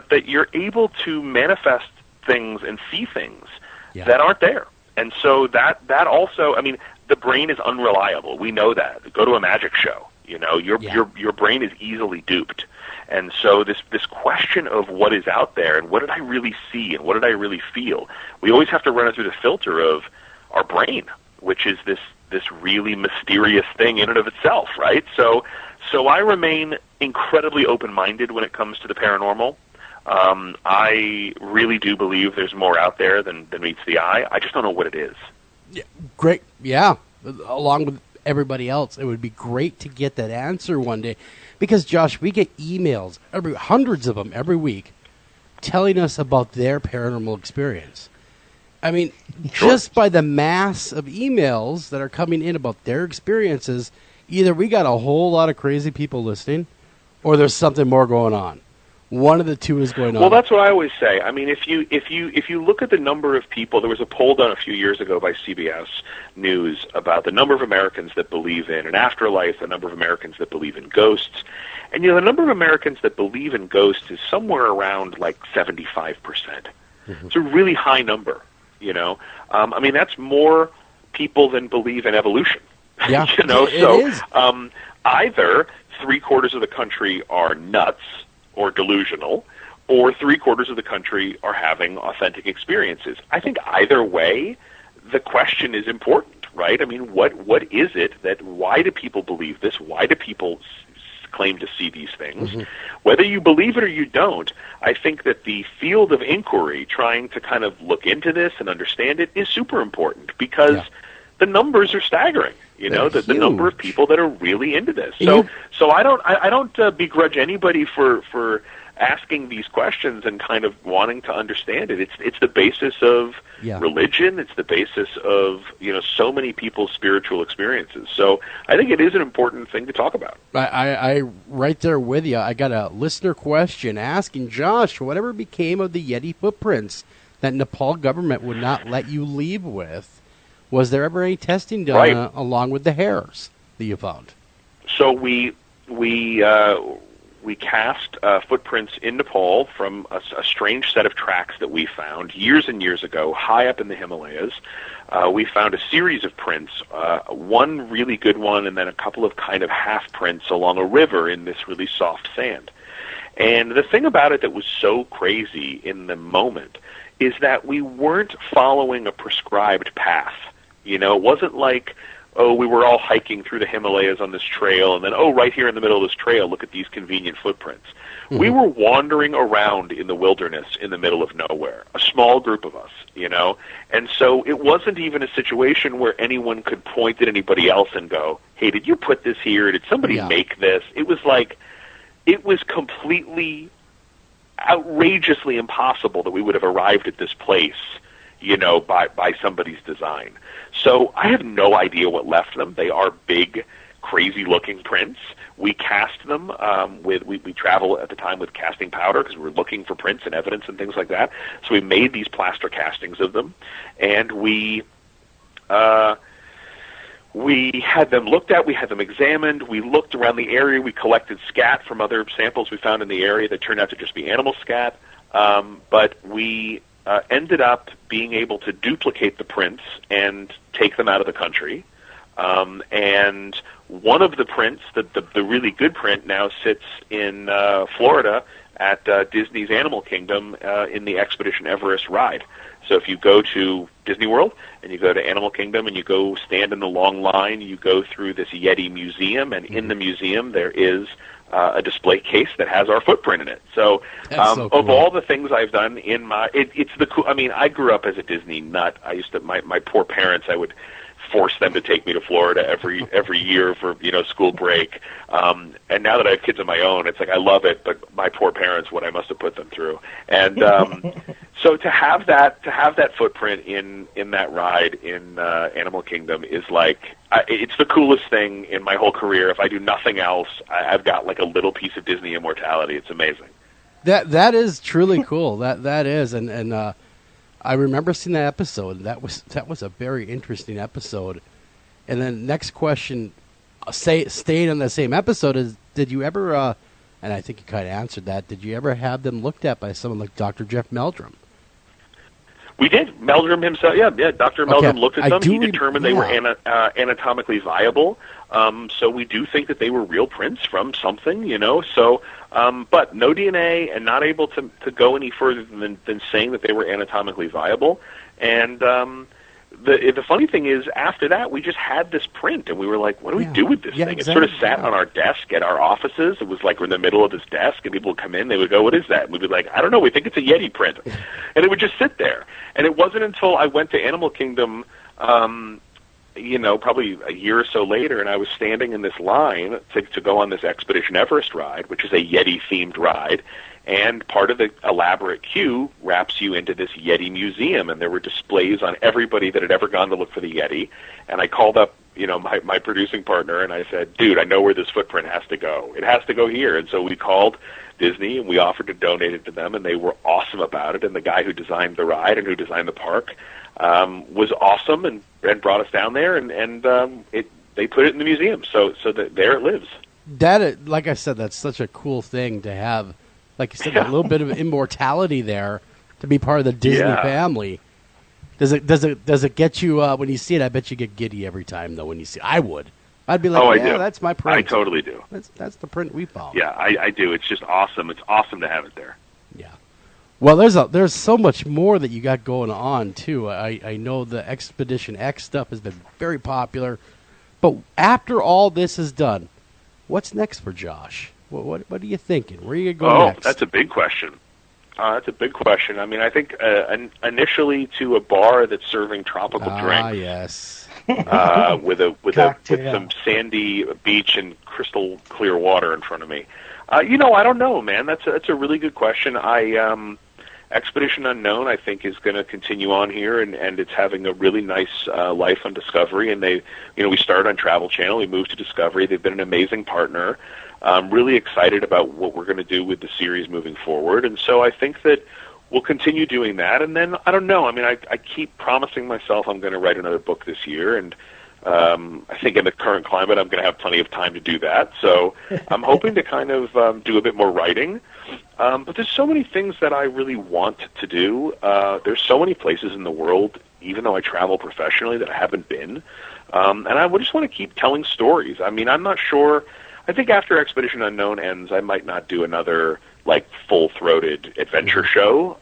[SPEAKER 18] that you're able to manifest things and see things that aren't there. And so that also, I mean, the brain is unreliable. We know that. Go to a magic show. Your brain is easily duped. And so this question of what is out there and what did I really see and what did I really feel, we always have to run it through the filter of our brain, which is this really mysterious thing in and of itself, right? So I remain incredibly open-minded when it comes to the paranormal. I really do believe there's more out there than meets the eye. I just don't know what it is.
[SPEAKER 1] Yeah, great. Yeah, along with everybody else, it would be great to get that answer one day. Because, Josh, we get emails, hundreds of them every week, telling us about their paranormal experience. I mean, just by the mass of emails that are coming in about their experiences, either we got a whole lot of crazy people listening, or there's something more going on. One of the two is going on.
[SPEAKER 18] Well, that's what I always say. I mean, if you look at the number of people, there was a poll done a few years ago by CBS News about the number of Americans that believe in an afterlife, the number of Americans that believe in ghosts, and the number of Americans that believe in ghosts is somewhere around like 75%. Mm-hmm. It's a really high number. I mean, that's more people than believe in evolution.
[SPEAKER 1] Yeah,
[SPEAKER 18] so either 3/4 of the country are nuts or delusional, or 3/4 of the country are having authentic experiences. I think either way, the question is important, right? I mean, what is it why do people believe this? Why do people claim to see these things? Mm-hmm. Whether you believe it or you don't, I think that the field of inquiry, trying to kind of look into this and understand it, is super important because the numbers are staggering. The number of people that are really into this. So I don't begrudge anybody for asking these questions and kind of wanting to understand it. It's the basis of religion. It's the basis of, so many people's spiritual experiences. So I think it is an important thing to talk about.
[SPEAKER 1] I right there with you. I got a listener question asking Josh, whatever became of the Yeti footprints that Nepal government would not let you leave with? Was there ever any testing done along with the hairs that you found?
[SPEAKER 18] So we cast footprints in Nepal from a strange set of tracks that we found years and years ago, high up in the Himalayas. We found a series of prints, one really good one, and then a couple of kind of half prints along a river in this really soft sand. And the thing about it that was so crazy in the moment is that we weren't following a prescribed path. It wasn't like, we were all hiking through the Himalayas on this trail, and then, right here in the middle of this trail, look at these convenient footprints. Mm-hmm. We were wandering around in the wilderness in the middle of nowhere, a small group of us, and so it wasn't even a situation where anyone could point at anybody else and go, hey, did you put this here? Did somebody make this? It was completely outrageously impossible that we would have arrived at this place, by somebody's design. So I have no idea what left them. They are big, crazy-looking prints. We cast them we travel at the time with casting powder because we were looking for prints and evidence and things like that. So we made these plaster castings of them, and we had them looked at. We had them examined. We looked around the area. We collected scat from other samples we found in the area that turned out to just be animal scat. But we ended up being able to duplicate the prints and take them out of the country. And one of the prints, the really good print, now sits in Florida at Disney's Animal Kingdom in the Expedition Everest ride. So if you go to Disney World and you go to Animal Kingdom and you go stand in the long line, you go through this Yeti museum, and in the museum there is a display case that has our footprint in it. So,
[SPEAKER 1] so cool.
[SPEAKER 18] Of all the things I've done in it's the cool. I mean, I grew up as a Disney nut. I used to my poor parents. I would force them to take me to Florida every year for school break. And now that I have kids of my own, it's like I love it, but my poor parents, what I must have put them through. And so to have that footprint in that ride in Animal Kingdom is like it's the coolest thing in my whole career. If I do nothing else, I've got like a little piece of Disney immortality. It's amazing.
[SPEAKER 1] That is truly cool. That is, and I remember seeing that episode. That was a very interesting episode. And then next question, staying on the same episode, is did you ever, and I think you kind of answered that, did you ever have them looked at by someone like Dr. Jeff Meldrum?
[SPEAKER 18] We did. Meldrum himself, yeah. Dr. Meldrum looked at them. He determined they were anatomically viable. So we do think that they were real prints from something, So, but no DNA and not able to go any further than saying that they were anatomically viable. And the funny thing is, after that, we just had this print, and we were like, what do we do with this thing? Exactly. It sort of sat on our desk at our offices. It was like we're in the middle of this desk, and people would come in. They would go, what is that? And we'd be like, I don't know. We think it's a Yeti print. And it would just sit there. And it wasn't until I went to Animal Kingdom, probably a year or so later, and I was standing in this line to go on this Expedition Everest ride, which is a Yeti-themed ride. And part of the elaborate queue wraps you into this Yeti museum, and there were displays on everybody that had ever gone to look for the Yeti. And I called up, my producing partner, and I said, dude, I know where this footprint has to go. It has to go here. And so we called Disney, and we offered to donate it to them, and they were awesome about it. And the guy who designed the ride and who designed the park was awesome and brought us down there, and they put it in the museum. So that there it lives.
[SPEAKER 1] That, like I said, that's such a cool thing to have. Like you said, a little bit of immortality there to be part of the Disney family. Does it get you when you see it? I bet you get giddy every time though when you see it. I would. I'd be like, yeah, that's my print.
[SPEAKER 18] I totally do.
[SPEAKER 1] That's the print we found.
[SPEAKER 18] Yeah, I do. It's just awesome. It's awesome to have it there.
[SPEAKER 1] Yeah. Well, there's so much more that you got going on too. I know the Expedition X stuff has been very popular, but after all this is done, what's next for Josh? What are you thinking? Where are you going next?
[SPEAKER 18] That's a big question. That's a big question. I mean, I think initially to a bar that's serving tropical drinks.
[SPEAKER 1] Yes.
[SPEAKER 18] with some sandy beach and crystal clear water in front of me. I don't know, man. That's a really good question. Expedition Unknown, I think, is going to continue on here, and it's having a really nice life on Discovery. And we started on Travel Channel, we moved to Discovery. They've been an amazing partner. I'm really excited about what we're going to do with the series moving forward, and so I think that we'll continue doing that. And then I don't know. I mean, I keep promising myself I'm going to write another book this year, and I think in the current climate, I'm going to have plenty of time to do that. So I'm hoping to kind of do a bit more writing. But there's so many things that I really want to do. There's so many places in the world, even though I travel professionally, that I haven't been. And I just want to keep telling stories. I mean, I'm not sure. I think after Expedition Unknown ends, I might not do another full-throated adventure show,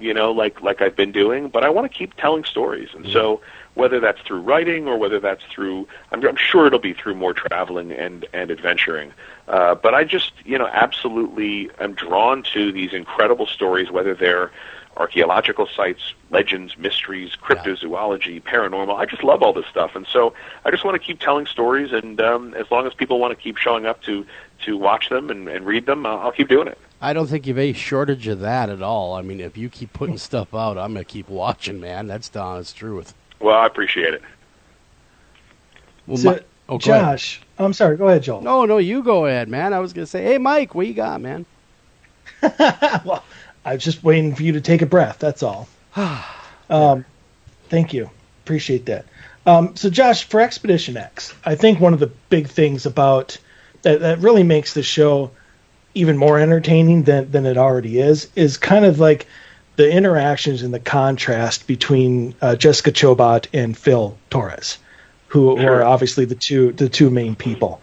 [SPEAKER 18] like I've been doing. But I want to keep telling stories. And so whether that's through writing or whether that's through, I'm sure it'll be through more traveling and adventuring. But I just, absolutely am drawn to these incredible stories, whether they're archaeological sites, legends, mysteries, cryptozoology, paranormal. I just love all this stuff. And so I just want to keep telling stories, and as long as people want to keep showing up to watch them and read them, I'll keep doing it.
[SPEAKER 1] I don't think you've any shortage of that at all. I mean, if you keep putting stuff out, I'm going to keep watching, man. That's the honest truth.
[SPEAKER 18] Well, I appreciate it.
[SPEAKER 1] Well,
[SPEAKER 5] Josh, I'm sorry. Go ahead, Joel.
[SPEAKER 1] No, you go ahead, man. I was going to say, hey, Mike, what you got, man?
[SPEAKER 5] Well, I was just waiting for you to take a breath. That's all. Thank you. Appreciate that. So, Josh, for Expedition X, I think one of the big things about that really makes the show even more entertaining than it already is kind of like the interactions and the contrast between Jessica Chobot and Phil Torres, who are obviously the two main people.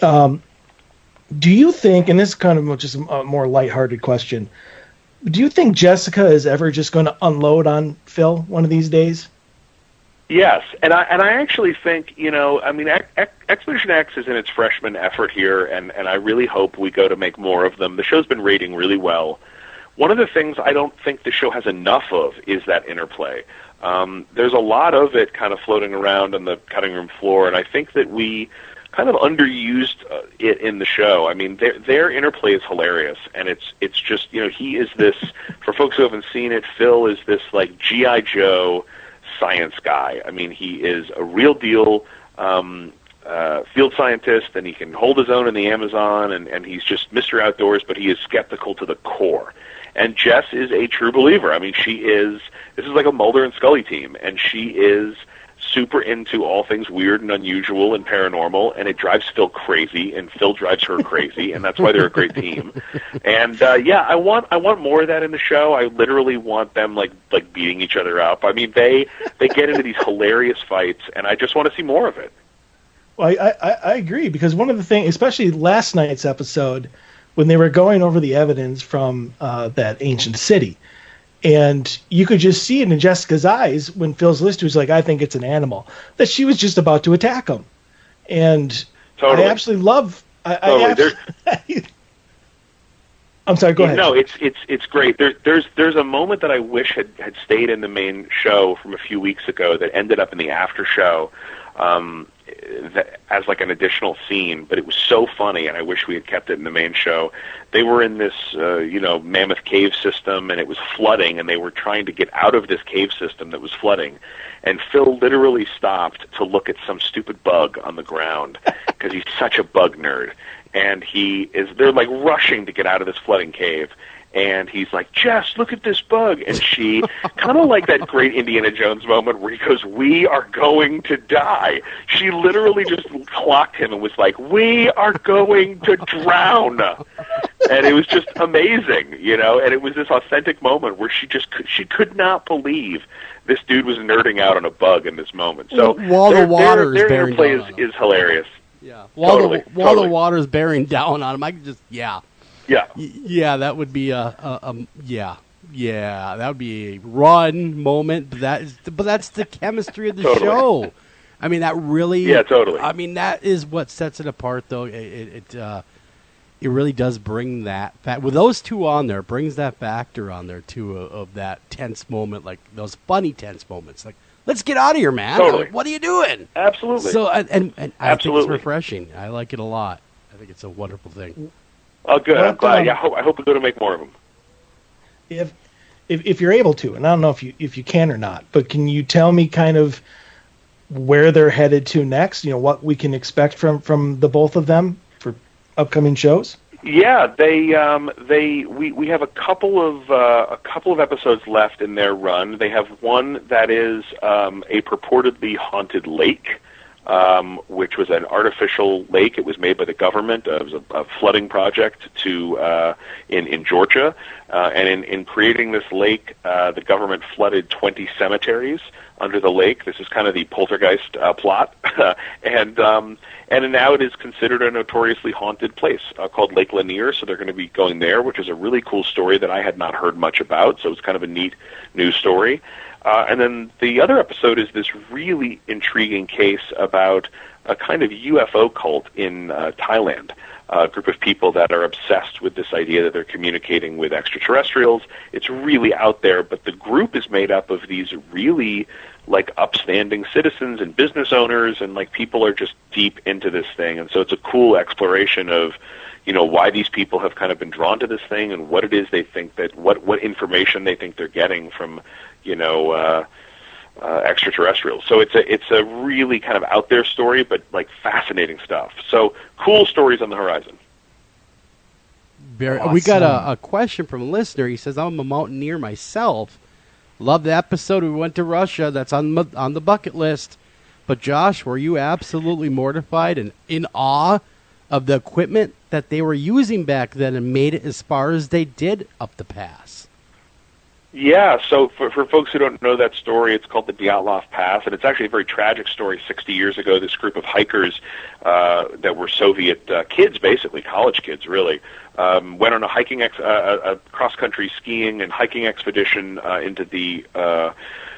[SPEAKER 5] Do you think, and this is kind of just a more lighthearted question, do you think Jessica is ever just going to unload on Phil one of these days?
[SPEAKER 18] Yes, and I actually think, Expedition X is in its freshman effort here, and I really hope we go to make more of them. The show's been rating really well. One of the things I don't think the show has enough of is that interplay. There's a lot of it kind of floating around on the cutting room floor, and I think that we kind of underused it in the show. I mean, their interplay is hilarious, and it's just, he is this, for folks who haven't seen it, Phil is this like G.I. Joe science guy. I mean, he is a real deal field scientist, and he can hold his own in the Amazon, and he's just Mr. Outdoors, but he is skeptical to the core. And Jess is a true believer. I mean, this is like a Mulder and Scully team, and she is super into all things weird and unusual and paranormal, and it drives Phil crazy, and Phil drives her crazy, and that's why they're a great team. And I want more of that in the show. I literally want them like beating each other up. I mean, they get into these hilarious fights, and I just want to see more of it.
[SPEAKER 5] Well, I agree, because one of the things, especially last night's episode, when they were going over the evidence from that ancient city, and you could just see it in Jessica's eyes when Phil's listener was like, I think it's an animal, that she was just about to attack him. And totally. I absolutely love... I'm sorry, go ahead.
[SPEAKER 18] No, it's great. There's a moment that I wish had stayed in the main show from a few weeks ago that ended up in the after show as like an additional scene, but it was so funny, and I wish we had kept it in the main show. They were in this, mammoth cave system, and it was flooding, and they were trying to get out of this cave system that was flooding. And Phil literally stopped to look at some stupid bug on the ground because he's such a bug nerd. And they're like rushing to get out of this flooding cave. And he's like, Jess, look at this bug. And she, kind of like that great Indiana Jones moment where he goes, we are going to die. She literally just clocked him and was like, we are going to drown. And it was just amazing, and it was this authentic moment where she could not believe this dude was nerding out on a bug in this moment. So
[SPEAKER 1] while the water is bearing
[SPEAKER 18] interplay
[SPEAKER 1] down
[SPEAKER 18] is hilarious.
[SPEAKER 1] Yeah. While the water is bearing down on him, I could just,
[SPEAKER 18] Yeah,
[SPEAKER 1] that would be that would be a run moment. But that's the chemistry of the show. I mean, that really.
[SPEAKER 18] Yeah, totally.
[SPEAKER 1] I mean, that is what sets it apart, though. It really does bring that with those two on there. Brings that factor on there too of that tense moment, like those funny tense moments, like let's get out of here, man.
[SPEAKER 18] Totally.
[SPEAKER 1] What are you doing?
[SPEAKER 18] Absolutely.
[SPEAKER 1] So, and I think
[SPEAKER 18] Absolutely.
[SPEAKER 1] it's refreshing. I like it a lot. I think it's a wonderful thing.
[SPEAKER 18] Oh, good. I'm
[SPEAKER 5] What,
[SPEAKER 18] glad. Yeah, I hope we go to make more of them.
[SPEAKER 5] If you're able to, and I don't know if you can or not, but can you tell me kind of where they're headed to next? You know, what we can expect from the both of them for upcoming shows?
[SPEAKER 18] Yeah, we have a couple of episodes left in their run. They have one that is a purportedly haunted lake, which was an artificial lake. It was made by the government. It was a flooding project in Georgia, and in creating this lake, the government flooded 20 cemeteries under the lake. This is kind of the poltergeist plot, and now it is considered a notoriously haunted place called Lake Lanier. So they're going to be going there, which is a really cool story that I had not heard much about. So it's kind of a neat news story. And then the other episode is this really intriguing case about a kind of UFO cult in Thailand, a group of people that are obsessed with this idea that they're communicating with extraterrestrials. It's really out there, but the group is made up of these really like upstanding citizens and business owners, and like people are just deep into this thing. And so it's a cool exploration of, you know, why these people have kind of been drawn to this thing and what it is they think that, what information they think they're getting from, you know, extraterrestrials. So it's a really kind of out there story, but like fascinating stuff. So cool stories on the horizon.
[SPEAKER 1] We got a question from a listener. He says, I'm a mountaineer myself. Love the episode. We went to Russia. That's on the bucket list. But Josh, were you absolutely mortified and in awe of the equipment that they were using back then and made it as far as they did up the pass?
[SPEAKER 18] Yeah, so for folks who don't know that story, it's called the Dyatlov Pass, and it's actually a very tragic story. 60 years ago, this group of hikers that were Soviet kids, basically college kids, really, went on a hiking, a cross-country skiing and hiking expedition into the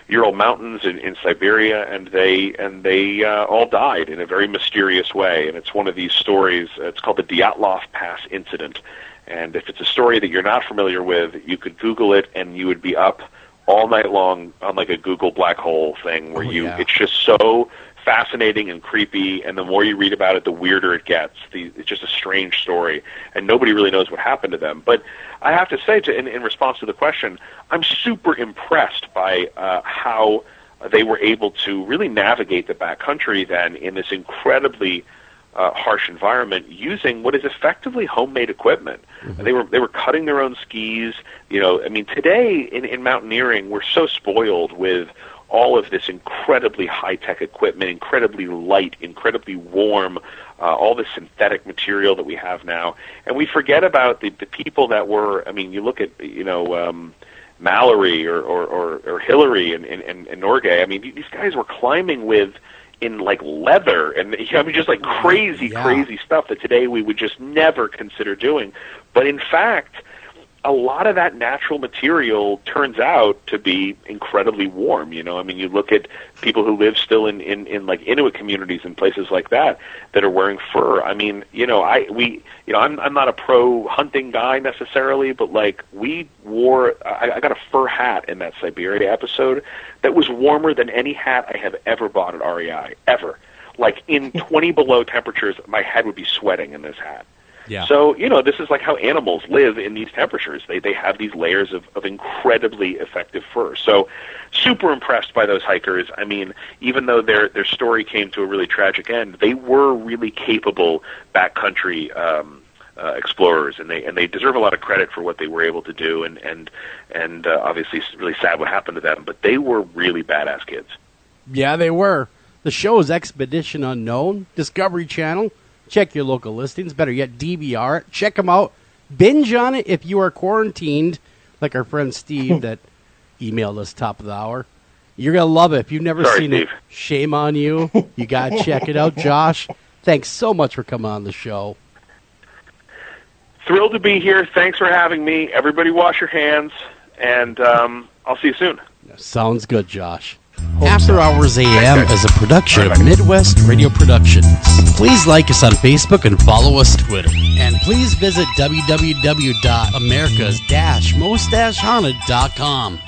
[SPEAKER 18] Ural Mountains in Siberia, and they all died in a very mysterious way. And it's one of these stories. It's called the Dyatlov Pass incident. And if it's a story that you're not familiar with, you could Google it, and you would be up all night long on like a Google black hole thing where it's just so fascinating and creepy, and the more you read about it, the weirder it gets. It's just a strange story, and nobody really knows what happened to them. But I have to say, in response to the question, I'm super impressed by how they were able to really navigate the backcountry then in this incredibly harsh environment using what is effectively homemade equipment. Mm-hmm. They were cutting their own skis. You know, I mean, today in mountaineering, we're so spoiled with all of this incredibly high-tech equipment, incredibly light, incredibly warm, all this synthetic material that we have now. And we forget about the people that were, I mean, you look at, you know, Mallory or Hillary and Norgay. I mean, these guys were climbing in like leather and I mean just like crazy stuff that today we would just never consider doing. But in fact, a lot of that natural material turns out to be incredibly warm. You know, I mean, you look at people who live still in like Inuit communities and places like that are wearing fur. I mean, you know, I'm not a pro hunting guy necessarily, but like we wore, I got a fur hat in that Siberia episode that was warmer than any hat I have ever bought at REI ever. Like in 20 below temperatures, my head would be sweating in this hat.
[SPEAKER 1] Yeah.
[SPEAKER 18] So, you know, this is like how animals live in these temperatures. They have these layers of incredibly effective fur. So super impressed by those hikers. I mean, even though their story came to a really tragic end, they were really capable backcountry explorers, and they deserve a lot of credit for what they were able to do. And obviously it's really sad what happened to them, but they were really badass kids.
[SPEAKER 1] Yeah, they were. The show is Expedition Unknown, Discovery Channel. Check your local listings. Better yet, DVR it. Check them out. Binge on it if you are quarantined, like our friend Steve that emailed us top of the hour. You're going to love it. If you've never seen
[SPEAKER 18] Steve.
[SPEAKER 1] it, shame on you. You got to check it out. Josh, thanks so much for coming on the show.
[SPEAKER 18] Thrilled to be here. Thanks for having me. Everybody wash your hands, and I'll see you soon.
[SPEAKER 1] Sounds good, Josh. After Hours AM is a production of Midwest Radio Productions. Please like us on Facebook and follow us Twitter. And please visit www.americas-most-haunted.com.